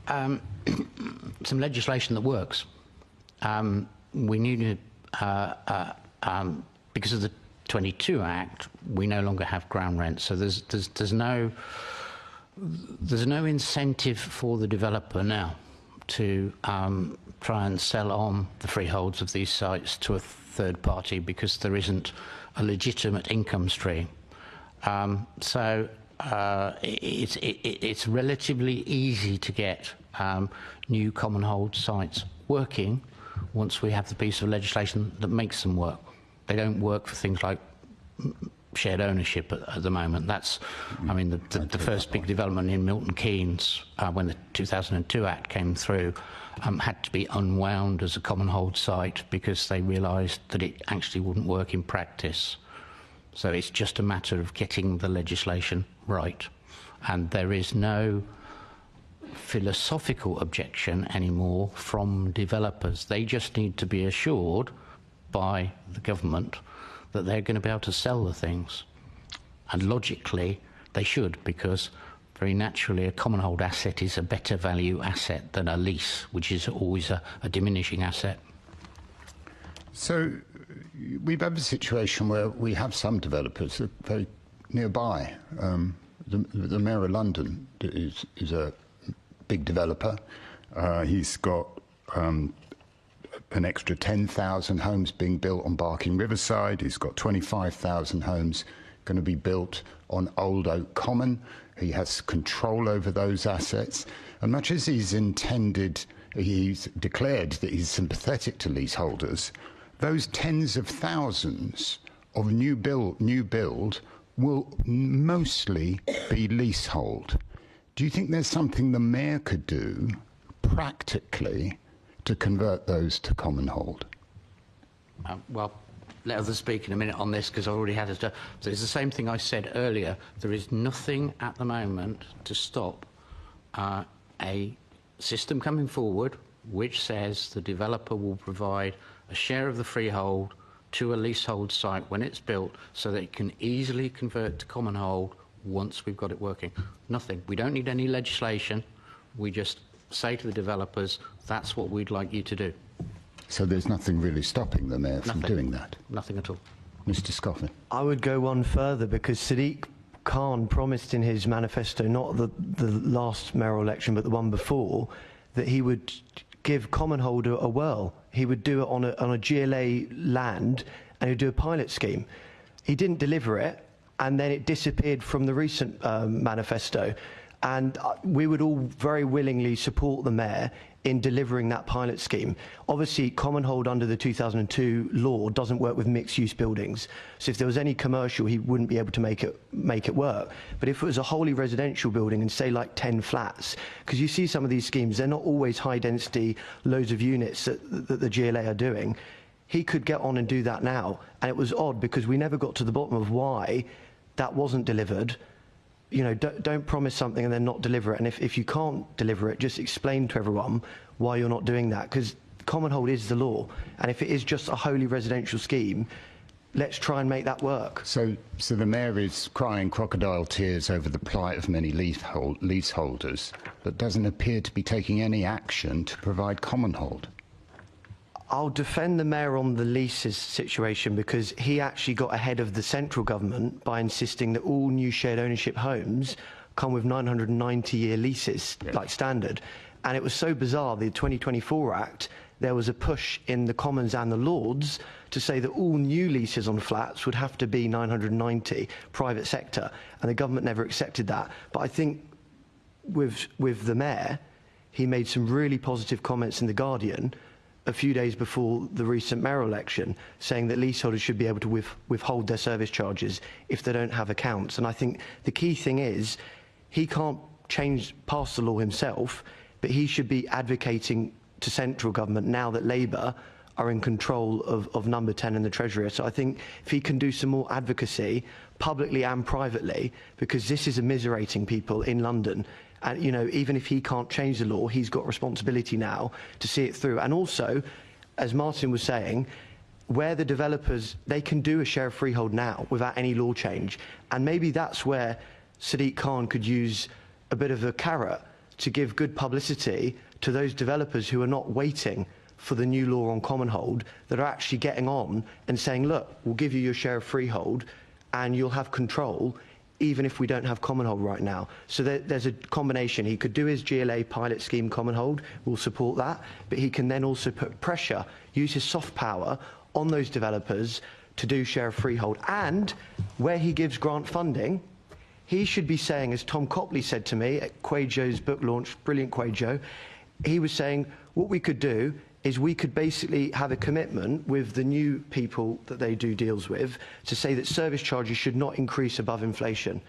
Some legislation that works. We need because of the 22 Act, we no longer have ground rent, so there's no incentive for the developer now to try and sell on the freeholds of these sites to a third party because there isn't a legitimate income stream. So it's relatively easy to get new common hold sites working once we have the piece of legislation that makes them work. They don't work for things like shared ownership at the moment. That's, I mean, the first big development in Milton Keynes, when the 2002 Act came through, had to be unwound as a common hold site because they realised that it actually wouldn't work in practice. So it's just a matter of getting the legislation right. And there is no philosophical objection anymore from developers. They just need to be assured by the government that they're going to be able to sell the things. And logically, they should, because very naturally a common hold asset is a better value asset than a lease, which is always a diminishing asset. So we've had a situation where we have some developers that are very nearby. The Mayor of London is a big developer. He's got an extra 10,000 homes being built on Barking Riverside. He's got 25,000 homes going to be built on Old Oak Common. He has control over those assets. And much as he's declared that he's sympathetic to leaseholders, those tens of thousands of new build will mostly be leasehold. Do you think there's something the Mayor could do practically to convert those to common hold? Well, let others speak in a minute on this because I already had it. So it's the same thing I said earlier. There is nothing at the moment to stop a system coming forward which says the developer will provide a share of the freehold to a leasehold site when it's built so that it can easily convert to common hold once we've got it working. Nothing. We don't need any legislation. We just say to the developers, that's what we'd like you to do. So there's nothing really stopping the Mayor from doing that? Nothing at all. Mr. Scoffin. I would go one further because Sadiq Khan promised in his manifesto, not the last mayoral election but the one before, that he would give common hold a whirl. He would do it on a GLA land and he'd do a pilot scheme. He didn't deliver it and then it disappeared from the recent manifesto. And we would all very willingly support the Mayor in delivering that pilot scheme. Obviously, common hold under the 2002 law doesn't work with mixed-use buildings. So if there was any commercial, he wouldn't be able to make it work. But if it was a wholly residential building and say like 10 flats, because you see some of these schemes, they're not always high density, loads of units that the GLA are doing. He could get on and do that now. And it was odd because we never got to the bottom of why that wasn't delivered. You know, don't promise something and then not deliver it. And if you can't deliver it, just explain to everyone why you're not doing that. Because common hold is the law. And if it is just a wholly residential scheme, let's try and make that work. So the Mayor is crying crocodile tears over the plight of many leaseholders, but doesn't appear to be taking any action to provide common hold. I'll defend the Mayor on the leases situation because he actually got ahead of the central government by insisting that all new shared ownership homes come with 990-year leases, like standard. And it was so bizarre, the 2024 Act, there was a push in the Commons and the Lords to say that all new leases on flats would have to be 990, private sector, and the government never accepted that. But I think with the Mayor, he made some really positive comments in The Guardian a few days before the recent mayoral election, saying that leaseholders should be able to withhold their service charges if they don't have accounts. And I think the key thing is he can't pass the law himself, but he should be advocating to central government now that Labour are in control of number 10 in the Treasury. So I think if he can do some more advocacy, publicly and privately, because this is immiserating people in London. And, you know, even if he can't change the law, he's got responsibility now to see it through. And also, as Martin was saying, where the developers, they can do a share of freehold now without any law change. And maybe that's where Sadiq Khan could use a bit of a carrot to give good publicity to those developers who are not waiting for the new law on common hold, that are actually getting on and saying, look, we'll give you your share of freehold and you'll have control even if we don't have common hold right now. So there's a combination. He could do his GLA pilot scheme common hold, we'll support that, but he can then also put pressure, use his soft power on those developers to do share of freehold. And where he gives grant funding, he should be saying, as Tom Copley said to me at Quajo's book launch, brilliant Quajo, he was saying what we could do is we could basically have a commitment with the new people that they do deals with to say that service charges should not increase above inflation.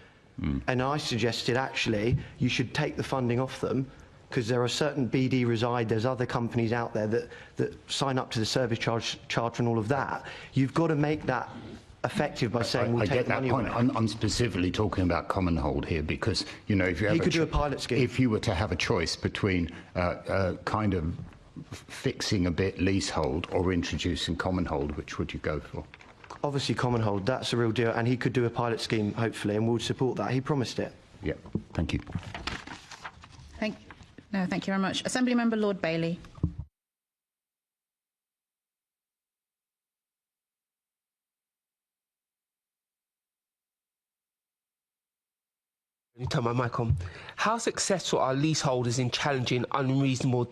And I suggested actually you should take the funding off them, because there are certain BD Reside, there's other companies out there that sign up to the service charge charter and all of that. You've got to make that effective by saying we'll take the money away. I'm specifically talking about common hold here because, you know, if you have he could do a pilot scheme. If you were to have a choice between kind of fixing a bit leasehold or introducing common hold, which would you go for? Obviously common hold, that's a real deal, and he could do a pilot scheme hopefully, and we'll support that. He promised it. Yeah, thank you. Thank you very much. Assembly Member Lord Bailey. You turn my mic on. How successful are leaseholders in challenging unreasonable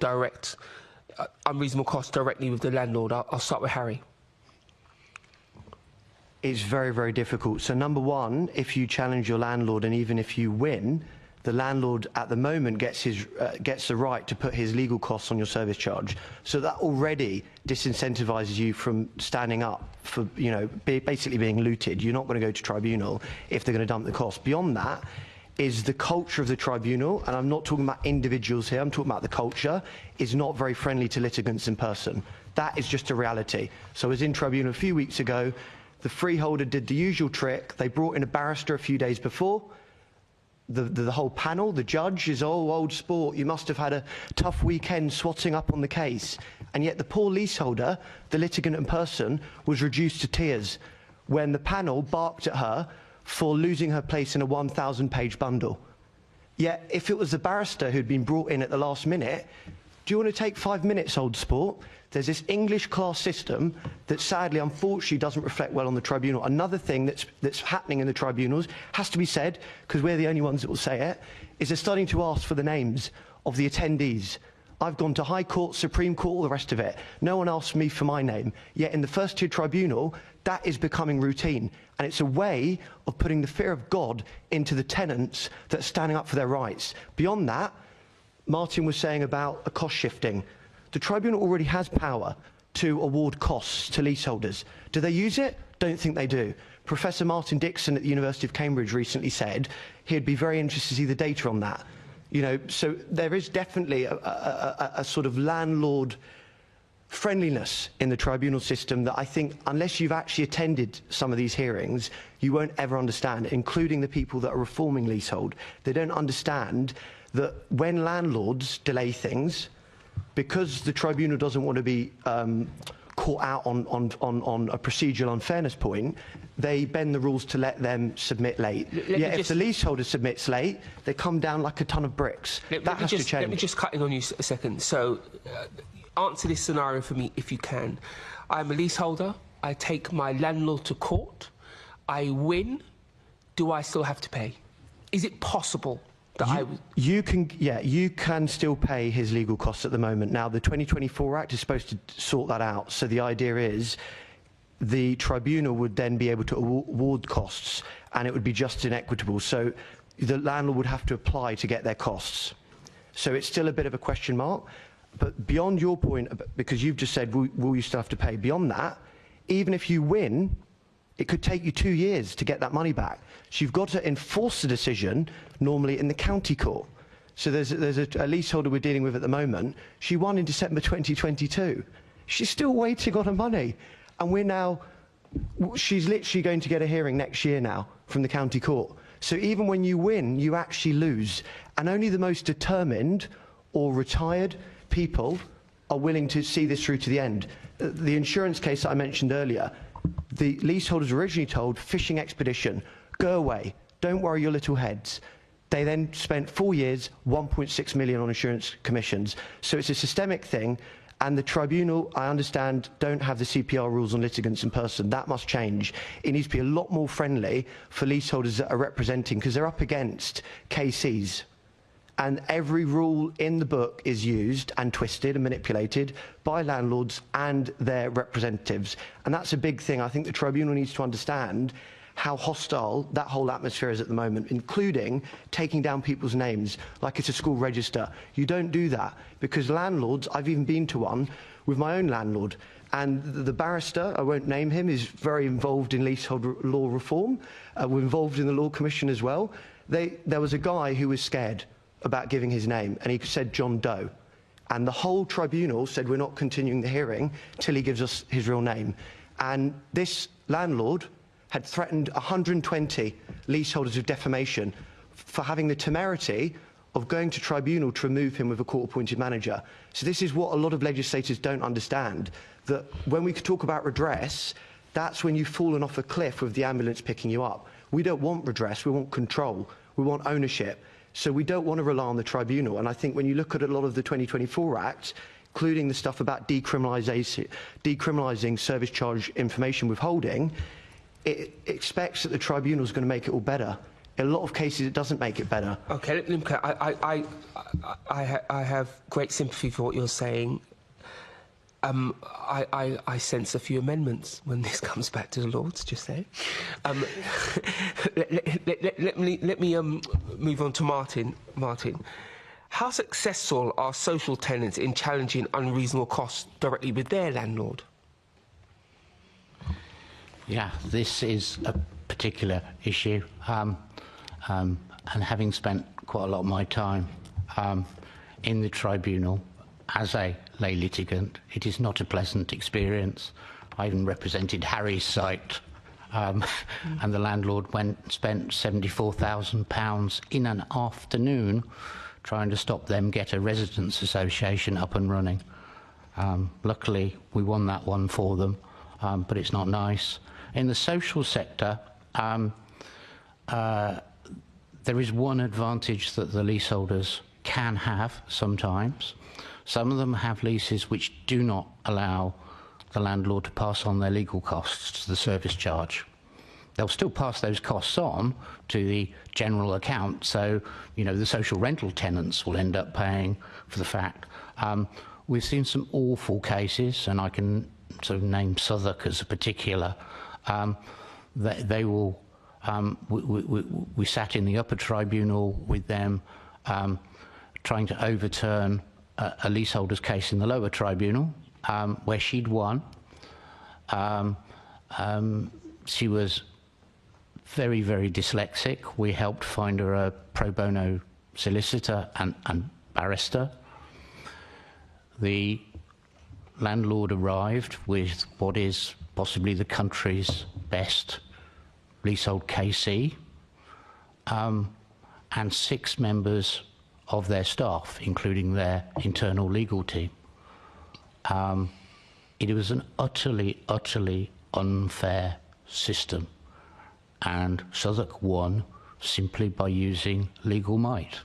costs directly with the landlord? I'll start with Harry. It's very, very difficult. So number one, if you challenge your landlord and even if you win, the landlord at the moment gets the right to put his legal costs on your service charge. So that already disincentivises you from standing up for, you know, basically being looted. You're not going to go to tribunal if they're going to dump the cost. Beyond that is the culture of the tribunal, and I'm not talking about individuals here, I'm talking about the culture, is not very friendly to litigants in person. That is just a reality. So I was in tribunal a few weeks ago, the freeholder did the usual trick, they brought in a barrister a few days before, the whole panel, the judge is, oh, old sport, you must have had a tough weekend swatting up on the case. And yet the poor leaseholder, the litigant in person, was reduced to tears when the panel barked at her for losing her place in a 1,000-page bundle. Yet if it was the barrister who'd been brought in at the last minute, do you want to take 5 minutes, old sport? There's this English class system that sadly, unfortunately, doesn't reflect well on the tribunal. Another thing that's happening in the tribunals, has to be said, because we're the only ones that will say it, is they're starting to ask for the names of the attendees. I've gone to High Court, Supreme Court, all the rest of it. No one asked me for my name. Yet in the first tier tribunal, that is becoming routine. And it's a way of putting the fear of God into the tenants that are standing up for their rights. Beyond that, Martin was saying about a cost shifting. The tribunal already has power to award costs to leaseholders. Do they use it? Don't think they do. Professor Martin Dixon at the University of Cambridge recently said he'd be very interested to see the data on that. You know, so there is definitely a sort of landlord friendliness in the tribunal system that I think, unless you've actually attended some of these hearings, you won't ever understand, including the people that are reforming leasehold. They don't understand that when landlords delay things, because the tribunal doesn't want to be caught out on a procedural unfairness point, they bend the rules to let them submit late. If the leaseholder submits late, they come down like a ton of bricks. That has to change. Let me just cut in on you a second. So, answer this scenario for me if you can. I'm a leaseholder. I take my landlord to court. I win. Do I still have to pay? Is it possible? You can still pay his legal costs at the moment. Now, the 2024 Act is supposed to sort that out. So the idea is the tribunal would then be able to award costs, and it would be just and equitable. So the landlord would have to apply to get their costs. So it's still a bit of a question mark. But beyond your point, because you've just said, will you still have to pay? Beyond that, even if you win, it could take you 2 years to get that money back. So you've got to enforce the decision, normally in the county court. So there's a leaseholder we're dealing with at the moment. She won in December 2022. She's still waiting on her money. And she's literally going to get a hearing next year now from the county court. So even when you win, you actually lose. And only the most determined or retired people are willing to see this through to the end. The insurance case that I mentioned earlier, the leaseholders were originally told, fishing expedition, go away, don't worry your little heads. They then spent 4 years, 1.6 million on insurance commissions. So it's a systemic thing, and the tribunal, I understand, don't have the CPR rules on litigants in person. That must change. It needs to be a lot more friendly for leaseholders that are representing, because they're up against KCs. And every rule in the book is used and twisted and manipulated by landlords and their representatives. And that's a big thing. I think the tribunal needs to understand how hostile that whole atmosphere is at the moment, including taking down people's names like it's a school register. You don't do that, because landlords, I've even been to one with my own landlord, and the barrister, I won't name him, is very involved in leasehold law reform. We're involved in the Law Commission as well. There was a guy who was scared about giving his name, and he said John Doe. And the whole tribunal said, we're not continuing the hearing till he gives us his real name. And this landlord had threatened 120 leaseholders with defamation for having the temerity of going to tribunal to remove him with a court-appointed manager. So this is what a lot of legislators don't understand, that when we talk about redress, that's when you've fallen off a cliff with the ambulance picking you up. We don't want redress, we want control, we want ownership. So we don't want to rely on the tribunal. And I think when you look at a lot of the 2024 Act, including the stuff about decriminalising service charge information withholding, it expects that the tribunal is going to make it all better. In a lot of cases, it doesn't make it better. Okay, Limca, I have great sympathy for what you're saying. I sense a few amendments when this comes back to the Lords, just saying. Let me move on to Martin. Martin, how successful are social tenants in challenging unreasonable costs directly with their landlord? Yeah, this is a particular issue. And having spent quite a lot of my time in the tribunal as a lay litigant, it is not a pleasant experience. I even represented Harry's site, and the landlord spent £74,000 in an afternoon trying to stop them get a residents' association up and running. Luckily, we won that one for them, but it's not nice. In the social sector, there is one advantage that the leaseholders can have sometimes. Some of them have leases which do not allow the landlord to pass on their legal costs to the service charge. They'll still pass those costs on to the general account, so the social rental tenants will end up paying for the fact. We've seen some awful cases, and I can sort of name Southwark as a particular, They will. We sat in the upper tribunal with them, trying to overturn a leaseholder's case in the lower tribunal, where she'd won. She was very, very dyslexic. We helped find her a pro bono solicitor and barrister. The landlord arrived with what is possibly the country's best leasehold KC, and 6 members of their staff, including their internal legal team. It was an utterly, utterly unfair system, and Southwark won simply by using legal might,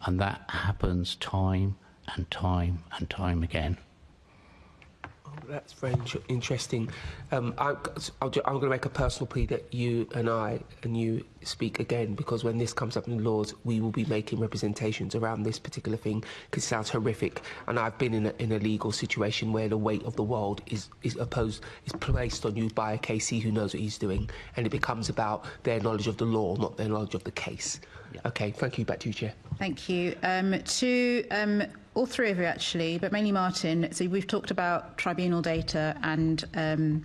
and that happens time and time and time again. That's very interesting. I'm going to make a personal plea that you and I and you speak again, because when this comes up in the laws, we will be making representations around this particular thing, because it sounds horrific. And I've been in a legal situation where the weight of the world is placed on you by a KC who knows what he's doing, and it becomes about their knowledge of the law, not their knowledge of the case. Yeah. Okay, thank you. Back to you, Chair. Thank you. To all three of you, actually, but mainly Martin. So we've talked about tribunal data and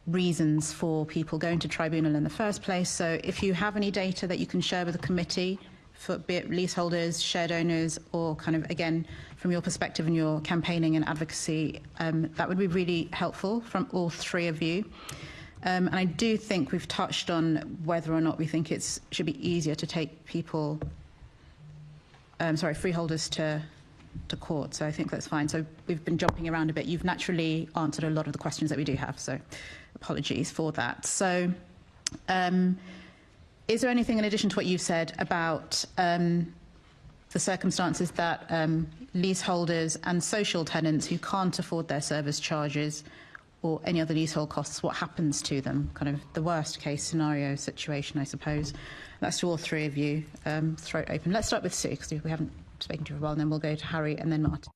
reasons for people going to tribunal in the first place. So if you have any data that you can share with the committee, for be it leaseholders, shared owners, or kind of, again, from your perspective and your campaigning and advocacy, that would be really helpful from all three of you. And I do think we've touched on whether or not we think it should be easier to take people, freeholders to court. So I think that's fine. So we've been jumping around a bit. You've naturally answered a lot of the questions that we do have. So apologies for that. So is there anything in addition to what you've said about the circumstances that leaseholders and social tenants who can't afford their service charges or any other leasehold costs, what happens to them? Kind of the worst case scenario situation, I suppose. That's to all three of you. Throat open. Let's start with Sue, because we haven't spoken to her for a while, and then we'll go to Harry and then Martin.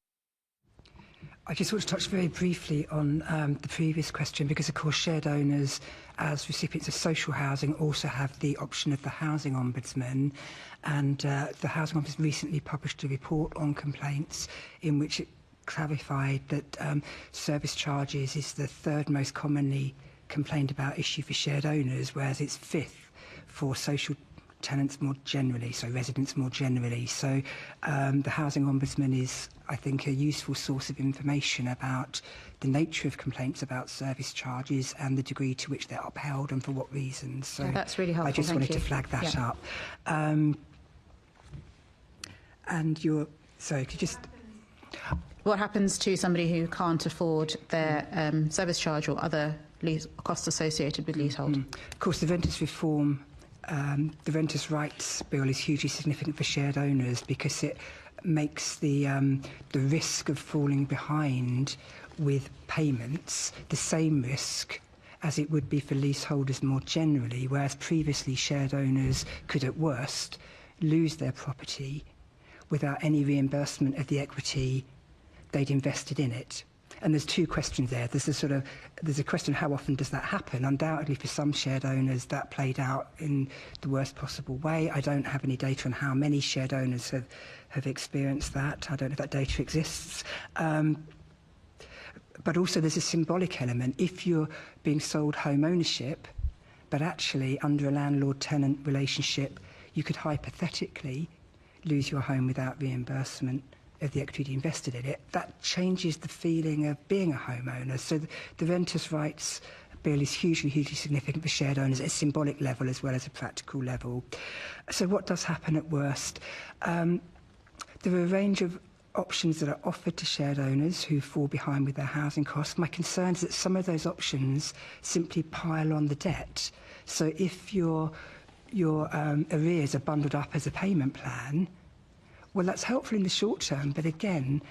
I just want to touch very briefly on the previous question, because of course shared owners as recipients of social housing also have the option of the Housing Ombudsman, and the Housing Ombudsman recently published a report on complaints in which it clarified that service charges is the 3rd most commonly complained about issue for shared owners, whereas it's 5th for social tenants more generally, so residents more generally. So the Housing Ombudsman is, I think, a useful source of information about the nature of complaints about service charges and the degree to which they're upheld and for what reasons. So yeah, that's really helpful. I just wanted to flag that up. And sorry, could you just... What happens to somebody who can't afford their service charge or other costs associated with leasehold? Of course, the Renters Reform, the Renters' Rights Bill is hugely significant for shared owners, because it makes the risk of falling behind with payments the same risk as it would be for leaseholders more generally, whereas previously shared owners could at worst lose their property without any reimbursement of the equity they'd invested in it. And there's 2 questions there. There's a question, how often does that happen? Undoubtedly for some shared owners that played out in the worst possible way. I don't have any data on how many shared owners have experienced that. I don't know if that data exists. But also there's a symbolic element. If you're being sold home ownership, but actually under a landlord-tenant relationship, you could hypothetically lose your home without reimbursement of the equity invested in it, that changes the feeling of being a homeowner. So the Renters' Rights Bill is hugely, hugely significant for shared owners at a symbolic level as well as a practical level. So what does happen at worst? There are a range of options that are offered to shared owners who fall behind with their housing costs. My concern is that some of those options simply pile on the debt. So if your arrears are bundled up as a payment plan, well, that's helpful in the short term, but again,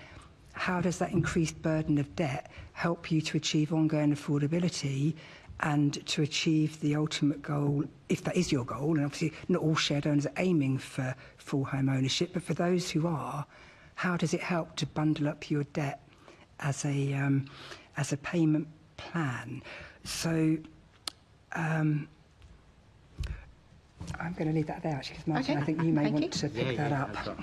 how does that increased burden of debt help you to achieve ongoing affordability and to achieve the ultimate goal, if that is your goal? And obviously not all shared owners are aiming for full home ownership, but for those who are, how does it help to bundle up your debt as a payment plan? So I'm going to leave that there, actually, because Martin, Okay. I think you may Thank want you. to pick that up. Okay,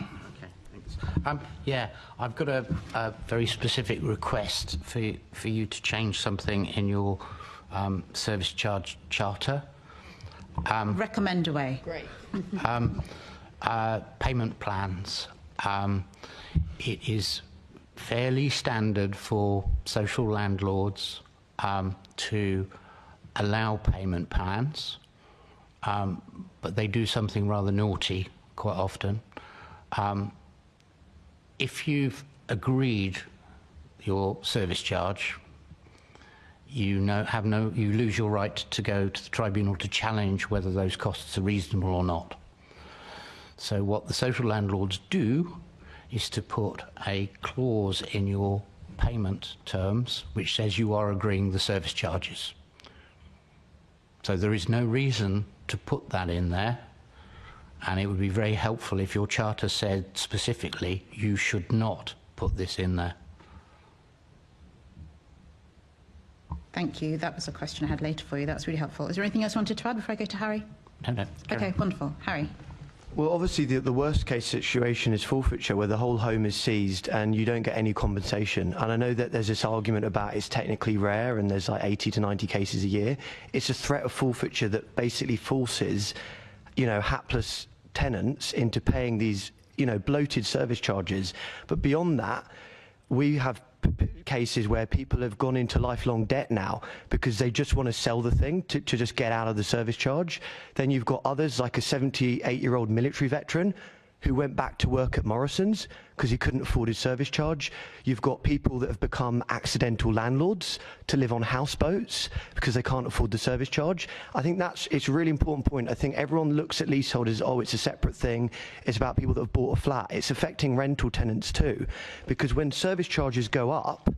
thanks. Yeah, I've got a very specific request for you to change something in your service charge charter. Recommend away. Great. Payment plans. It is fairly standard for social landlords to allow payment plans, but they do something rather naughty quite often. If you've agreed your service charge, you lose your right to go to the tribunal to challenge whether those costs are reasonable or not. So what the social landlords do is to put a clause in your payment terms which says you are agreeing the service charges. So there is no reason to put that in there, and it would be very helpful if your charter said specifically you should not put this in there. Thank you. That was a question I had later for you. That was really helpful. Is there anything else you wanted to add before I go to Harry? No. Okay, wonderful. Harry. Well, obviously, the worst case situation is forfeiture, where the whole home is seized and you don't get any compensation. And I know that there's this argument about it's technically rare and there's like 80 to 90 cases a year. It's a threat of forfeiture that basically forces, hapless tenants into paying these, bloated service charges. But beyond that, we have cases where people have gone into lifelong debt now because they just want to sell the thing to just get out of the service charge. Then you've got others like a 78-year-old military veteran who went back to work at Morrison's because he couldn't afford his service charge. You've got people that have become accidental landlords to live on houseboats because they can't afford the service charge. I think it's a really important point. I think everyone looks at leaseholders, it's a separate thing. It's about people that have bought a flat. It's affecting rental tenants too, because when service charges go up,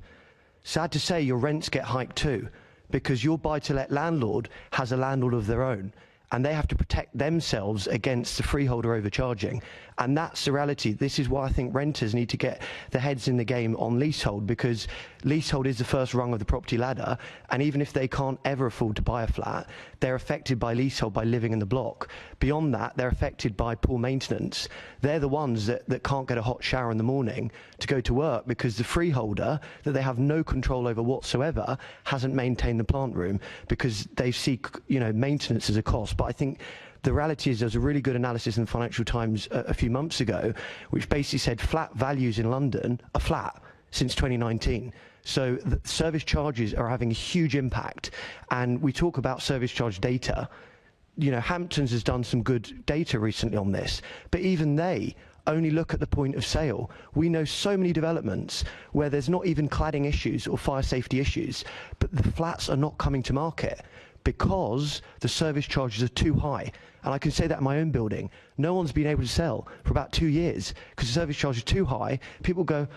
sad to say, your rents get hiked too, because your buy-to-let landlord has a landlord of their own, and they have to protect themselves against the freeholder overcharging. And that's the reality. This is why I think renters need to get their heads in the game on leasehold, because leasehold is the first rung of the property ladder, and even if they can't ever afford to buy a flat, they're affected by leasehold by living in the block. Beyond that, they're affected by poor maintenance. They're the ones that can't get a hot shower in the morning to go to work because the freeholder, that they have no control over whatsoever, hasn't maintained the plant room because they see maintenance as a cost. But I think the reality is there's a really good analysis in the Financial Times a few months ago which basically said flat values in London are flat since 2019. So the service charges are having a huge impact. And we talk about service charge data. Hamptons has done some good data recently on this, but even they only look at the point of sale. We know so many developments where there's not even cladding issues or fire safety issues, but the flats are not coming to market because the service charges are too high. And I can say that in my own building. No one's been able to sell for about 2 years because the service charge is too high. People go,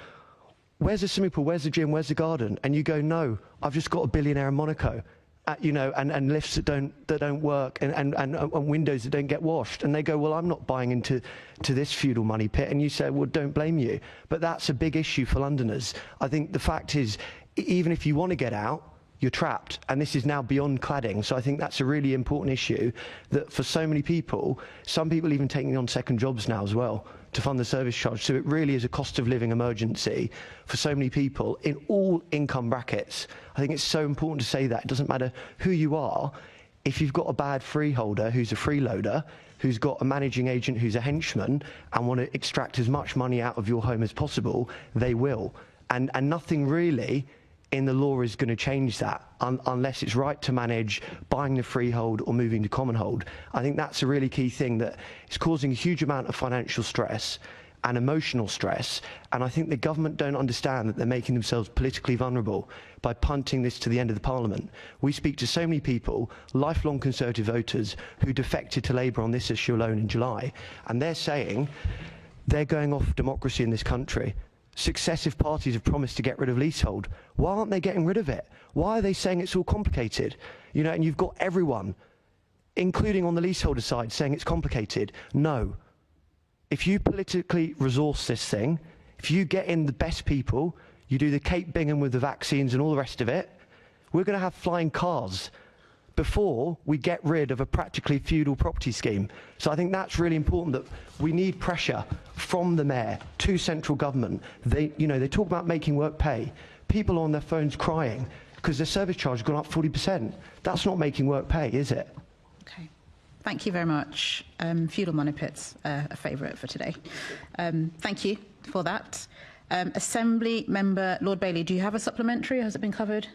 where's the swimming pool, where's the gym, where's the garden? And you go, no, I've just got a billionaire in Monaco. And lifts that don't work and windows that don't get washed. And they go, well, I'm not buying into this feudal money pit. And you say, well, don't blame you. But that's a big issue for Londoners. I think the fact is, even if you want to get out, you're trapped. And this is now beyond cladding. So I think that's a really important issue that for so many people, some people even taking on second jobs now as well to fund the service charge. So it really is a cost of living emergency for so many people in all income brackets. I think it's so important to say that. It doesn't matter who you are. If you've got a bad freeholder who's a freeloader, who's got a managing agent who's a henchman and want to extract as much money out of your home as possible, they will. And nothing really in the law is going to change that unless it's right to manage buying the freehold or moving to common hold. I think that's a really key thing that is causing a huge amount of financial stress and emotional stress, and I think the government don't understand that they're making themselves politically vulnerable by punting this to the end of the Parliament. We speak to so many people, lifelong Conservative voters, who defected to Labour on this issue alone in July, and they're saying they're going off democracy in this country. Successive parties have promised to get rid of leasehold. Why aren't they getting rid of it? Why are they saying it's all complicated? And you've got everyone, including on the leaseholder side, saying it's complicated. No. If you politically resource this thing, if you get in the best people, you do the Kate Bingham with the vaccines and all the rest of it, We're going to have flying cars before we get rid of a practically feudal property scheme. So I think that's really important, that we need pressure from the mayor to central government. They talk about making work pay. People on their phones crying because their service charge has gone up 40%. That's not making work pay, is it? Okay. Thank you very much. Feudal money pits, a favourite for today. Thank you for that. Assembly Member Lord Bailey, do you have a supplementary? Has it been covered?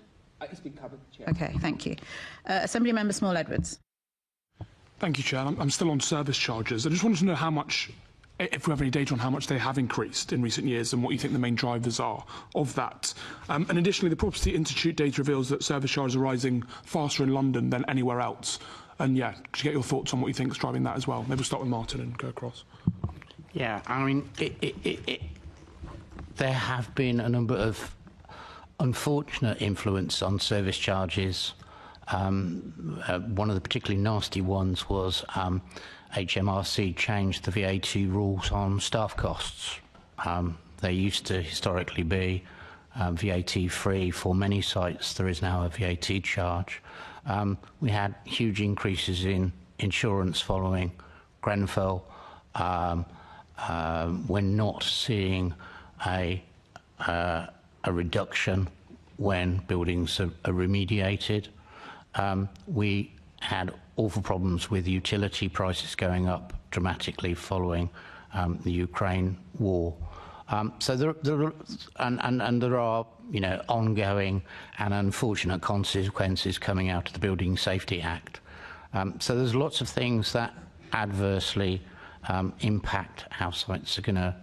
It's been covered, Chair. Okay, thank you. Assembly Member Small Edwards. Thank you, Chair. I'm still on service charges. I just wanted to know how much, if we have any data on how much they have increased in recent years and what you think the main drivers are of that. And additionally, the Property Institute data reveals that service charges are rising faster in London than anywhere else. And yeah, could you get your thoughts on what you think is driving that as well? Maybe we'll start with Martin and go across. Yeah, I mean, there have been a number of unfortunate influence on service charges. One of the particularly nasty ones was HMRC changed the VAT rules on staff costs. They used to historically be VAT free. For many sites there is now a VAT charge. We had huge increases in insurance following Grenfell. We're not seeing a reduction when buildings are remediated. We had awful problems with utility prices going up dramatically following the Ukraine war. So there are ongoing and unfortunate consequences coming out of the Building Safety Act. So there's lots of things that adversely impact how sites are going to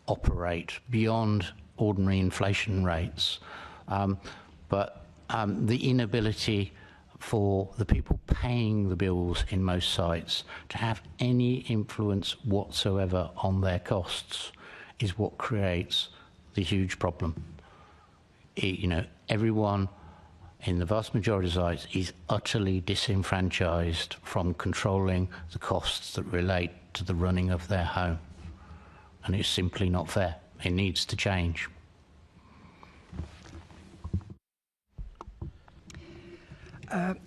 operate beyond ordinary inflation rates. But the inability for the people paying the bills in most sites to have any influence whatsoever on their costs is what creates the huge problem. Everyone in the vast majority of sites is utterly disenfranchised from controlling the costs that relate to the running of their home. And it's simply not fair. It needs to change.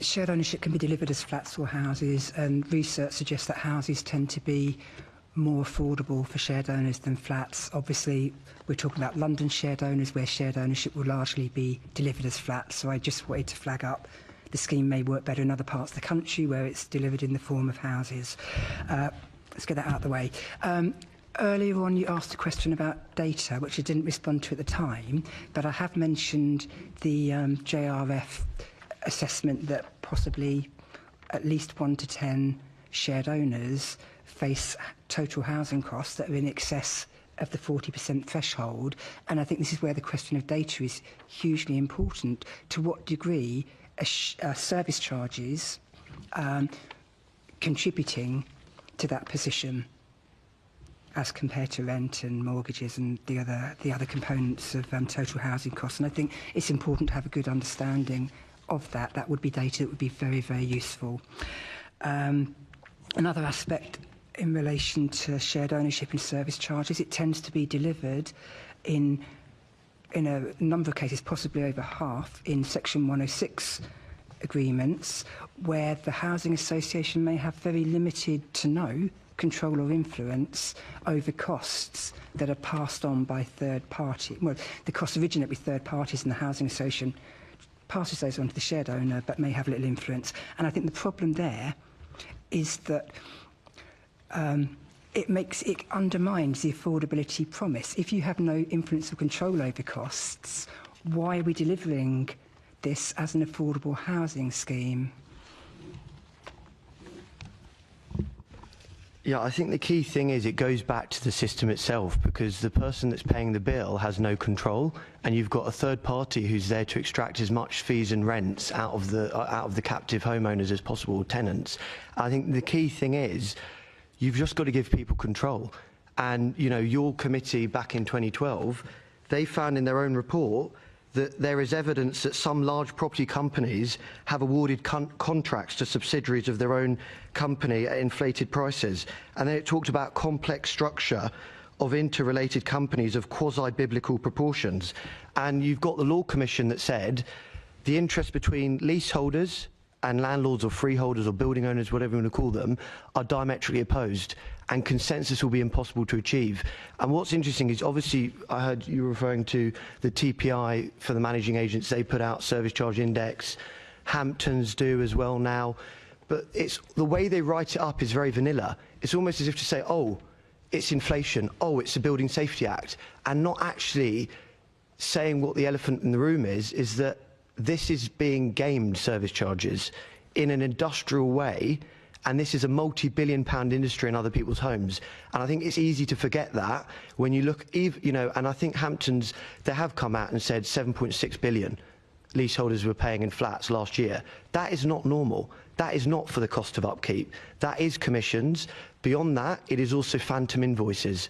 Shared ownership can be delivered as flats or houses, and research suggests that houses tend to be more affordable for shared owners than flats. Obviously, we're talking about London shared owners, where shared ownership will largely be delivered as flats. So I just wanted to flag up the scheme may work better in other parts of the country where it's delivered in the form of houses. Let's get that out of the way. Earlier on, you asked a question about data, which I didn't respond to at the time, but I have mentioned the JRF assessment that possibly at least 1 to 10 shared owners face total housing costs that are in excess of the 40% threshold. And I think this is where the question of data is hugely important. To what degree are service charges contributing to that position as compared to rent and mortgages and the other components of total housing costs? And I think it's important to have a good understanding of that. That would be data that would be very, very useful. Another aspect in relation to shared ownership and service charges, it tends to be delivered in a number of cases, possibly over half, in Section 106 agreements, where the housing association may have very limited to no control or influence over costs that are passed on by third party. Well, the costs originate with third parties, and the housing association passes those on to the shared owner, but may have little influence. And I think the problem there is that it undermines the affordability promise. If you have no influence or control over costs, why are we delivering this as an affordable housing scheme? Yeah, I think the key thing is it goes back to the system itself, because the person that's paying the bill has no control, and you've got a third party who's there to extract as much fees and rents out of the captive homeowners as possible, tenants. I think the key thing is you've just got to give people control. And your committee back in 2012, they found in their own report that there is evidence that some large property companies have awarded contracts to subsidiaries of their own company at inflated prices. And then it talked about complex structure of interrelated companies of quasi-biblical proportions. And you've got the Law Commission that said the interest between leaseholders and landlords or freeholders or building owners, whatever you want to call them, are diametrically opposed, and consensus will be impossible to achieve. And what's interesting is, obviously, I heard you referring to the TPI for the managing agents. They put out service charge index. Hamptons do as well now. But it's the way they write it up is very vanilla. It's almost as if to say, oh, it's inflation, oh, it's the Building Safety Act, and not actually saying what the elephant in the room is that this is being gamed, service charges, in an industrial way, and this is a multi-billion-pound industry in other people's homes. And I think it's easy to forget that when you look, and I think Hamptons, they have come out and said 7.6 billion leaseholders were paying in flats last year. That is not normal. That is not for the cost of upkeep. That is commissions. Beyond that, it is also phantom invoices.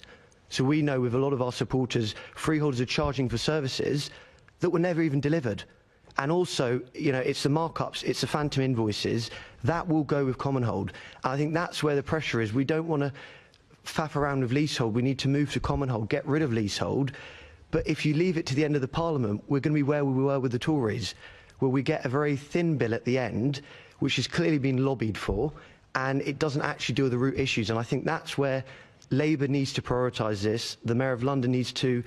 So we know with a lot of our supporters, freeholders are charging for services that were never even delivered. And also, it's the markups, it's the phantom invoices, that will go with common hold. And I think that's where the pressure is. We don't want to faff around with leasehold. We need to move to common hold, get rid of leasehold. But if you leave it to the end of the Parliament, we're going to be where we were with the Tories, where we get a very thin bill at the end, which has clearly been lobbied for, and it doesn't actually deal with the root issues. And I think that's where Labour needs to prioritise this. The Mayor of London needs to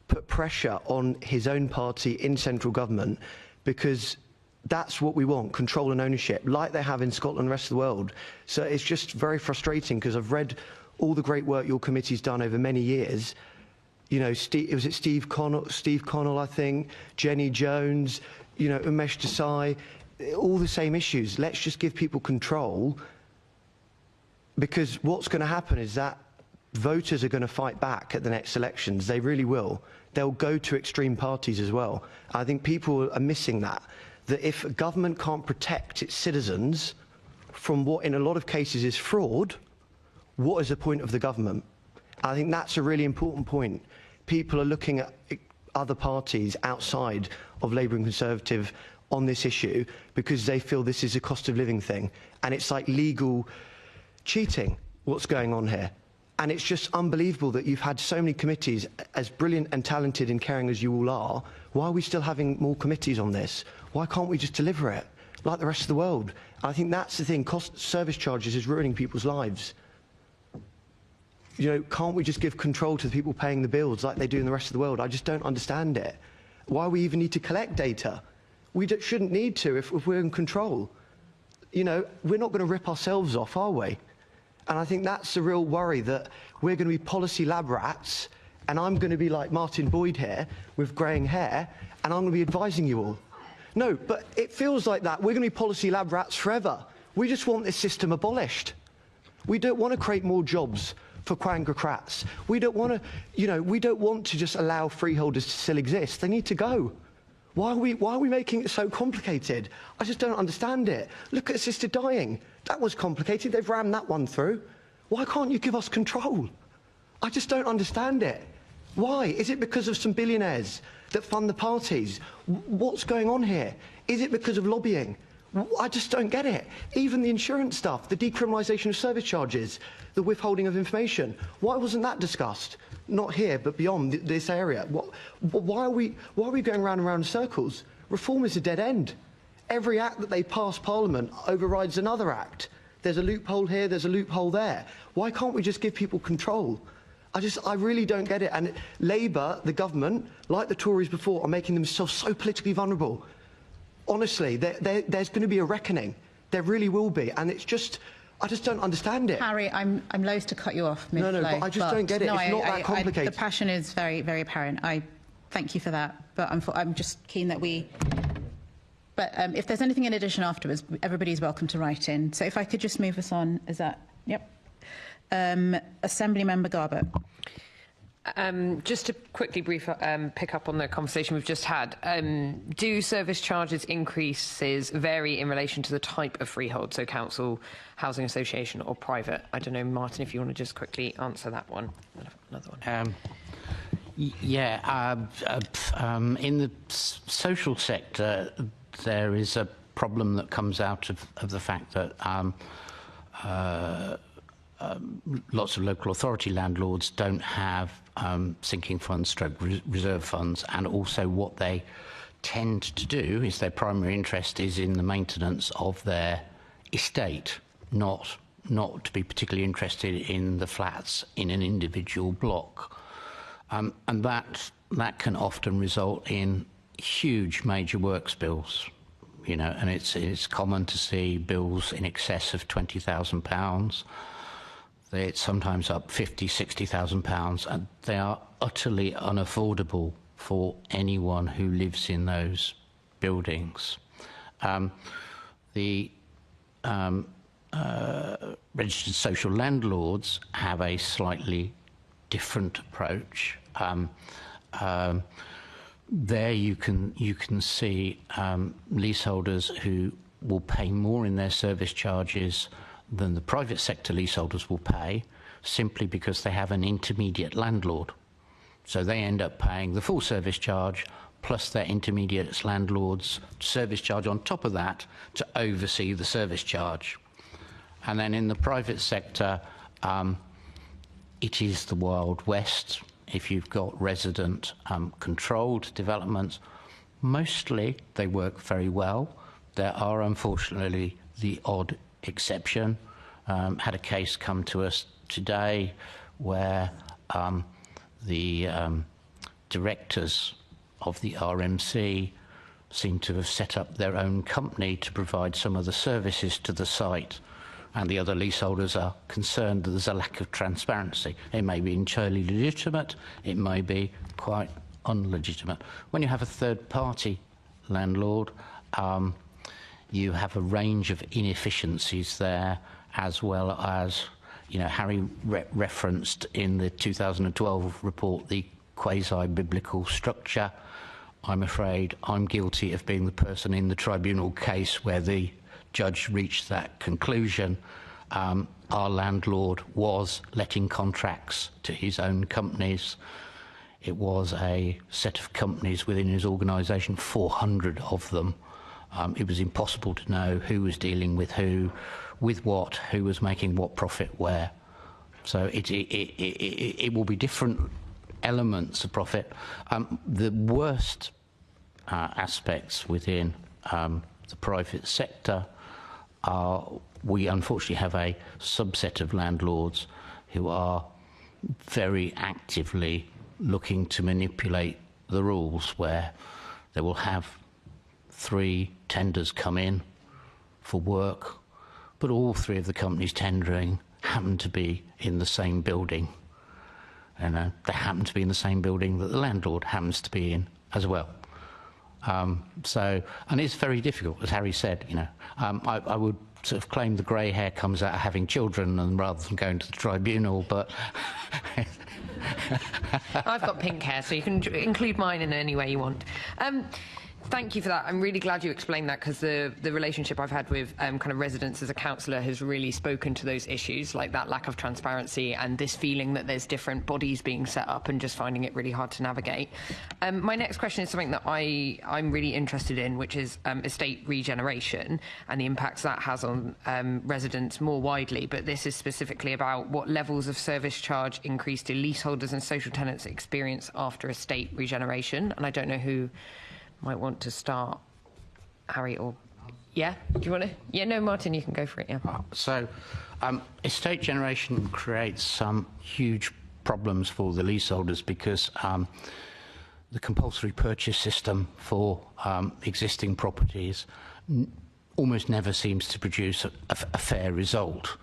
put pressure on his own party in central government, because that's what we want, control and ownership, like they have in Scotland and the rest of the world. So it's just very frustrating, because I've read all the great work your committee's done over many years. Steve Connell, I think, Jenny Jones, Umesh Desai, all the same issues. Let's just give people control, because what's going to happen is that voters are going to fight back at the next elections. They really will. They'll go to extreme parties as well. I think people are missing that if a government can't protect its citizens from what in a lot of cases is fraud, what is the point of the government? I think that's a really important point. People are looking at other parties outside of Labour and Conservative on this issue because they feel this is a cost of living thing. And it's like legal cheating, what's going on here. And it's just unbelievable that you've had so many committees, as brilliant and talented and caring as you all are. Why are we still having more committees on this? Why can't we just deliver it like the rest of the world? I think that's the thing. Service charges is ruining people's lives. Can't we just give control to the people paying the bills like they do in the rest of the world? I just don't understand it. Why we even need to collect data? We shouldn't need to if we're in control. We're not going to rip ourselves off, are we? And I think that's the real worry, that we're going to be policy lab rats, and I'm going to be like Martin Boyd here with greying hair, and I'm going to be advising you all. No, but it feels like that. We're going to be policy lab rats forever. We just want this system abolished. We don't want to create more jobs for quangocrats. We don't want to, we don't want to just allow freeholders to still exist. They need to go. Why are we making it so complicated? I just don't understand it. Look at assisted dying. That was complicated. They've rammed that one through. Why can't you give us control? I just don't understand it. Why? Is it because of some billionaires that fund the parties? What's going on here? Is it because of lobbying? I just don't get it. Even the insurance stuff, the decriminalisation of service charges, the withholding of information. Why wasn't that discussed? Not here, but beyond this area. Why are we going round and round in circles? Reform is a dead end. Every act that they pass Parliament overrides another act. There's a loophole here, there's a loophole there. Why can't we just give people control? I really don't get it. And Labour, the government, like the Tories before, are making themselves so politically vulnerable. Honestly, there's going to be a reckoning. There really will be. And it's just, I just don't understand it. Harry, I'm loath to cut you off mid-flow. No, but I just don't get it. No, it's not that complicated. The passion is very, very apparent. I thank you for that. But I'm just keen that we... But if there's anything in addition afterwards, everybody's welcome to write in. So if I could just move us on, is that... Yep. Assembly Member Garbutt. Just to quickly pick up on the conversation we've just had, do service charges increases vary in relation to the type of freehold, so council, housing association or private? I don't know, Martin, if you want to just quickly answer that one. Another one. In the social sector, there is a problem that comes out of the fact that lots of local authority landlords don't have sinking funds, reserve funds, and also what they tend to do is their primary interest is in the maintenance of their estate, not to be particularly interested in the flats in an individual block. And that can often result in huge major works bills, you know, and it's common to see bills in excess of £20,000. It's sometimes up £50,000, £60,000, and they are utterly unaffordable for anyone who lives in those buildings. The registered social landlords have a slightly different approach. There you can see leaseholders who will pay more in their service charges than the private sector leaseholders will pay, simply because they have an intermediate landlord. So they end up paying the full service charge plus their intermediate landlord's service charge on top of that to oversee the service charge. And then in the private sector, it is the Wild West. If you've got resident controlled developments, mostly they work very well. There are unfortunately the odd exception. Had a case come to us today where the directors of the RMC seem to have set up their own company to provide some of the services to the site, and the other leaseholders are concerned that there's a lack of transparency. It may be entirely legitimate, it may be quite unlegitimate. When you have a third-party landlord, you have a range of inefficiencies there, as well as, you know, Harry referenced in the 2012 report the quasi-biblical structure. I'm afraid I'm guilty of being the person in the tribunal case where the judge reached that conclusion. Our landlord was letting contracts to his own companies. It was a set of companies within his organisation, 400 of them. It was impossible to know who was dealing with who, with what, who was making what profit where. So it will be different elements of profit. The worst aspects within the private sector are, we unfortunately have a subset of landlords who are very actively looking to manipulate the rules, where they will have 3 tenders come in for work, but all 3 of the companies tendering happen to be in the same building. And they happen to be in the same building that the landlord happens to be in as well. And it's very difficult, as Harry said, you know. I would sort of claim the grey hair comes out of having children and rather than going to the tribunal, but... I've got pink hair, so you can include mine in any way you want. Thank you for that. I'm really glad you explained that, because the relationship I've had with kind of residents as a councillor has really spoken to those issues, like that lack of transparency and this feeling that there's different bodies being set up and just finding it really hard to navigate. My next question is something that I'm really interested in, which is estate regeneration and the impacts that has on residents more widely. But this is specifically about what levels of service charge increase do leaseholders and social tenants experience after estate regeneration. And I don't know who might want to start, Harry, or... Yeah? Do you want to... Yeah, no, Martin, you can go for it, yeah. So, estate generation creates some huge problems for the leaseholders, because the compulsory purchase system for existing properties almost never seems to produce a fair result.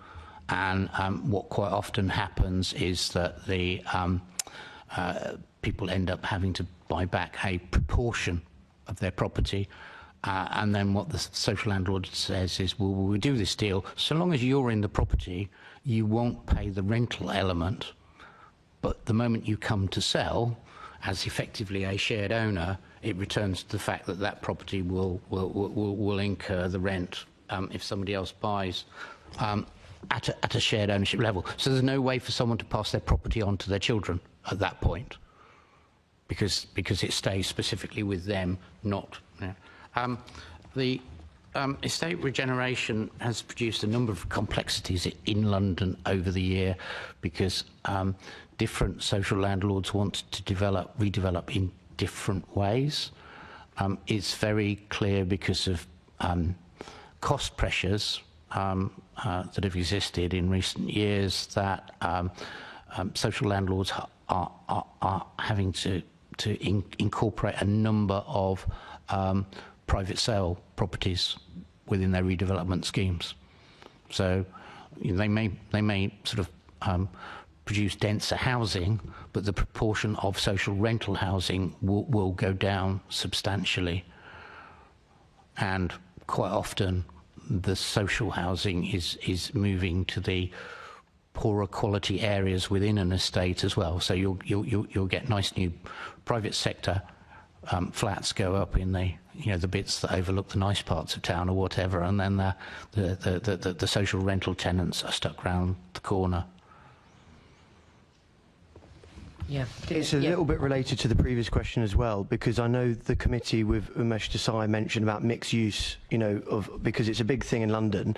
And what quite often happens is that the people end up having to buy back a proportion of their property, and then what the social landlord says is, well, we'll do this deal, so long as you're in the property you won't pay the rental element, but the moment you come to sell as effectively a shared owner, it returns to the fact that that property will incur the rent if somebody else buys at a shared ownership level. So there's no way for someone to pass their property on to their children at that point, because it stays specifically with them, not... The estate regeneration has produced a number of complexities in London over the year, because different social landlords want to redevelop in different ways. it's very clear because of cost pressures that have existed in recent years that social landlords are having to incorporate a number of private sale properties within their redevelopment schemes. So they may sort of produce denser housing, but the proportion of social rental housing will go down substantially. And quite often the social housing is moving to the poorer quality areas within an estate as well. So you'll get nice new private sector flats go up in the bits that overlook the nice parts of town or whatever, and then the social rental tenants are stuck round the corner. Yeah, it's a little bit related to the previous question as well, because I know the committee with Umesh Desai mentioned about mixed use, because it's a big thing in London,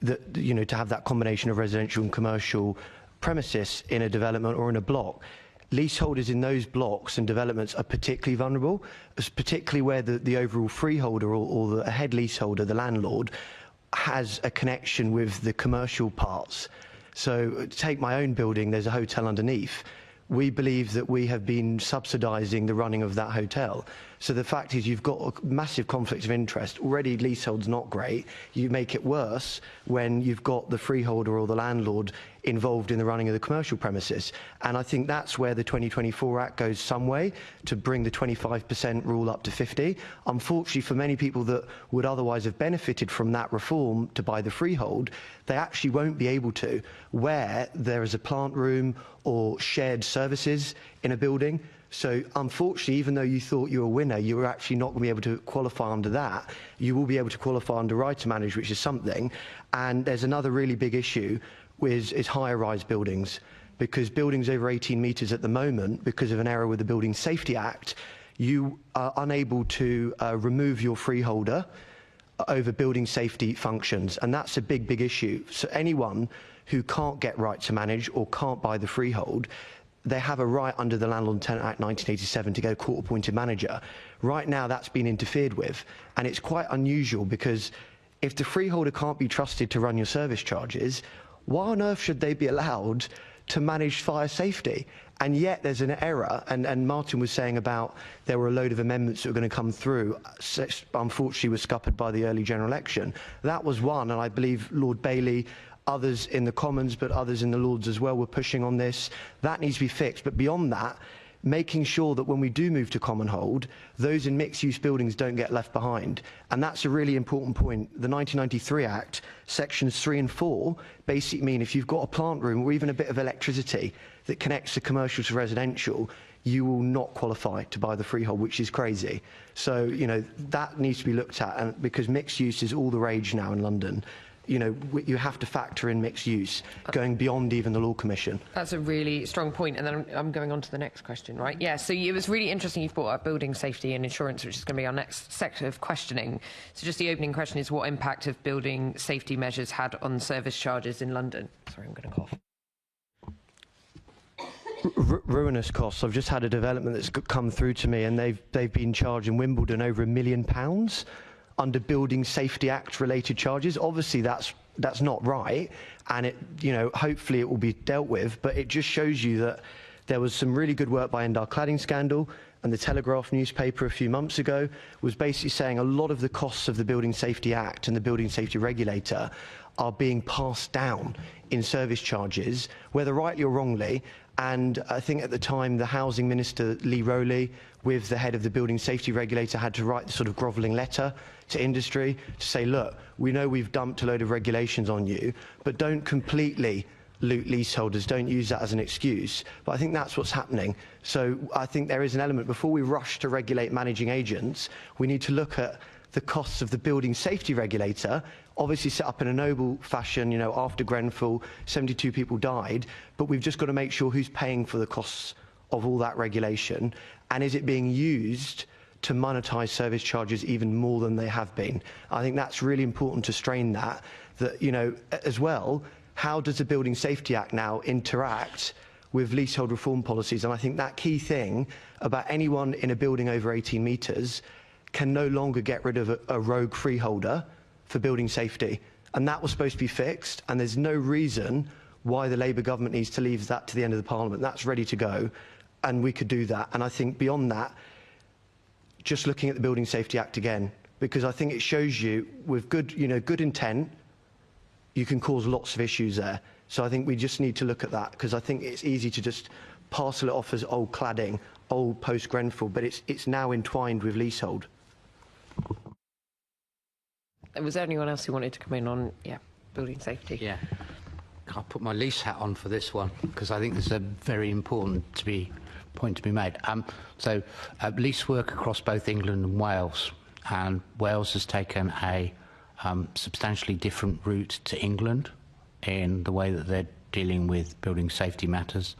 that to have that combination of residential and commercial premises in a development or in a block. Leaseholders in those blocks and developments are particularly vulnerable, particularly where the overall freeholder or the head leaseholder, the landlord, has a connection with the commercial parts. So take my own building, there's a hotel underneath. We believe that we have been subsidising the running of that hotel. So the fact is you've got a massive conflict of interest. Already leasehold's not great. You make it worse when you've got the freeholder or the landlord involved in the running of the commercial premises. And I think that's where the 2024 Act goes some way to bring the 25% rule up to 50. Unfortunately, for many people that would otherwise have benefited from that reform to buy the freehold, they actually won't be able to, where there is a plant room or shared services in a building. So unfortunately, even though you thought you were a winner, you were actually not going to be able to qualify under that. You will be able to qualify under right to manage, which is something. And there's another really big issue is higher-rise buildings, because buildings over 18 metres at the moment, because of an error with the Building Safety Act, you are unable to remove your freeholder over building safety functions, and that's a big, big issue. So anyone who can't get right to manage or can't buy the freehold, they have a right under the Landlord and Tenant Act 1987 to get a court-appointed manager. Right now, that's been interfered with, and it's quite unusual because if the freeholder can't be trusted to run your service charges, why on earth should they be allowed to manage fire safety? And yet there's an error, and Martin was saying about there were a load of amendments that were going to come through, unfortunately was scuppered by the early general election. That was one, and I believe Lord Bailey, others in the Commons, but others in the Lords as well were pushing on this. That needs to be fixed, but beyond that, making sure that when we do move to common hold, those in mixed-use buildings don't get left behind. And that's a really important point. The 1993 Act, sections 3 and 4, basically mean if you've got a plant room or even a bit of electricity that connects the commercial to residential, you will not qualify to buy the freehold, which is crazy. So, that needs to be looked at, and because mixed use is all the rage now in London. You have to factor in mixed use, going beyond even the Law Commission. That's a really strong point, and then I'm going on to the next question, right? Yeah, so it was really interesting you've brought up building safety and insurance, which is going to be our next sector of questioning. So just the opening question is, what impact have building safety measures had on service charges in London? Sorry, I'm going to cough. Ruinous costs. I've just had a development that's come through to me, and they've been charging Wimbledon over £1 million under Building Safety Act related charges. Obviously that's not right, and hopefully it will be dealt with, but it just shows you that there was some really good work by Endar Cladding Scandal, and the Telegraph newspaper a few months ago was basically saying a lot of the costs of the Building Safety Act and the Building Safety Regulator are being passed down in service charges, whether rightly or wrongly. And I think at the time the Housing Minister, Lee Rowley, with the head of the Building Safety Regulator, had to write the sort of grovelling letter to industry to say, look, we know we've dumped a load of regulations on you, but don't completely loot leaseholders, don't use that as an excuse. But I think that's what's happening. So I think there is an element, before we rush to regulate managing agents, we need to look at the costs of the Building Safety Regulator, obviously set up in a noble fashion, after Grenfell, 72 people died, but we've just got to make sure who's paying for the costs of all that regulation, and is it being used to monetize service charges even more than they have been. I think that's really important to strain that, as well, how does the Building Safety Act now interact with leasehold reform policies? And I think that key thing about anyone in a building over 18 metres can no longer get rid of a rogue freeholder for building safety. And that was supposed to be fixed, and there's no reason why the Labour government needs to leave that to the end of the Parliament. That's ready to go, and we could do that. And I think beyond that, just looking at the Building Safety Act again, because I think it shows you with good intent, you can cause lots of issues there. So I think we just need to look at that, because I think it's easy to just parcel it off as old cladding, old post-Grenfell, but it's now entwined with leasehold. Was there anyone else who wanted to come in on, building safety? Yeah. I'll put my lease hat on for this one, because I think this is a very important point to be made. Lease work across both England and Wales, and Wales has taken a substantially different route to England in the way that they're dealing with building safety matters.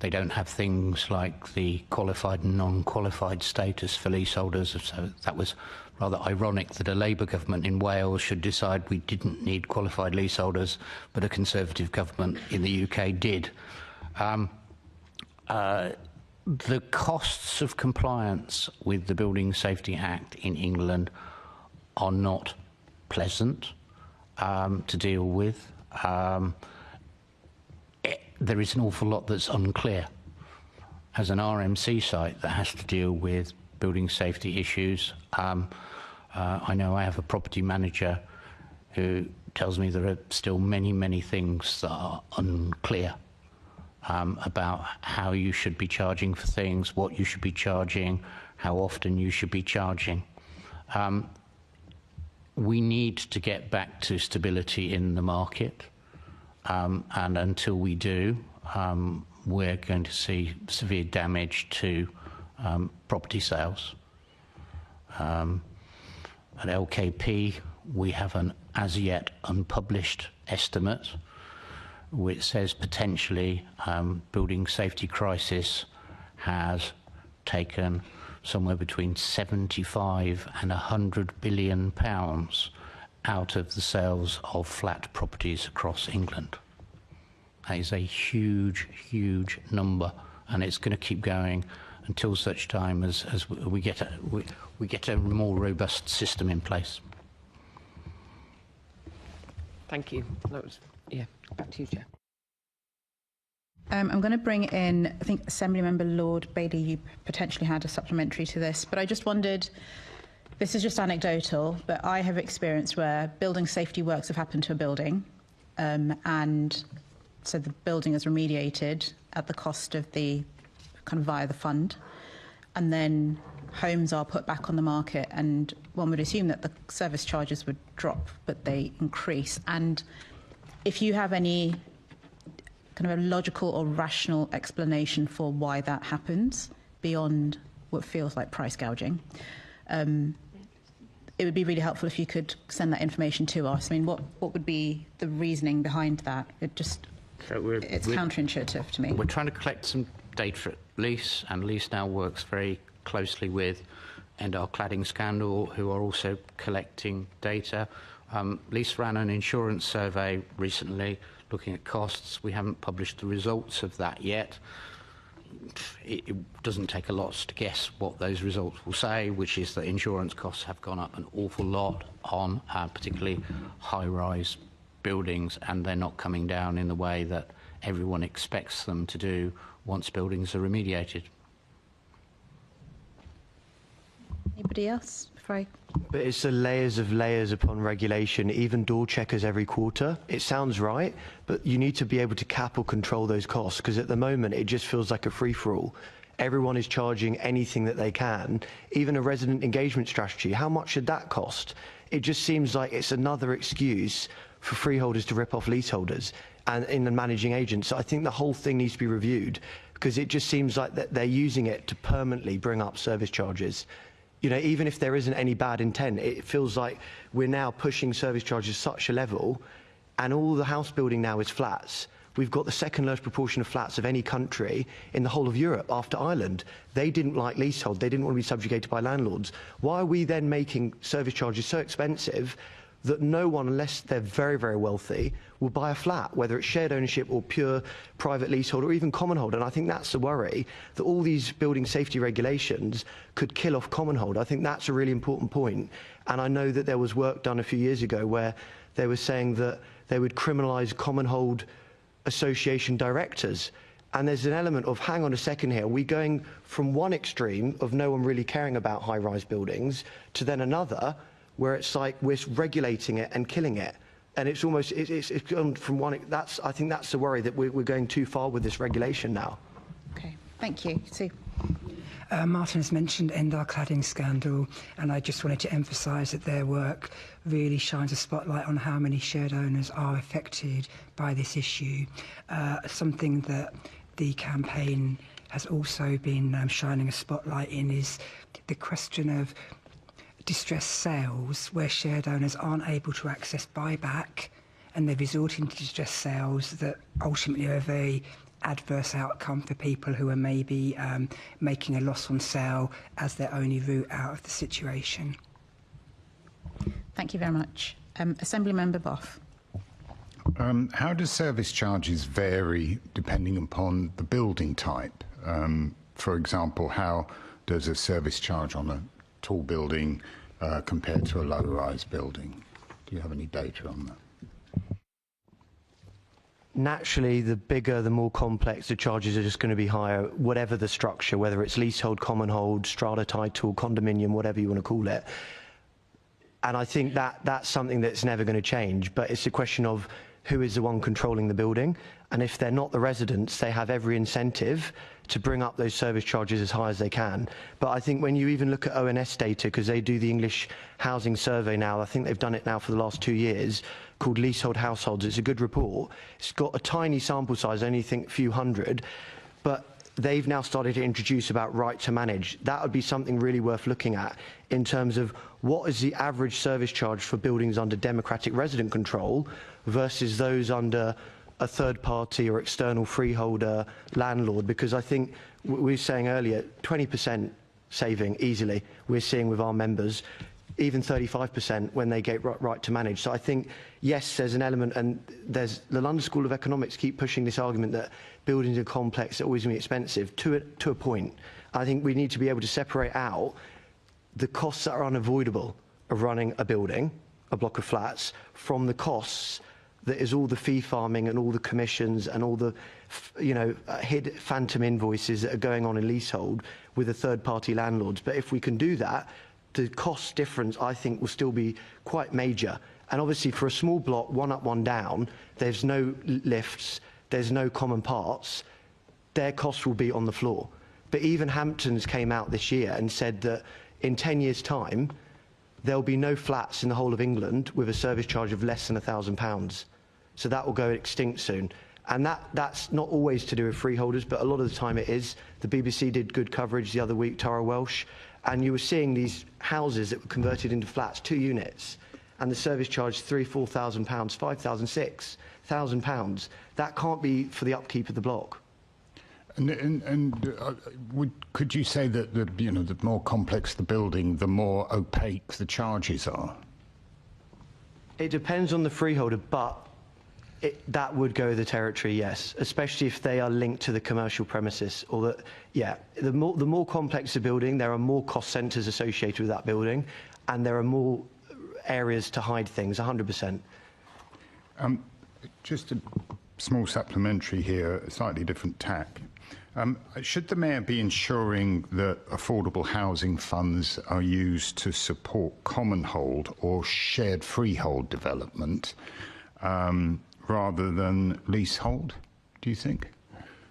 They don't have things like the qualified and non-qualified status for leaseholders, so that was rather ironic that a Labour government in Wales should decide we didn't need qualified leaseholders, but a Conservative government in the UK did. The costs of compliance with the Building Safety Act in England are not pleasant to deal with. There is an awful lot that's unclear. As an RMC site that has to deal with building safety issues, I know I have a property manager who tells me there are still many, many things that are unclear about how you should be charging for things, what you should be charging, how often you should be charging. We need to get back to stability in the market, and until we do, we're going to see severe damage to property sales. At LKP, we have an as yet unpublished estimate which says potentially building safety crisis has taken somewhere between 75 and 100 billion pounds out of the sales of flat properties across England. That is a huge, huge number, and it's going to keep going until such time as we get a more robust system in place. Thank you. That was, back to you, Chair. I'm going to bring in, I think, Assemblymember Lord Bailey, you potentially had a supplementary to this, but I just wondered, this is just anecdotal, but I have experienced where building safety works have happened to a building, and so the building is remediated at the cost of the, kind of via the fund, and then homes are put back on the market, and one would assume that the service charges would drop, but they increase. And if you have any kind of a logical or rational explanation for why that happens beyond what feels like price gouging, it would be really helpful if you could send that information to us. I mean, what would be the reasoning behind that? It's counterintuitive to me. We're trying to collect some data at Lease, and Lease now works very closely with Endar Cladding Scandal, who are also collecting data. Lease ran an insurance survey recently looking at costs. We haven't published the results of that yet. It doesn't take a lot to guess what those results will say, which is that insurance costs have gone up an awful lot on particularly high-rise buildings, and they're not coming down in the way that everyone expects them to do once buildings are remediated. Anybody else? But it's the layers of layers upon regulation, even door checkers every quarter. It sounds right, but you need to be able to cap or control those costs, because at the moment it just feels like a free-for-all. Everyone is charging anything that they can, even a resident engagement strategy. How much should that cost? It just seems like it's another excuse for freeholders to rip off leaseholders and in the managing agents. So I think the whole thing needs to be reviewed, because it just seems like that they're using it to permanently bring up service charges. You know, even if there isn't any bad intent, it feels like we're now pushing service charges such a level, and all the house building now is flats. We've got the second lowest proportion of flats of any country in the whole of Europe after Ireland. They didn't like leasehold. They didn't want to be subjugated by landlords. Why are we then making service charges so expensive that no one, unless they're very, very wealthy, will buy a flat, whether it's shared ownership or pure private leasehold or even common hold. And I think that's the worry, that all these building safety regulations could kill off common hold. I think that's a really important point. And I know that there was work done a few years ago where they were saying that they would criminalise common hold association directors. And there's an element of, hang on a second here, are we going from one extreme of no one really caring about high-rise buildings to then another where it's like we're regulating it and killing it? And it's almost, it's gone from one, I think that's the worry, that we're going too far with this regulation now. Okay, thank you. Sue. Martin has mentioned Endar cladding scandal, and I just wanted to emphasise that their work really shines a spotlight on how many shared owners are affected by this issue. Something that the campaign has also been shining a spotlight in is the question of distressed sales, where shared owners aren't able to access buyback and they're resorting to distressed sales that ultimately are a very adverse outcome for people who are maybe making a loss on sale as their only route out of the situation. Thank you very much. Assembly Member Boff. How do service charges vary depending upon the building type? For example, how does a service charge on a tall building compared to a low-rise building? Do you have any data on that? Naturally, the bigger, the more complex, the charges are just going to be higher, whatever the structure, whether it's leasehold, common hold, strata title, condominium, whatever you want to call it. And I think that's something that's never going to change, but it's a question of who is the one controlling the building. And if they're not the residents, they have every incentive to bring up those service charges as high as they can. But I think when you even look at ONS data, because they do the English housing survey now, I think they've done it now for the last 2 years, called Leasehold Households. It's a good report. It's got a tiny sample size, only think a few hundred, but they've now started to introduce about right to manage. That would be something really worth looking at in terms of what is the average service charge for buildings under democratic resident control versus those under a third party or external freeholder landlord, because I think we were saying earlier 20% saving easily we're seeing with our members, even 35% when they get right to manage. So I think, yes, there's an element, and there's the London School of Economics keep pushing this argument that buildings are complex, they're always going to be expensive, to a point. I think we need to be able to separate out the costs that are unavoidable of running a building, a block of flats, from the costs that is all the fee farming and all the commissions and all the, hid phantom invoices that are going on in leasehold with the third-party landlords. But if we can do that, the cost difference, I think, will still be quite major. And obviously, for a small block, one up, one down, there's no lifts, there's no common parts, their costs will be on the floor. But even Hamptons came out this year and said that in 10 years' time, there'll be no flats in the whole of England with a service charge of less than £1,000. So that will go extinct soon. And that's not always to do with freeholders, but a lot of the time it is. The BBC did good coverage the other week, Tara Welsh, and you were seeing these houses that were converted into flats, 2 units, and the service charge £3,000, £4,000, £5,000, £6,000. That can't be for the upkeep of the block. Could you say that the more complex the building, the more opaque the charges are? It depends on the freeholder, but that would go with the territory, yes, especially if they are linked to the commercial premises. Or that, yeah, the more complex the building, there are more cost centres associated with that building, and there are more areas to hide things. 100%. Just a small supplementary here, a slightly different tack. Should the Mayor be ensuring that affordable housing funds are used to support common hold or shared freehold development rather than leasehold, do you think?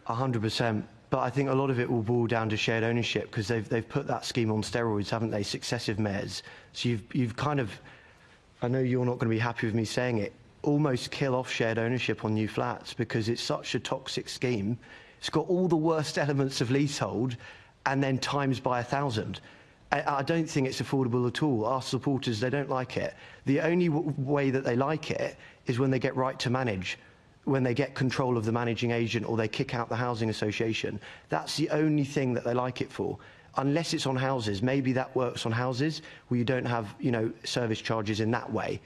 100%. But I think a lot of it will boil down to shared ownership, because they've put that scheme on steroids, haven't they, successive mayors? So you've kind of, I know you're not going to be happy with me saying it, almost kill off shared ownership on new flats, because it's such a toxic scheme. It's got all the worst elements of leasehold and then times by 1,000. I don't think it's affordable at all. Our supporters, they don't like it. The only way that they like it is when they get right to manage, when they get control of the managing agent or they kick out the housing association. That's the only thing that they like it for. Unless it's on houses, maybe that works on houses where you don't have, service charges in that way.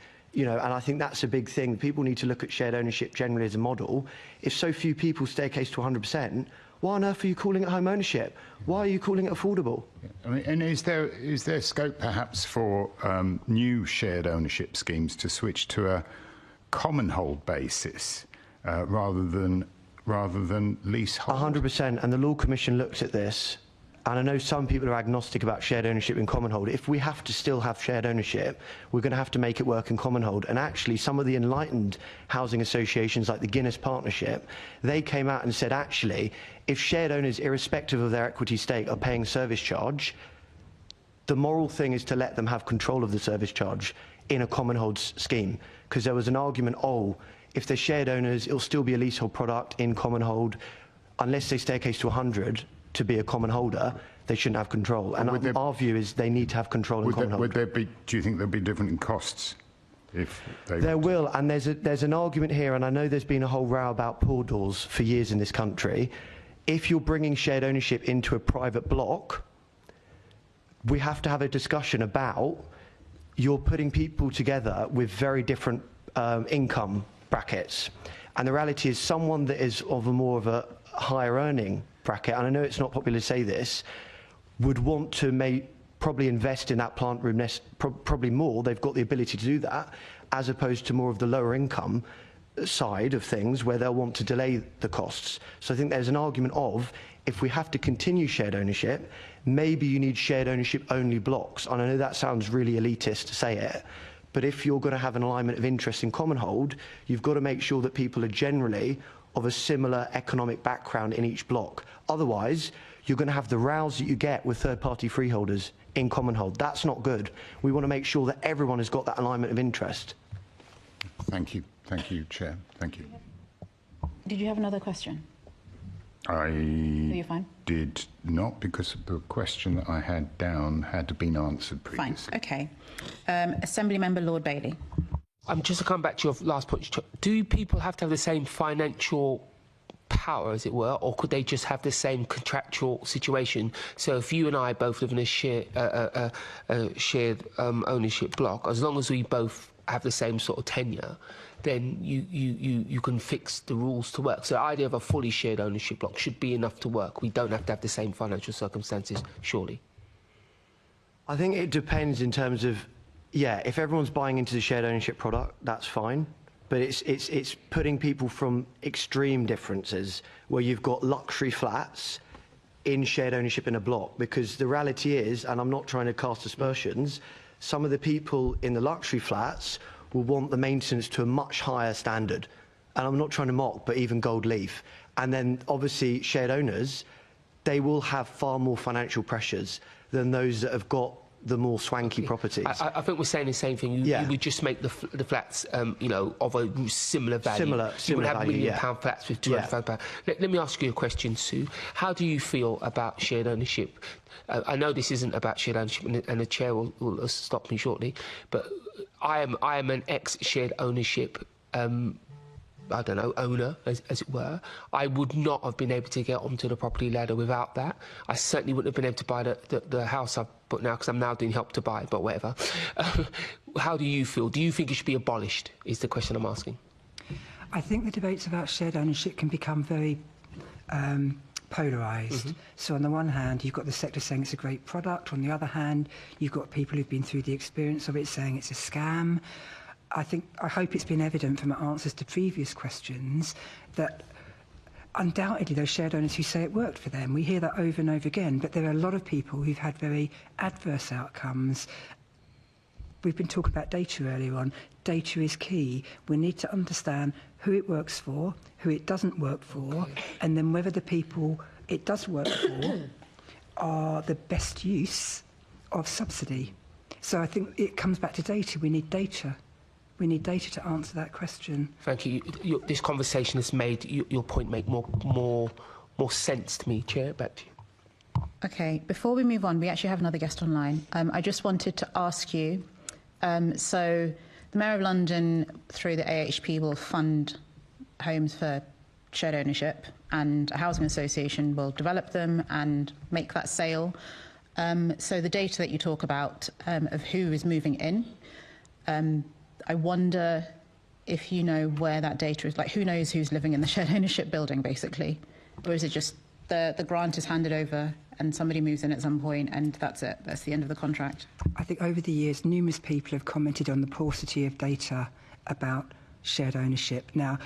and I think that's a big thing. People need to look at shared ownership generally as a model. If so few people staircase to 100%, why on earth are you calling it home ownership? Why are you calling it affordable? I mean, and is there scope perhaps for new shared ownership schemes to switch to a common hold basis rather than leasehold? 100%, and the Law Commission looked at this. And I know some people are agnostic about shared ownership in common hold. If we have to still have shared ownership, we're going to have to make it work in common hold. And actually, some of the enlightened housing associations, like the Guinness Partnership, they came out and said, actually, if shared owners, irrespective of their equity stake, are paying service charge, the moral thing is to let them have control of the service charge in a common hold scheme. Because there was an argument, if they're shared owners, it'll still be a leasehold product in common hold, unless they staircase to 100. To be a common holder, they shouldn't have control. And our view is they need to have control in common hold. Do you think there'll be different costs? If there will, and there's an argument here, and I know there's been a whole row about poor doors for years in this country. If you're bringing shared ownership into a private block, we have to have a discussion about you're putting people together with very different income brackets. And the reality is someone that is of a higher earning bracket, and I know it's not popular to say this, would want to probably invest in that plant room nest probably more. They've got the ability to do that, as opposed to more of the lower income side of things where they'll want to delay the costs. So I think there's an argument of, if we have to continue shared ownership, maybe you need shared ownership only blocks. And I know that sounds really elitist to say it, but if you're going to have an alignment of interest in common hold, you've got to make sure that people are generally of a similar economic background in each block. Otherwise, you're going to have the rows that you get with third-party freeholders in common hold. That's not good. We want to make sure that everyone has got that alignment of interest. Thank you. Thank you, Chair. Thank you. Did you have another question? Are you fine? Did not, because the question that I had down had been answered previously. Fine. Okay. Assembly Member Lord Bailey. Just to come back to your last point, do people have to have the same financial power, as it were, or could they just have the same contractual situation? So if you and I both live in a shared ownership block, as long as we both have the same sort of tenure, then you can fix the rules to work. So the idea of a fully shared ownership block should be enough to work. We don't have to have the same financial circumstances, surely. I think it depends in terms of, if everyone's buying into the shared ownership product, that's fine. But it's putting people from extreme differences where you've got luxury flats in shared ownership in a block. Because the reality is, and I'm not trying to cast aspersions, some of the people in the luxury flats will want the maintenance to a much higher standard. And I'm not trying to mock, but even gold leaf. And then obviously shared owners, they will have far more financial pressures than those that have got the more swanky properties. I think we're saying the same thing. You would just make the flats, of a similar value. You would have £1 million flats with £200,000. Let me ask you a question, Sue. How do you feel about shared ownership? I know this isn't about shared ownership, and the chair will stop me shortly. But I am an ex-shared ownership. Owner, as it were. I would not have been able to get onto the property ladder without that. I certainly wouldn't have been able to buy the house I've bought now, because I'm now doing Help to Buy, but whatever. How do you feel? Do you think it should be abolished, is the question I'm asking? I think the debates about shared ownership can become very polarised. So on the one hand, you've got the sector saying it's a great product. On the other hand, you've got people who've been through the experience of it saying it's a scam. I hope it's been evident from answers to previous questions that undoubtedly those shared owners who say it worked for them, we hear that over and over again, but there are a lot of people who've had very adverse outcomes. We've been talking about data earlier on. Data is key. We need to understand who it works for, who it doesn't work for, and then whether the people it does work for are the best use of subsidy. So I think it comes back to data. We need data. We need data to answer that question. Thank you. This conversation has made your point make more sense to me. Chair, back to you. Okay, before we move on, we actually have another guest online. I just wanted to ask you, so the Mayor of London, through the AHP, will fund homes for shared ownership, and a housing association will develop them and make that sale. So the data that you talk about of who is moving in, I wonder if you know where that data is, like who knows who's living in the shared ownership building, basically? Or is it just the grant is handed over and somebody moves in at some point and that's it, that's the end of the contract? I think over the years, numerous people have commented on the paucity of data about shared ownership. Now,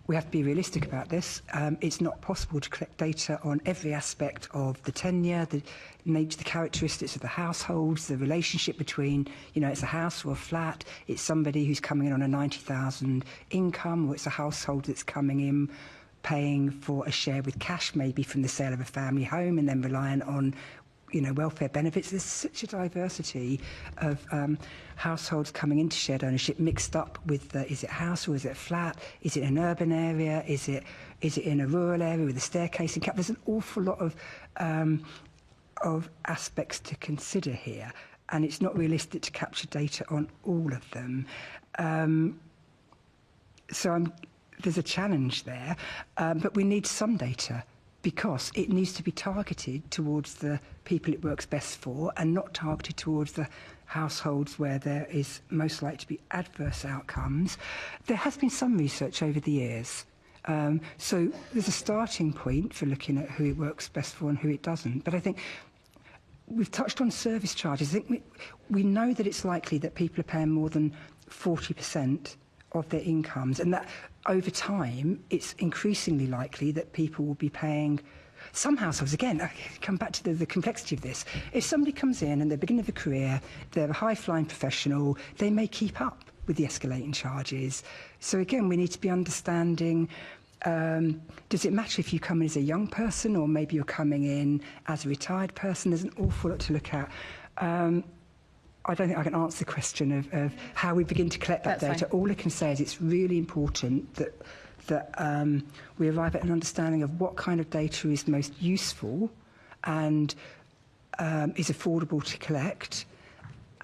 we have to be realistic about this. It's not possible to collect data on every aspect of the tenure, the nature, the characteristics of the households, the relationship between, you know, it's a house or a flat, it's somebody who's coming in on a 90,000 income, or it's a household that's coming in paying for a share with cash, maybe from the sale of a family home, and then reliant on, you know, welfare benefits. There's such a diversity of households coming into shared ownership, mixed up with is it a house or is it a flat? Is it an urban area? Is it in a rural area with a staircase and cap? There's an awful lot of aspects to consider here, and it's not realistic to capture data on all of them. There's a challenge there, but we need some data, because it needs to be targeted towards the people it works best for and not targeted towards the households where there is most likely to be adverse outcomes. There has been some research over the years. So there's a starting point for looking at who it works best for and who it doesn't. But I think we've touched on service charges. I think we know that it's likely that people are paying more than 40% of their incomes, and that over time it's increasingly likely that people will be paying. Some households, again, I come back to the complexity of this. If somebody comes in and they're beginning of a career, they're a high-flying professional, they may keep up with the escalating charges. So again, we need to be understanding, does it matter if you come in as a young person or maybe you're coming in as a retired person? There's an awful lot to look at. I don't think I can answer the question of how we begin to collect that data. All I can say is it's really important that we arrive at an understanding of what kind of data is most useful and is affordable to collect.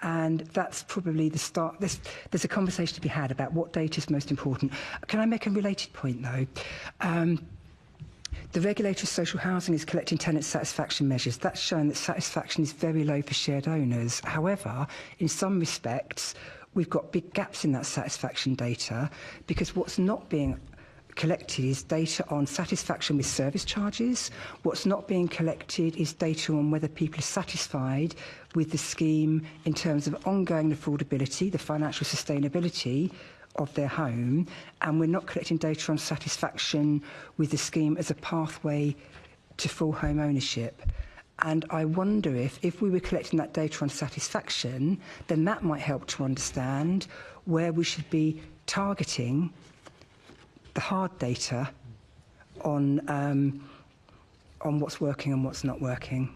And that's probably the start. There's a conversation to be had about what data is most important. Can I make a related point, though? The regulator of social housing is collecting tenant satisfaction measures. That's shown that satisfaction is very low for shared owners. However, in some respects, we've got big gaps in that satisfaction data, because what's not being collected is data on satisfaction with service charges. What's not being collected is data on whether people are satisfied with the scheme in terms of ongoing affordability, the financial sustainability of their home, and we're not collecting data on satisfaction with the scheme as a pathway to full home ownership. And I wonder if we were collecting that data on satisfaction, then that might help to understand where we should be targeting the hard data on what's working and what's not working.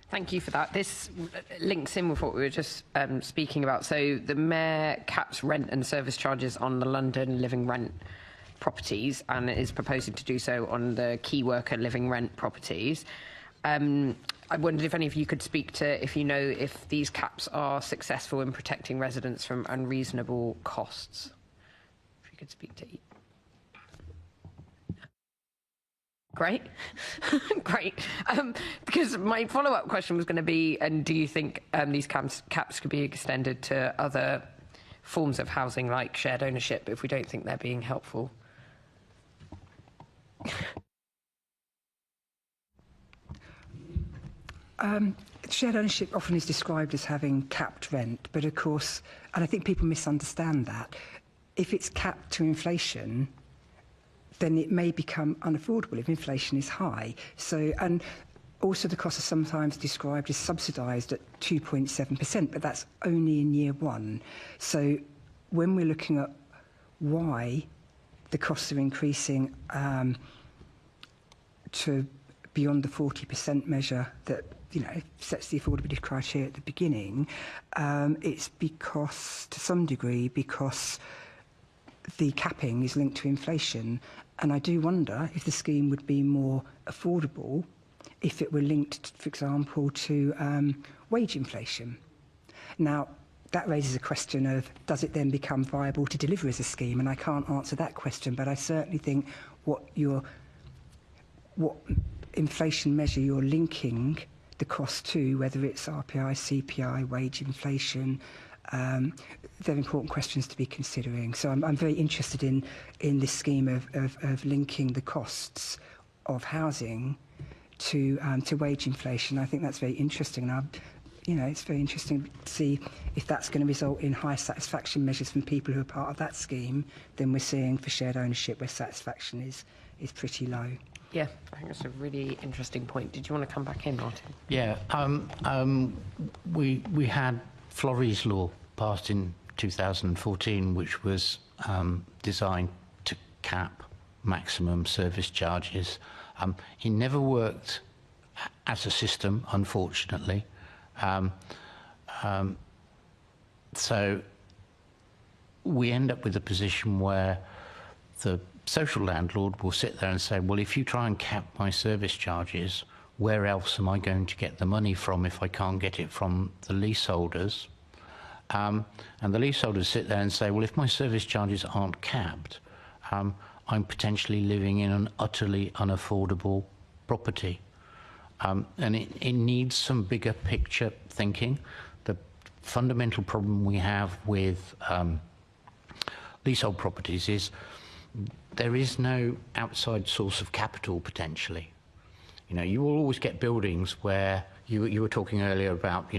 Thank you for that. This links in with what we were just speaking about. So the Mayor caps rent and service charges on the London living rent properties and is proposing to do so on the key worker living rent properties. I wondered if any of you could speak to if you know if these caps are successful in protecting residents from unreasonable costs. If you could speak to each. Great. Great. Because my follow-up question was going to be, and do you think these caps could be extended to other forms of housing like shared ownership if we don't think they're being helpful? Shared ownership often is described as having capped rent, but of course, and I think people misunderstand that, if it's capped to inflation, then it may become unaffordable if inflation is high. So, and also the costs are sometimes described as subsidised at 2.7%, but that's only in year one. So when we're looking at why the costs are increasing to beyond the 40% measure that, you know, sets the affordability criteria at the beginning, it's because, to some degree, because the capping is linked to inflation. And I do wonder if the scheme would be more affordable if it were linked, for example, to wage inflation. Now, that raises a question of, does it then become viable to deliver as a scheme? And I can't answer that question, but I certainly think what inflation measure you're linking the cost to, whether it's RPI, CPI, wage inflation, they're important questions to be considering. So I'm very interested in this scheme of linking the costs of housing to wage inflation. I think that's very interesting. And it's very interesting to see if that's going to result in high satisfaction measures from people who are part of that scheme than we're seeing for shared ownership, where satisfaction is pretty low. Yeah, I think that's a really interesting point. Did you want to come back in, Martin? Yeah, we had Florey's Law passed in 2014, which was designed to cap maximum service charges. It never worked as a system, unfortunately. So we end up with a position where the social landlord will sit there and say, well, if you try and cap my service charges, where else am I going to get the money from if I can't get it from the leaseholders? And the leaseholders sit there and say, well, if my service charges aren't capped, I'm potentially living in an utterly unaffordable property. And it needs some bigger picture thinking. The fundamental problem we have with leasehold properties is there is no outside source of capital potentially. You will always get buildings where you were talking earlier about,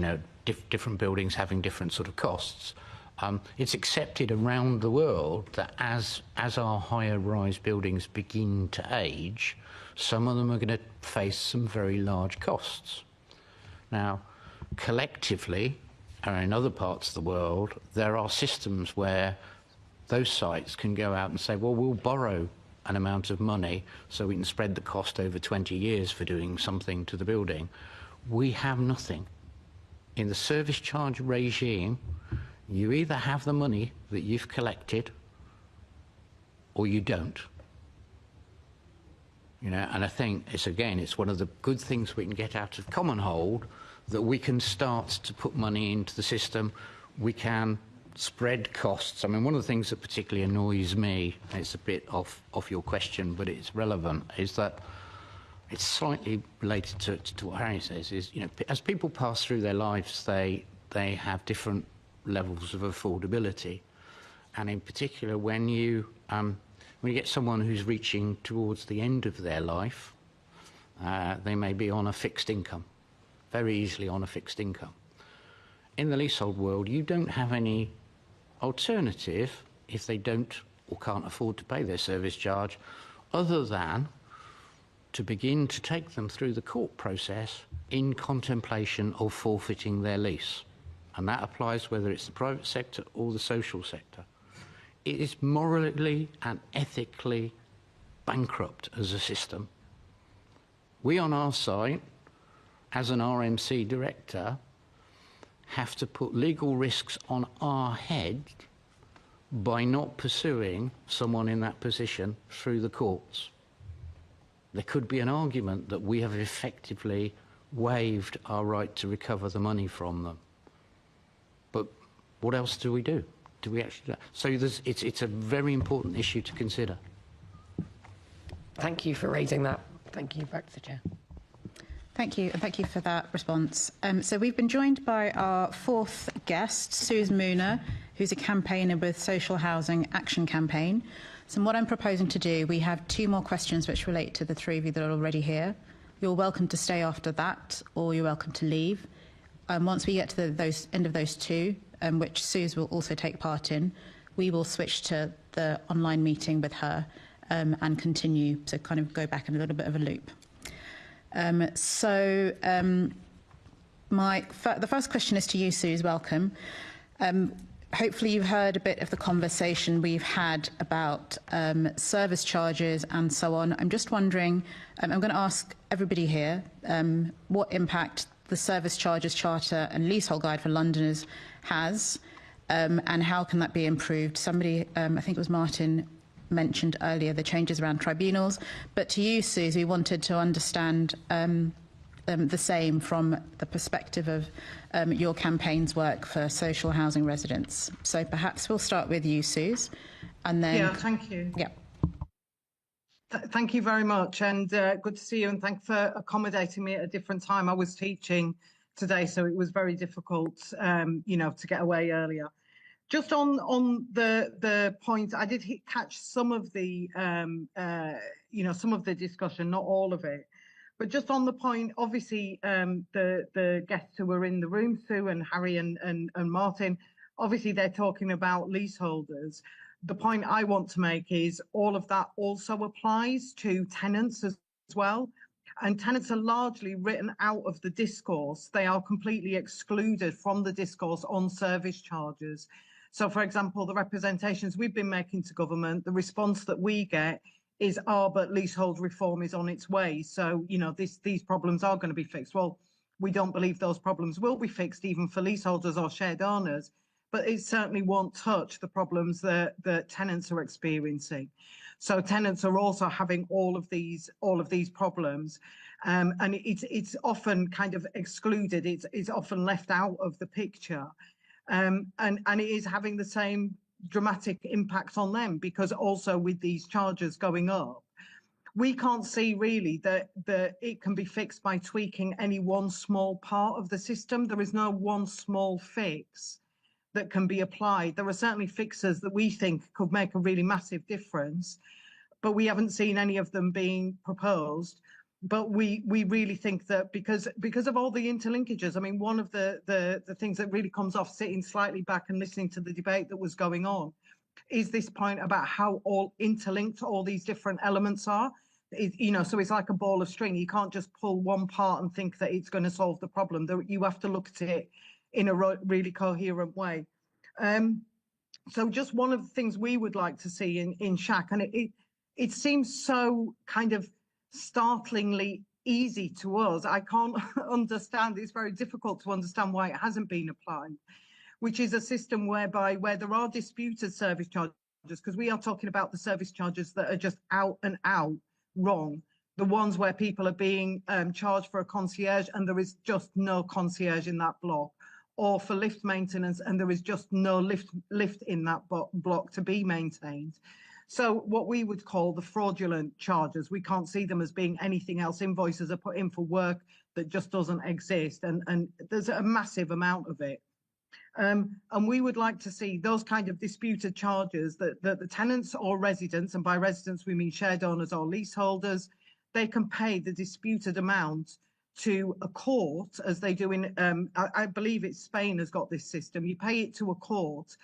different buildings having different sort of costs. It's accepted around the world that as our higher rise buildings begin to age, some of them are going to face some very large costs. Now, collectively, and in other parts of the world, there are systems where those sites can go out and say, well, we'll borrow an amount of money so we can spread the cost over 20 years for doing something to the building. We have nothing. In the service charge regime, you either have the money that you've collected or you don't. And I think it's one of the good things we can get out of Common Hold, that we can start to put money into the system. We can spread costs. I mean, one of the things that particularly annoys me, and it's a bit off your question, but it's relevant, is that it's slightly related to what Harry says, is, as people pass through their lives, they have different levels of affordability. And in particular, when you get someone who's reaching towards the end of their life, they may be on a fixed income, very easily on a fixed income. In the leasehold world, you don't have any alternative if they don't or can't afford to pay their service charge, other than to begin to take them through the court process in contemplation of forfeiting their lease. And that applies whether it's the private sector or the social sector. It is morally and ethically bankrupt as a system. We on our side, as an RMC director, have to put legal risks on our head by not pursuing someone in that position through the courts. There could be an argument that we have effectively waived our right to recover the money from them. But what else do we do? Do we actually do that? So it's a very important issue to consider. Thank you for raising that. Thank you. Back to the chair. Thank you, and thank you for that response. So we've been joined by our fourth guest, Suze Mooner, who's a campaigner with Social Housing Action Campaign. So what I'm proposing to do, we have two more questions which relate to the three of you that are already here. You're welcome to stay after that, or you're welcome to leave. Once we get to the end of those two, which Suze will also take part in, we will switch to the online meeting with her and continue to kind of go back in a little bit of a loop. The first question is to you, Suze. Welcome. Hopefully you've heard a bit of the conversation we've had about service charges and so on. I'm just wondering, I'm going to ask everybody here what impact the Service Charges Charter and Leasehold Guide for Londoners has, and how can that be improved. Somebody, I think it was Martin, mentioned earlier the changes around tribunals, but to you, Suze, we wanted to understand the same from the perspective of your campaign's work for social housing residents. So perhaps we'll start with you, Suze, and then... Yeah, thank you. Yeah. Thank you very much, and good to see you, and thanks for accommodating me at a different time. I was teaching today, so it was very difficult, to get away earlier. Just on the point, I did catch some of the, some of the discussion, not all of it. But just on the point, obviously, the guests who were in the room, Sue and Harry and Martin, obviously they're talking about leaseholders. The point I want to make is all of that also applies to tenants as well. And tenants are largely written out of the discourse. They are completely excluded from the discourse on service charges. So, for example, the representations we've been making to government, the response that we get is, but leasehold reform is on its way. So, these problems are going to be fixed. Well, we don't believe those problems will be fixed even for leaseholders or shared owners, but it certainly won't touch the problems that tenants are experiencing. So tenants are also having all of these problems, and it's often kind of excluded. It's often left out of the picture, and it is having the same dramatic impact on them, because also with these charges going up, we can't see really that it can be fixed by tweaking any one small part of the system. There is no one small fix that can be applied. There are certainly fixes that we think could make a really massive difference, but we haven't seen any of them being proposed. But we really think that because of all the interlinkages, I mean, one of the things that really comes off sitting slightly back and listening to the debate that was going on is this point about how all interlinked all these different elements are. So it's like a ball of string. You can't just pull one part and think that it's going to solve the problem. You have to look at it in a really coherent way. So just one of the things we would like to see in SHAC, and it seems so kind of startlingly easy to us. I can't understand, it's very difficult to understand why it hasn't been applied, which is a system where there are disputed service charges, because we are talking about the service charges that are just out and out wrong. The ones where people are being charged for a concierge and there is just no concierge in that block, or for lift maintenance and there is just no lift in that block to be maintained. So what we would call the fraudulent charges, we can't see them as being anything else. Invoices are put in for work that just doesn't exist, and there's a massive amount of it. And we would like to see those kind of disputed charges that the tenants or residents, and by residents we mean shared owners or leaseholders, they can pay the disputed amount to a court, as they do in, I believe it's Spain has got this system. You pay it to a court.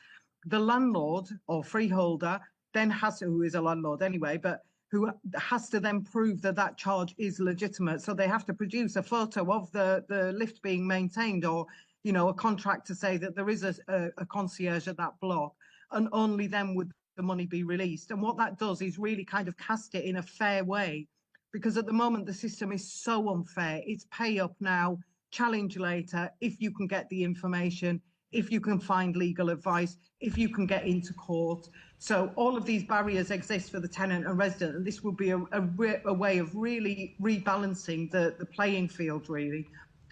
The landlord or freeholder then who is a landlord anyway, but who has to then prove that charge is legitimate. So they have to produce a photo of the lift being maintained, or a contract to say that there is a concierge at that block, and only then would the money be released. And what that does is really kind of cast it in a fair way, because at the moment the system is so unfair. It's pay up now, challenge later, if you can get the information, if you can find legal advice, if you can get into court. So all of these barriers exist for the tenant and resident, and this will be a way of really rebalancing the playing field, really.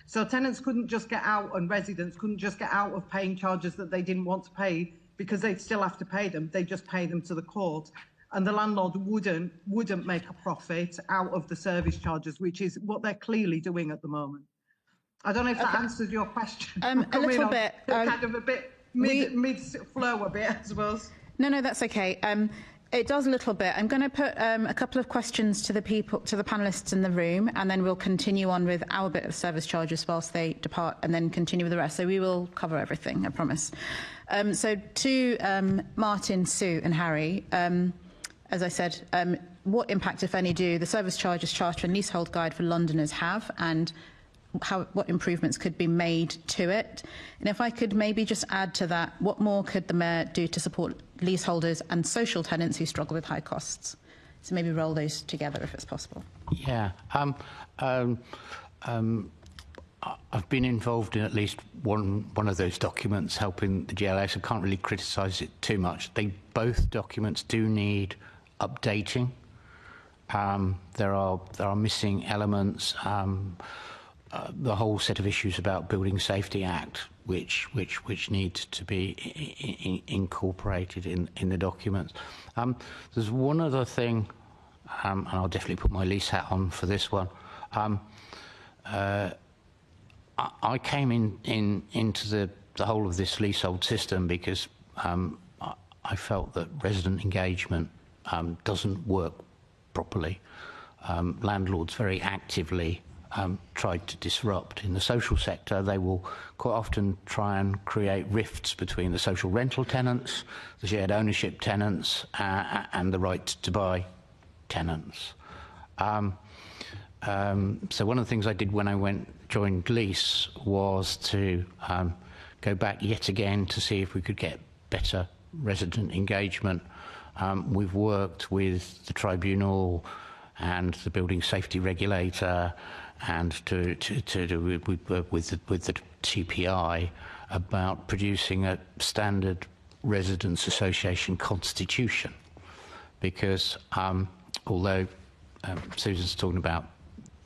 So tenants couldn't just get out, and residents couldn't just get out of paying charges that they didn't want to pay, because they'd still have to pay them. They just pay them to the court. And the landlord wouldn't make a profit out of the service charges, which is what they're clearly doing at the moment. I don't know if that answers your question. A little bit. Kind of a bit mid-flow a bit, I suppose. No, that's okay. It does a little bit. I'm going to put a couple of questions to the panellists in the room, and then we'll continue on with our bit of service charges whilst they depart, and then continue with the rest. So we will cover everything, I promise. So to Martin, Sue and Harry, as I said, what impact, if any, do the service charges charter and leasehold guide for Londoners have, and what improvements could be made to it? And if I could maybe just add to that, what more could the Mayor do to support leaseholders and social tenants who struggle with high costs? So maybe roll those together if it's possible. Yeah. I've been involved in at least one of those documents, helping the GLS. I can't really criticise it too much. Both documents do need updating. There are missing elements. The whole set of issues about Building Safety Act, which need to be incorporated in the documents. There's one other thing and I'll definitely put my lease hat on for this one. I came into the whole of this leasehold system because I felt that resident engagement doesn't work properly. Landlords very actively tried to disrupt. In the social sector, they will quite often try and create rifts between the social rental tenants, the shared ownership tenants, and the right to buy tenants. So one of the things I did when I joined Lease was to go back yet again to see if we could get better resident engagement. We've worked with the tribunal and the building safety regulator and with the TPI about producing a standard residents association constitution, because although Susan's talking about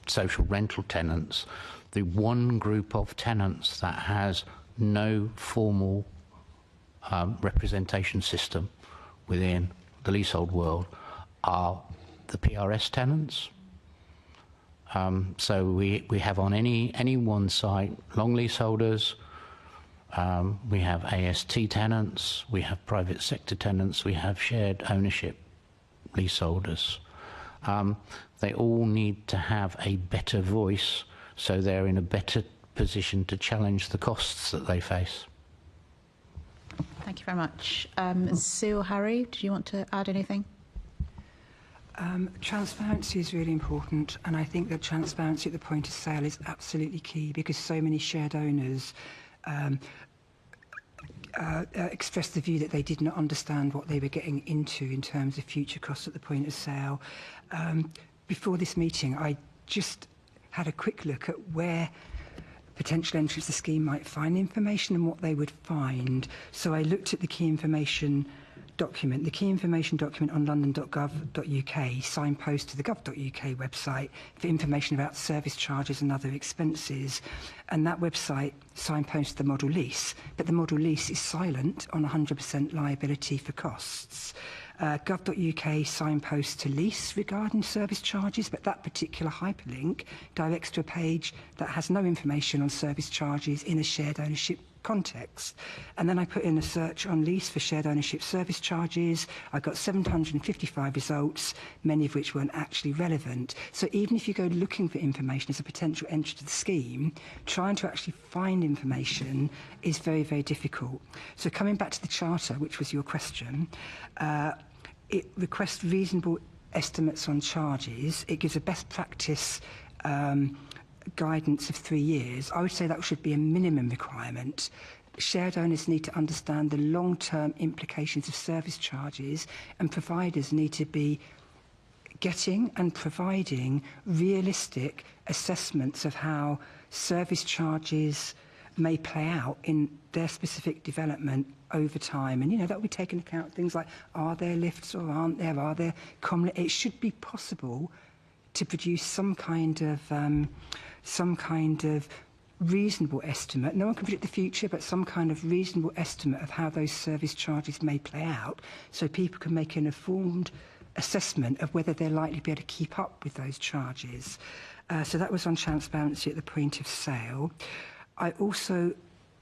social rental tenants, the one group of tenants that has no formal representation system within the leasehold world are the PRS tenants. So we have on any one site long leaseholders, we have AST tenants, we have private sector tenants, we have shared ownership leaseholders. They all need to have a better voice so they're in a better position to challenge the costs that they face. Thank you very much. Sue or Harry, do you want to add anything? Transparency is really important, and I think that transparency at the point of sale is absolutely key, because so many shared owners expressed the view that they did not understand what they were getting into in terms of future costs at the point of sale. Before this meeting, I just had a quick look at where potential entrants to the scheme might find information and what they would find. So I looked at the key information document. The key information document on london.gov.uk signpost to the gov.uk website for information about service charges and other expenses. And that website signposts the model lease, but the model lease is silent on 100% liability for costs. Gov.uk signposts to lease regarding service charges, but that particular hyperlink directs to a page that has no information on service charges in a shared ownership context. And then I put in a search on lease for shared ownership service charges. I got 755 results, many of which weren't actually relevant. So even if you go looking for information as a potential entry to the scheme, trying to actually find information is very, very difficult. So coming back to the charter, which was your question, it requests reasonable estimates on charges. It gives a best practice guidance of 3 years. I would say that should be a minimum requirement. Shared owners need to understand the long-term implications of service charges, and providers need to be getting and providing realistic assessments of how service charges may play out in their specific development over time. And, you know, that will be taking into account things like, are there lifts or aren't there? Are there common... It should be possible to produce some kind of reasonable estimate. No one can predict the future, but some kind of reasonable estimate of how those service charges may play out, so people can make an informed assessment of whether they're likely to be able to keep up with those charges. So that was on transparency at the point of sale. I also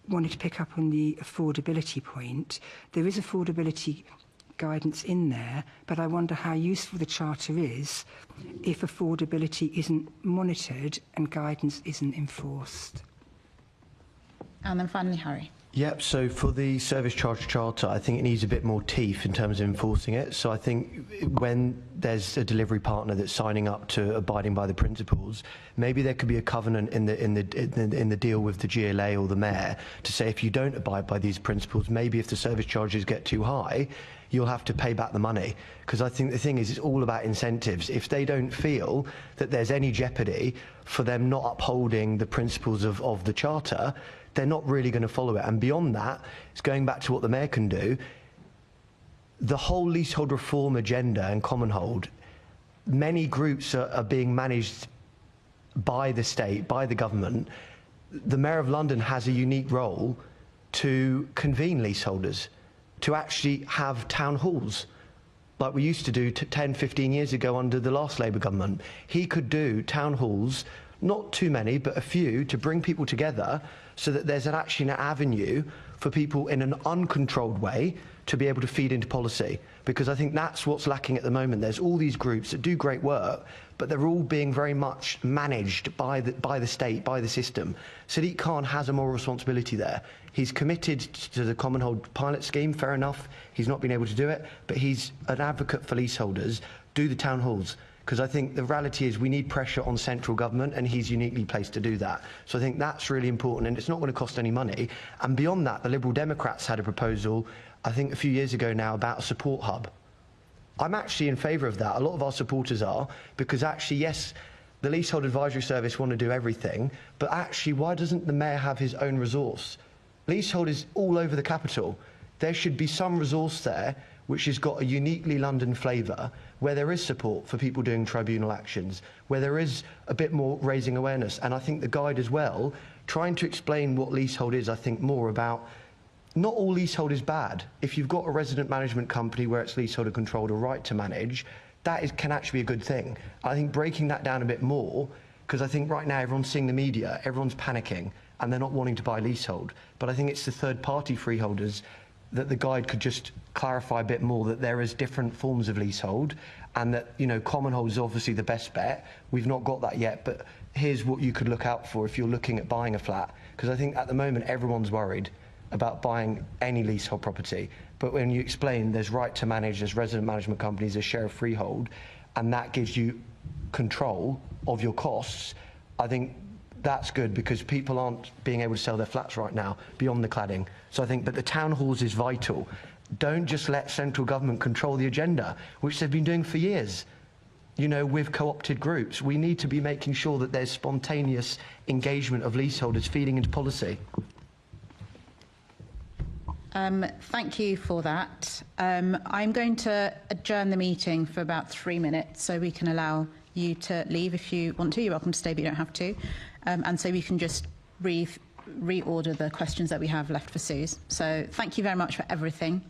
wanted to pick up on the affordability point. There is affordability guidance in there, but I wonder how useful the charter is if affordability isn't monitored and guidance isn't enforced. And then finally, Harry. Yep, so for the service charge charter, I think it needs a bit more teeth in terms of enforcing it. So I think when there's a delivery partner that's signing up to abiding by the principles, maybe there could be a covenant in the deal with the GLA or the mayor to say, if you don't abide by these principles, maybe if the service charges get too high, you'll have to pay back the money. Because I think the thing is, it's all about incentives. If they don't feel that there's any jeopardy for them not upholding the principles of the charter, they're not really going to follow it. And beyond that, it's going back to what the mayor can do. The whole leasehold reform agenda and common hold, many groups are being managed by the state, by the government. The Mayor of London has a unique role to convene leaseholders, to actually have town halls like we used to do 10, 15 years ago under the last Labour government. He could do town halls, not too many, but a few, to bring people together so that there's actually an avenue for people in an uncontrolled way to be able to feed into policy. Because I think that's what's lacking at the moment. There's all these groups that do great work, but they're all being very much managed by the state, by the system. Sadiq Khan has a moral responsibility there. He's committed to the Common Hold pilot scheme, fair enough. He's not been able to do it, but he's an advocate for leaseholders. Do the town halls. Because I think the reality is we need pressure on central government, and he's uniquely placed to do that. So I think that's really important, and it's not going to cost any money. And beyond that, the Liberal Democrats had a proposal, I think a few years ago now, about a support hub. I'm actually in favour of that. A lot of our supporters are, because actually, yes, the Leasehold Advisory Service want to do everything, but actually, why doesn't the Mayor have his own resource? Leasehold is all over the capital. There should be some resource there which has got a uniquely London flavour, where there is support for people doing tribunal actions, where there is a bit more raising awareness. And I think the guide as well, trying to explain what leasehold is, I think more about, not all leasehold is bad. If you've got a resident management company where it's leaseholder controlled or right to manage, can actually be a good thing. I think breaking that down a bit more, because I think right now everyone's seeing the media, everyone's panicking, and they're not wanting to buy leasehold. But I think it's the third-party freeholders that the guide could just clarify a bit more, that there is different forms of leasehold, and that, you know, common hold is obviously the best bet. We've not got that yet, but here's what you could look out for if you're looking at buying a flat. Because I think at the moment everyone's worried about buying any leasehold property. But when you explain there's right to manage, there's resident management companies, there's share of freehold, and that gives you control of your costs, I think that's good, because people aren't being able to sell their flats right now beyond the cladding. So I think, but the town halls is vital. Don't just let central government control the agenda, which they've been doing for years, you know, with co-opted groups. We need to be making sure that there's spontaneous engagement of leaseholders feeding into policy. Thank you for that. I'm going to adjourn the meeting for about 3 minutes so we can allow you to leave if you want to. You're welcome to stay, but you don't have to. And so we can just reorder the questions that we have left for Suze. So thank you very much for everything.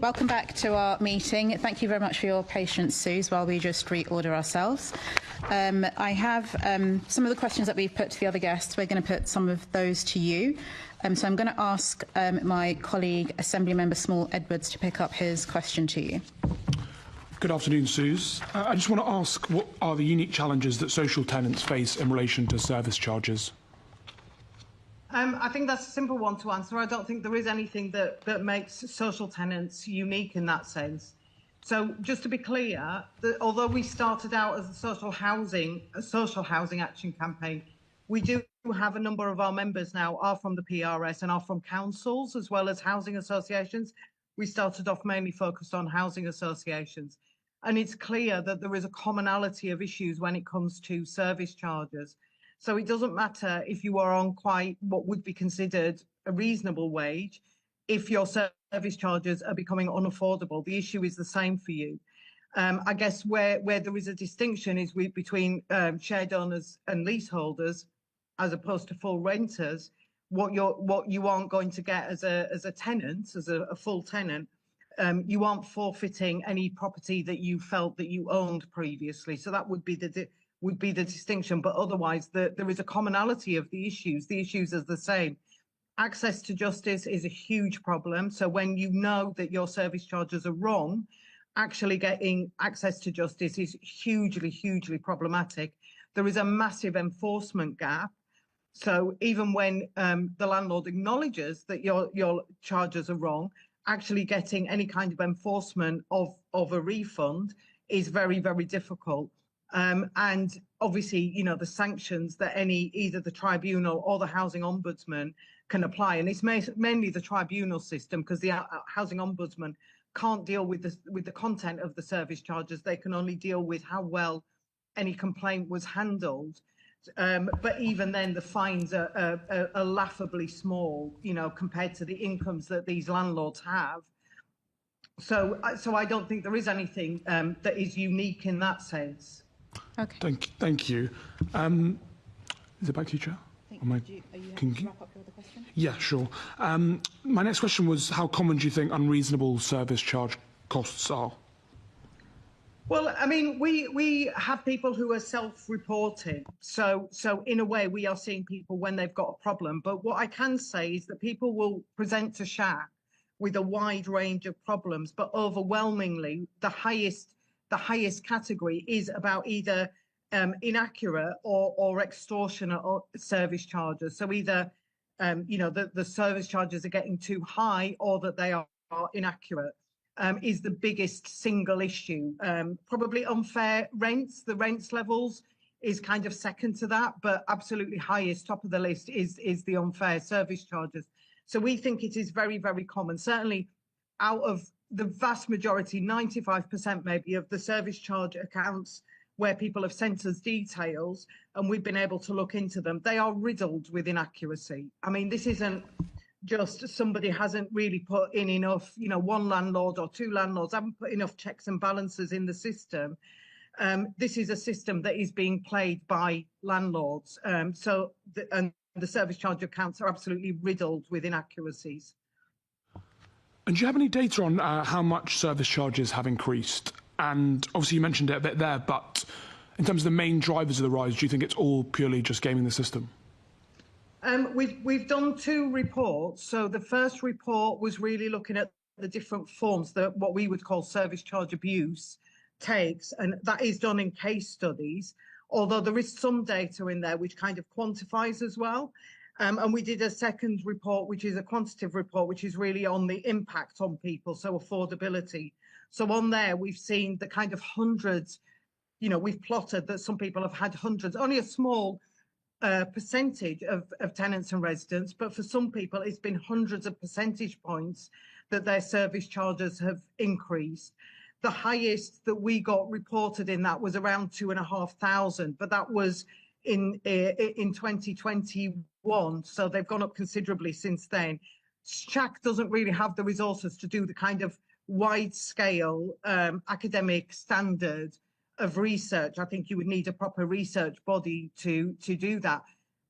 Welcome back to our meeting. Thank you very much for your patience, Suze, while we just reorder ourselves. I have some of the questions that we've put to the other guests. We're going to put some of those to you. So I'm going to ask my colleague, Assembly Member Small Edwards, to pick up his question to you. Good afternoon, Suze. I just want to ask, what are the unique challenges that social tenants face in relation to service charges? I think that's a simple one to answer. I don't think there is anything that makes social tenants unique in that sense. So just to be clear, although we started out as a social housing action campaign, we do have a number of our members now are from the PRS and are from councils as well as housing associations. We started off mainly focused on housing associations. And it's clear that there is a commonality of issues when it comes to service charges. So it doesn't matter if you are on quite what would be considered a reasonable wage, if your service charges are becoming unaffordable, the issue is the same for you. I guess where there is a distinction is between shared owners and leaseholders, as opposed to full renters. What you aren't going to get as a tenant, as a full tenant, you aren't forfeiting any property that you felt that you owned previously. So that would be the distinction. But otherwise, there is a commonality of the issues. The issues are the same. Access to justice is a huge problem. So when you know that your service charges are wrong, actually getting access to justice is hugely, hugely problematic. There is a massive enforcement gap. So even when the landlord acknowledges that your charges are wrong, actually getting any kind of enforcement of a refund is very, very difficult. And obviously, you know, the sanctions that either the tribunal or the housing ombudsman can apply, and it's mainly the tribunal system, because the housing ombudsman can't deal with the content of the service charges. They can only deal with how well any complaint was handled. But even then, the fines are laughably small, you know, compared to the incomes that these landlords have. So I don't think there is anything that is unique in that sense. Okay. Thank you. Is it back to you, Chair? Are you happy to wrap up your other question? Yeah, sure. My next question was, how common do you think unreasonable service charge costs are? Well, I mean, we have people who are self-reporting. So in a way, we are seeing people when they've got a problem. But what I can say is that people will present to SHAC with a wide range of problems, but overwhelmingly, the highest category is about either inaccurate or extortionate service charges. So either you know, the service charges are getting too high or that they are inaccurate. Is the biggest single issue. Probably unfair rents, the rents levels is kind of second to that, but absolutely highest, top of the list is the unfair service charges. So we think it is very, very common. Certainly out of the vast majority, 95% maybe, of the service charge accounts where people have sent us details and we've been able to look into them, they are riddled with inaccuracy. I mean, this isn't just somebody hasn't really put in enough, you know, one landlord or two landlords haven't put enough checks and balances in the system. This is a system that is being played by landlords. And the service charge accounts are absolutely riddled with inaccuracies. And do you have any data on how much service charges have increased? And obviously you mentioned it a bit there, but in terms of the main drivers of the rise, do you think it's all purely just gaming the system? We've done two reports. So the first report was really looking at the different forms that what we would call service charge abuse takes, and that is done in case studies, although there is some data in there which kind of quantifies as well. And we did a second report, which is a quantitative report, which is really on the impact on people, so affordability. So on there, we've seen the kind of hundreds, you know, we've plotted that some people have had hundreds, only a small percentage of tenants and residents, but for some people it's been hundreds of percentage points that their service charges have increased. The highest that we got reported in that was around 2,500, but that was in 2021, so they've gone up considerably since then. SHAC doesn't really have the resources to do the kind of wide-scale academic standard of research. I think you would need a proper research body to do that.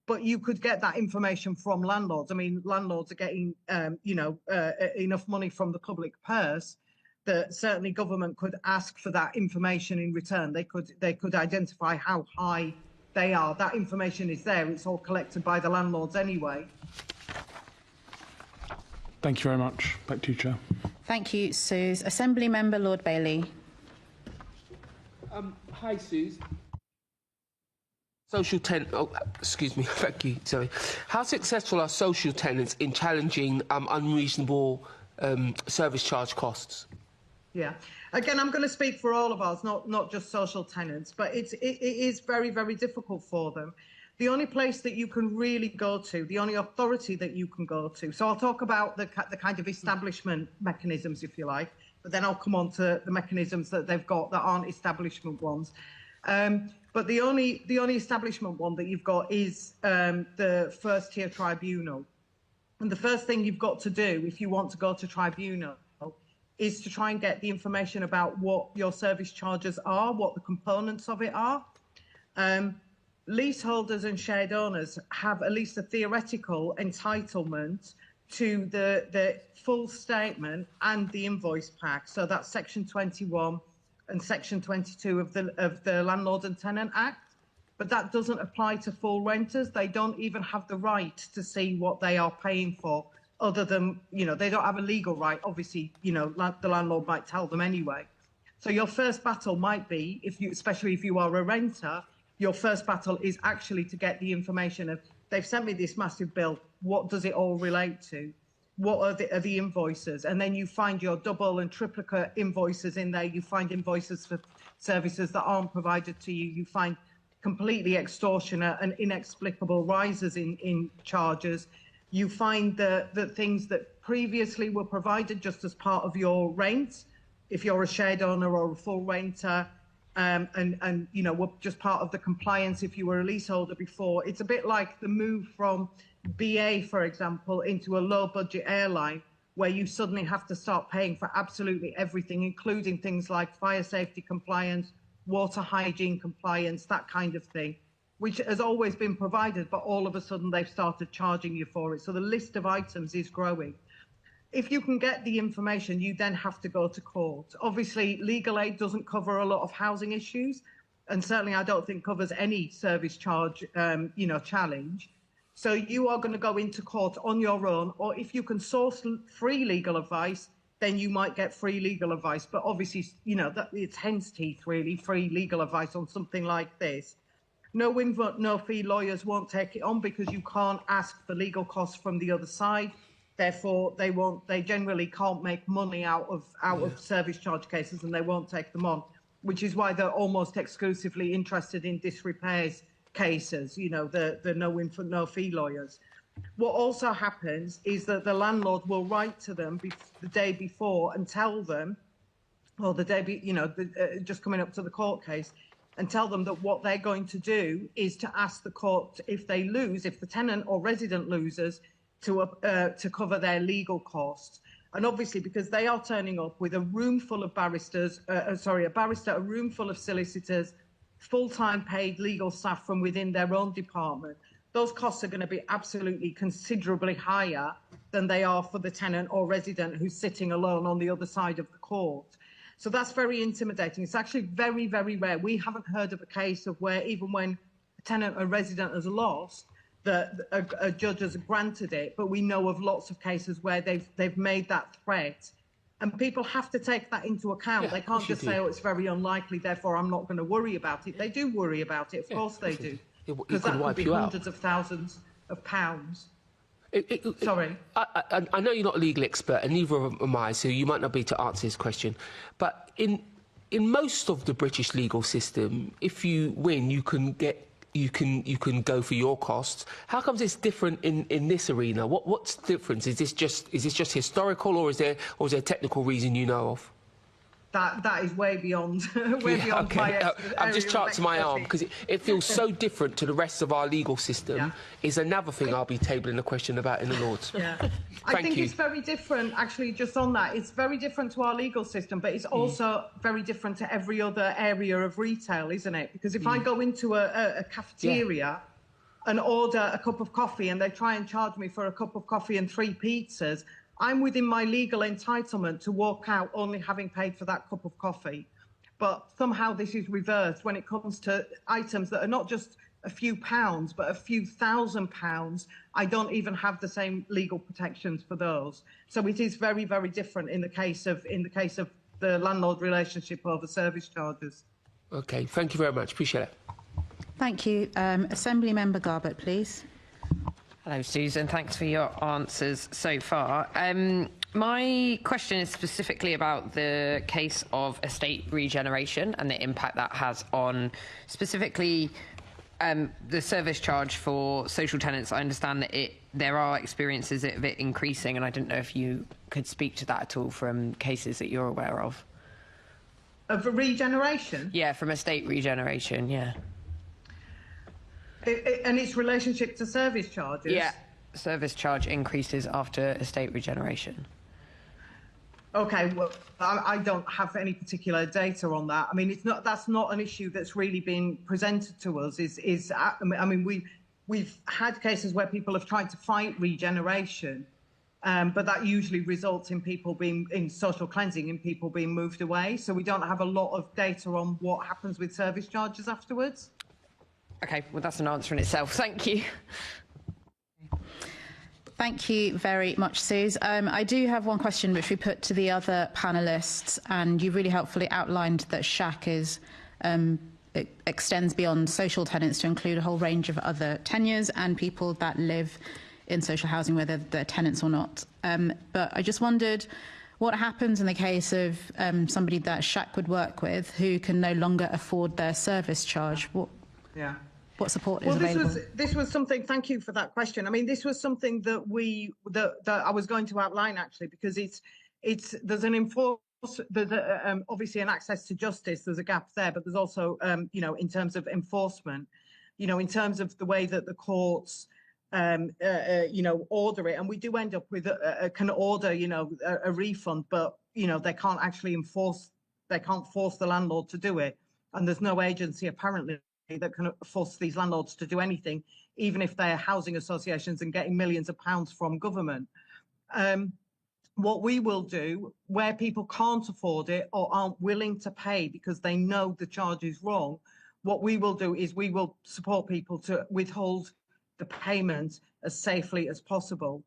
but you could get that information from landlords. I mean, landlords are getting, enough money from the public purse that certainly government could ask for that information in return. They could identify how high they are. That information is there. It's all collected by the landlords anyway. Thank you very much. Back to you, Chair. Thank you, Suze. Assembly Member Lord Bailey. Hi, Suze. Social tenant. Oh, excuse me. Thank you. Sorry. How successful are social tenants in challenging unreasonable service charge costs? Yeah. Again, I'm going to speak for all of us, not just social tenants, but it is very, very difficult for them. The only place that you can really go to, the only authority that you can go to. So I'll talk about the kind of establishment mechanisms, if you like, but then I'll come on to the mechanisms that they've got that aren't establishment ones. But the only establishment one that you've got is the first tier tribunal. And the first thing you've got to do if you want to go to tribunal is to try and get the information about what your service charges are, what the components of it are. Leaseholders and shared owners have at least a theoretical entitlement to the full statement and the invoice pack. So that's Section 21 and Section 22 of the Landlord and Tenant Act. But that doesn't apply to full renters. They don't even have the right to see what they are paying for, other than, they don't have a legal right. Obviously, the landlord might tell them anyway. So your first battle might be, especially if you are a renter, your first battle is actually to get the information of, they've sent me this massive bill, what does it all relate to? What are the invoices? And then you find your double and triplicate invoices in there. You find invoices for services that aren't provided to you. You find completely extortionate and inexplicable rises in charges. You find the things that previously were provided just as part of your rent, if you're a shared owner or a full renter, and were just part of the compliance if you were a leaseholder before. It's a bit like the move from BA, for example, into a low-budget airline, where you suddenly have to start paying for absolutely everything, including things like fire safety compliance, water hygiene compliance, that kind of thing, which has always been provided, but all of a sudden they've started charging you for it. So the list of items is growing. If you can get the information, you then have to go to court. Obviously, legal aid doesn't cover a lot of housing issues, and certainly I don't think covers any service charge, challenge. So you are going to go into court on your own, or if you can source free legal advice, then you might get free legal advice. But obviously, that it's hen's teeth, really, free legal advice on something like this. No win, no fee lawyers won't take it on because you can't ask for legal costs from the other side. Therefore, they generally can't make money out of service charge cases, and they won't take them on, which is why they're almost exclusively interested in disrepairs cases, the no win for no fee lawyers. What also happens is that the landlord will write to them the day before and tell them, or the day, just coming up to the court case, and tell them that what they're going to do is to ask the court, if they lose, if the tenant or resident loses, to cover their legal costs. And obviously, because they are turning up with a room full of barristers, a room full of solicitors, full-time paid legal staff from within their own department, those costs are going to be absolutely considerably higher than they are for the tenant or resident who's sitting alone on the other side of the court. So that's very intimidating. It's actually very, very rare. We haven't heard of a case of where, even when a tenant or resident has lost, that a judge has granted it, but we know of lots of cases where they've made that threat. And people have to take that into account. They can't just say, oh, it's very unlikely, therefore I'm not going to worry about it. They do worry about it, of course they do. Because that could be hundreds of thousands of pounds. Sorry. I know you're not a legal expert, and neither am I, so you might not be to answer this question. But in most of the British legal system, if you win, you can go for your costs. How comes it's different in this arena? What's the difference? Is this just historical, or is there a technical reason you know of? That is way beyond beyond my I'm just chancing my arm because it feels so different to the rest of our legal system. Yeah. Is another thing I'll be tabling a question about in the Lords. Yeah. I think it's very different, actually, just on that. It's very different to our legal system, but it's also very different to every other area of retail, isn't it? Because if I go into a cafeteria, and order a cup of coffee and they try and charge me for a cup of coffee and 3 pizzas, I'm within my legal entitlement to walk out only having paid for that cup of coffee. But somehow this is reversed when it comes to items that are not just a few pounds, but a few £1,000s. I don't even have the same legal protections for those. So it is very, very different in the case of the landlord relationship over service charges. Okay, thank you very much. Appreciate it. Thank you. Assembly Member Garbett, please. Hello, Susan. Thanks for your answers so far. My question is specifically about the case of estate regeneration and the impact that has on specifically the service charge for social tenants. I understand that there are experiences of it increasing, and I didn't know if you could speak to that at all from cases that you're aware of. Of a regeneration? Yeah, from estate regeneration, yeah. And its relationship to service charges? Yeah, service charge increases after estate regeneration. Okay, well, I don't have any particular data on that. I mean, that's not an issue that's really been presented to us. I mean, we've had cases where people have tried to fight regeneration, but that usually results in people being in social cleansing and people being moved away. So we don't have a lot of data on what happens with service charges afterwards. Okay, well, that's an answer in itself. Thank you. Thank you very much, Suze. I do have one question which we put to the other panellists, and you really helpfully outlined that SHAC it extends beyond social tenants to include a whole range of other tenures and people that live in social housing, whether they're tenants or not. But I just wondered what happens in the case of somebody that SHAC would work with who can no longer afford their service charge. What support is available? This was something. Thank you for that question. I mean, this was something that that I was going to outline actually, because there's obviously an access to justice. There's a gap there, but there's also in terms of enforcement, in terms of the way that the courts order it, and we do end up with can order a refund, but they can't actually enforce. They can't force the landlord to do it, and there's no agency apparently that can force these landlords to do anything, even if they're housing associations and getting millions of pounds from government. What we will do, where people can't afford it or aren't willing to pay because they know the charge is wrong, what we will do is we will support people to withhold the payment as safely as possible.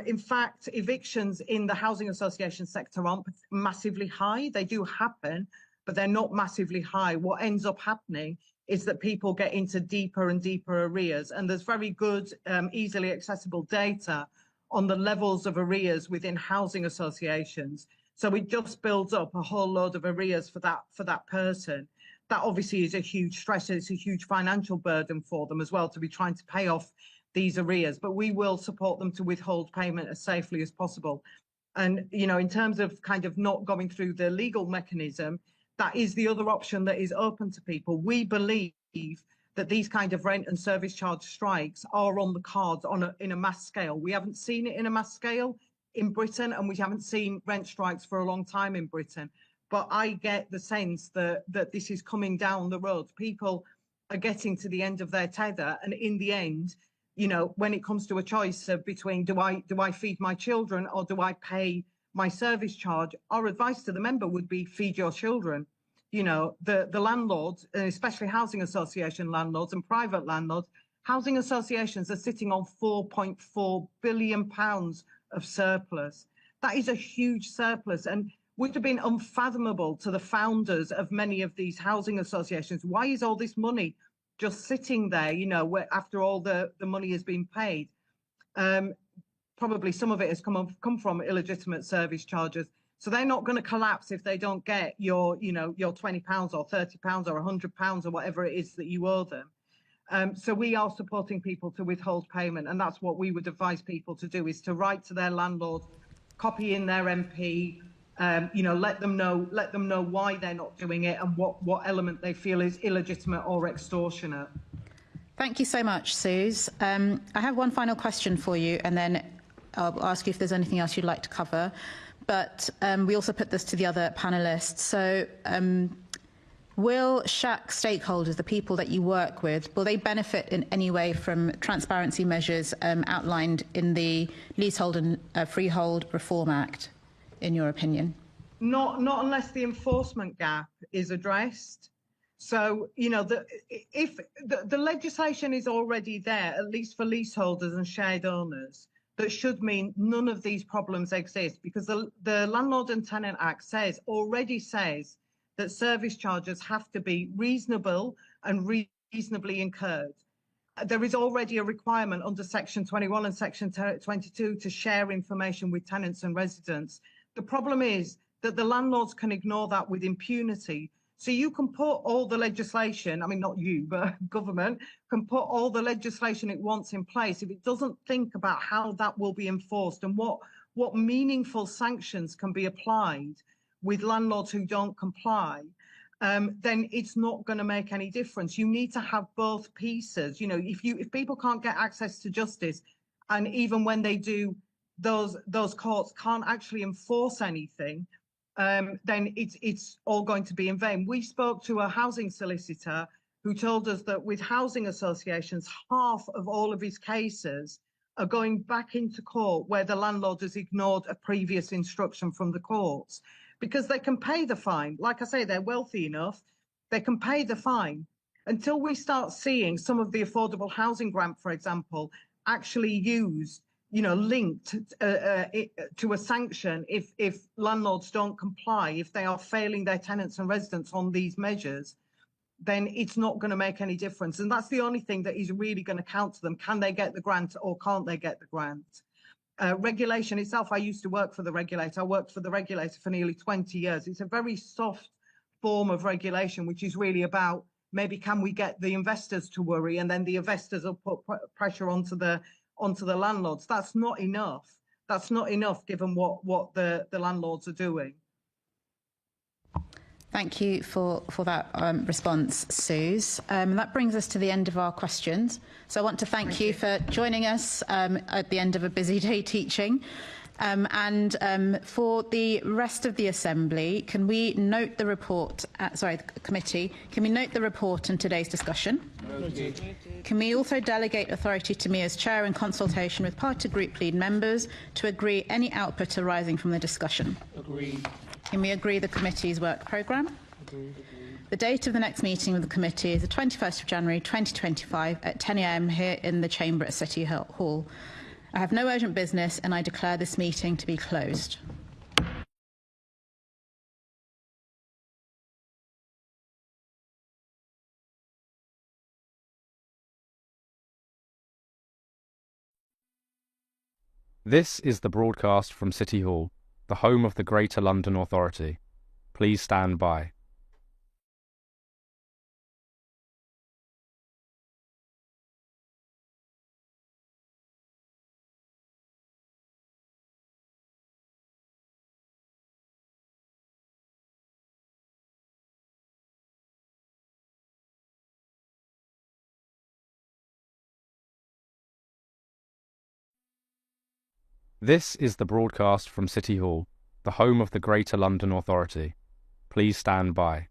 In fact, evictions in the housing association sector aren't massively high. They do happen, but they're not massively high. What ends up happening is that people get into deeper and deeper arrears. And there's very good, easily accessible data on the levels of arrears within housing associations. So it just builds up a whole load of arrears for that person. That obviously is a huge stress. It's a huge financial burden for them as well to be trying to pay off these arrears. But we will support them to withhold payment as safely as possible. And, in terms of kind of not going through the legal mechanism, that is the other option that is open to people. We believe that these kind of rent and service charge strikes are on the cards in a mass scale. We haven't seen it in a mass scale in Britain, and we haven't seen rent strikes for a long time in Britain. But I get the sense that this is coming down the road. People are getting to the end of their tether, and in the end, when it comes to a choice between do I feed my children or do I pay my service charge, our advice to the member would be feed your children. The landlords, especially housing association landlords and private landlords, housing associations are sitting on £4.4 billion of surplus. That is a huge surplus and would have been unfathomable to the founders of many of these housing associations. Why is all this money just sitting there, after all the money has been paid? Probably some of it has come from illegitimate service charges. So they're not going to collapse if they don't get your £20 or £30 or £100 or whatever it is that you owe them. So we are supporting people to withhold payment, and that's what we would advise people to do, is to write to their landlord, copy in their MP, let them know why they're not doing it and what element they feel is illegitimate or extortionate. Thank you so much, Suze. I have one final question for you, and then I'll ask you if there's anything else you'd like to cover. But we also put this to the other panellists. So Will SHAC stakeholders, the people that you work with, will they benefit in any way from transparency measures outlined in the Leasehold and Freehold Reform Act, in your opinion? Not unless the enforcement gap is addressed. So, you know, if the legislation is already there, at least for leaseholders and shared owners, that should mean none of these problems exist, because the Landlord and Tenant Act already says that service charges have to be reasonable and reasonably incurred. There is already a requirement under Section 21 and Section 22 to share information with tenants and residents. The problem is that the landlords can ignore that with impunity. So you can put all the legislation, I mean, not you, but government can put all the legislation it wants in place. If it doesn't think about how that will be enforced and what meaningful sanctions can be applied with landlords who don't comply, then it's not going to make any difference. You need to have both pieces. You know, if people can't get access to justice, and even when they do, those courts can't actually enforce anything, then it's all going to be in vain. We spoke to a housing solicitor who told us that with housing associations, half of all of his cases are going back into court where the landlord has ignored a previous instruction from the courts, because they can pay the fine. Like I say, they're wealthy enough, they can pay the fine. Until we start seeing some of the affordable housing grant, for example, actually used, you know, linked to a sanction if landlords don't comply, if they are failing their tenants and residents on these measures, then it's not going to make any difference. And that's the only thing that is really going to count to them. Can they get the grant or can't they get the grant? Regulation itself, I used to work for the regulator. I worked for the regulator for nearly 20 years. It's a very soft form of regulation, which is really about maybe can we get the investors to worry, and then the investors will put pressure onto the landlords. That's not enough. That's not enough given what the landlords are doing. Thank you for that response, Suze. That brings us to the end of our questions. So I want to thank you for joining us at the end of a busy day teaching. For the rest of the Assembly, can we note the report, the committee, can we note the report in today's discussion? Can we also delegate authority to me as Chair in consultation with party group lead members to agree any output arising from the discussion? Agreed. Can we agree the committee's work programme? Agreed. The date of the next meeting of the committee is the 21st of January 2025 at 10 a.m. here in the chamber at City Hall. I have no urgent business and I declare this meeting to be closed. This is the broadcast from City Hall, the home of the Greater London Authority. Please stand by. This is the broadcast from City Hall, the home of the Greater London Authority. Please stand by.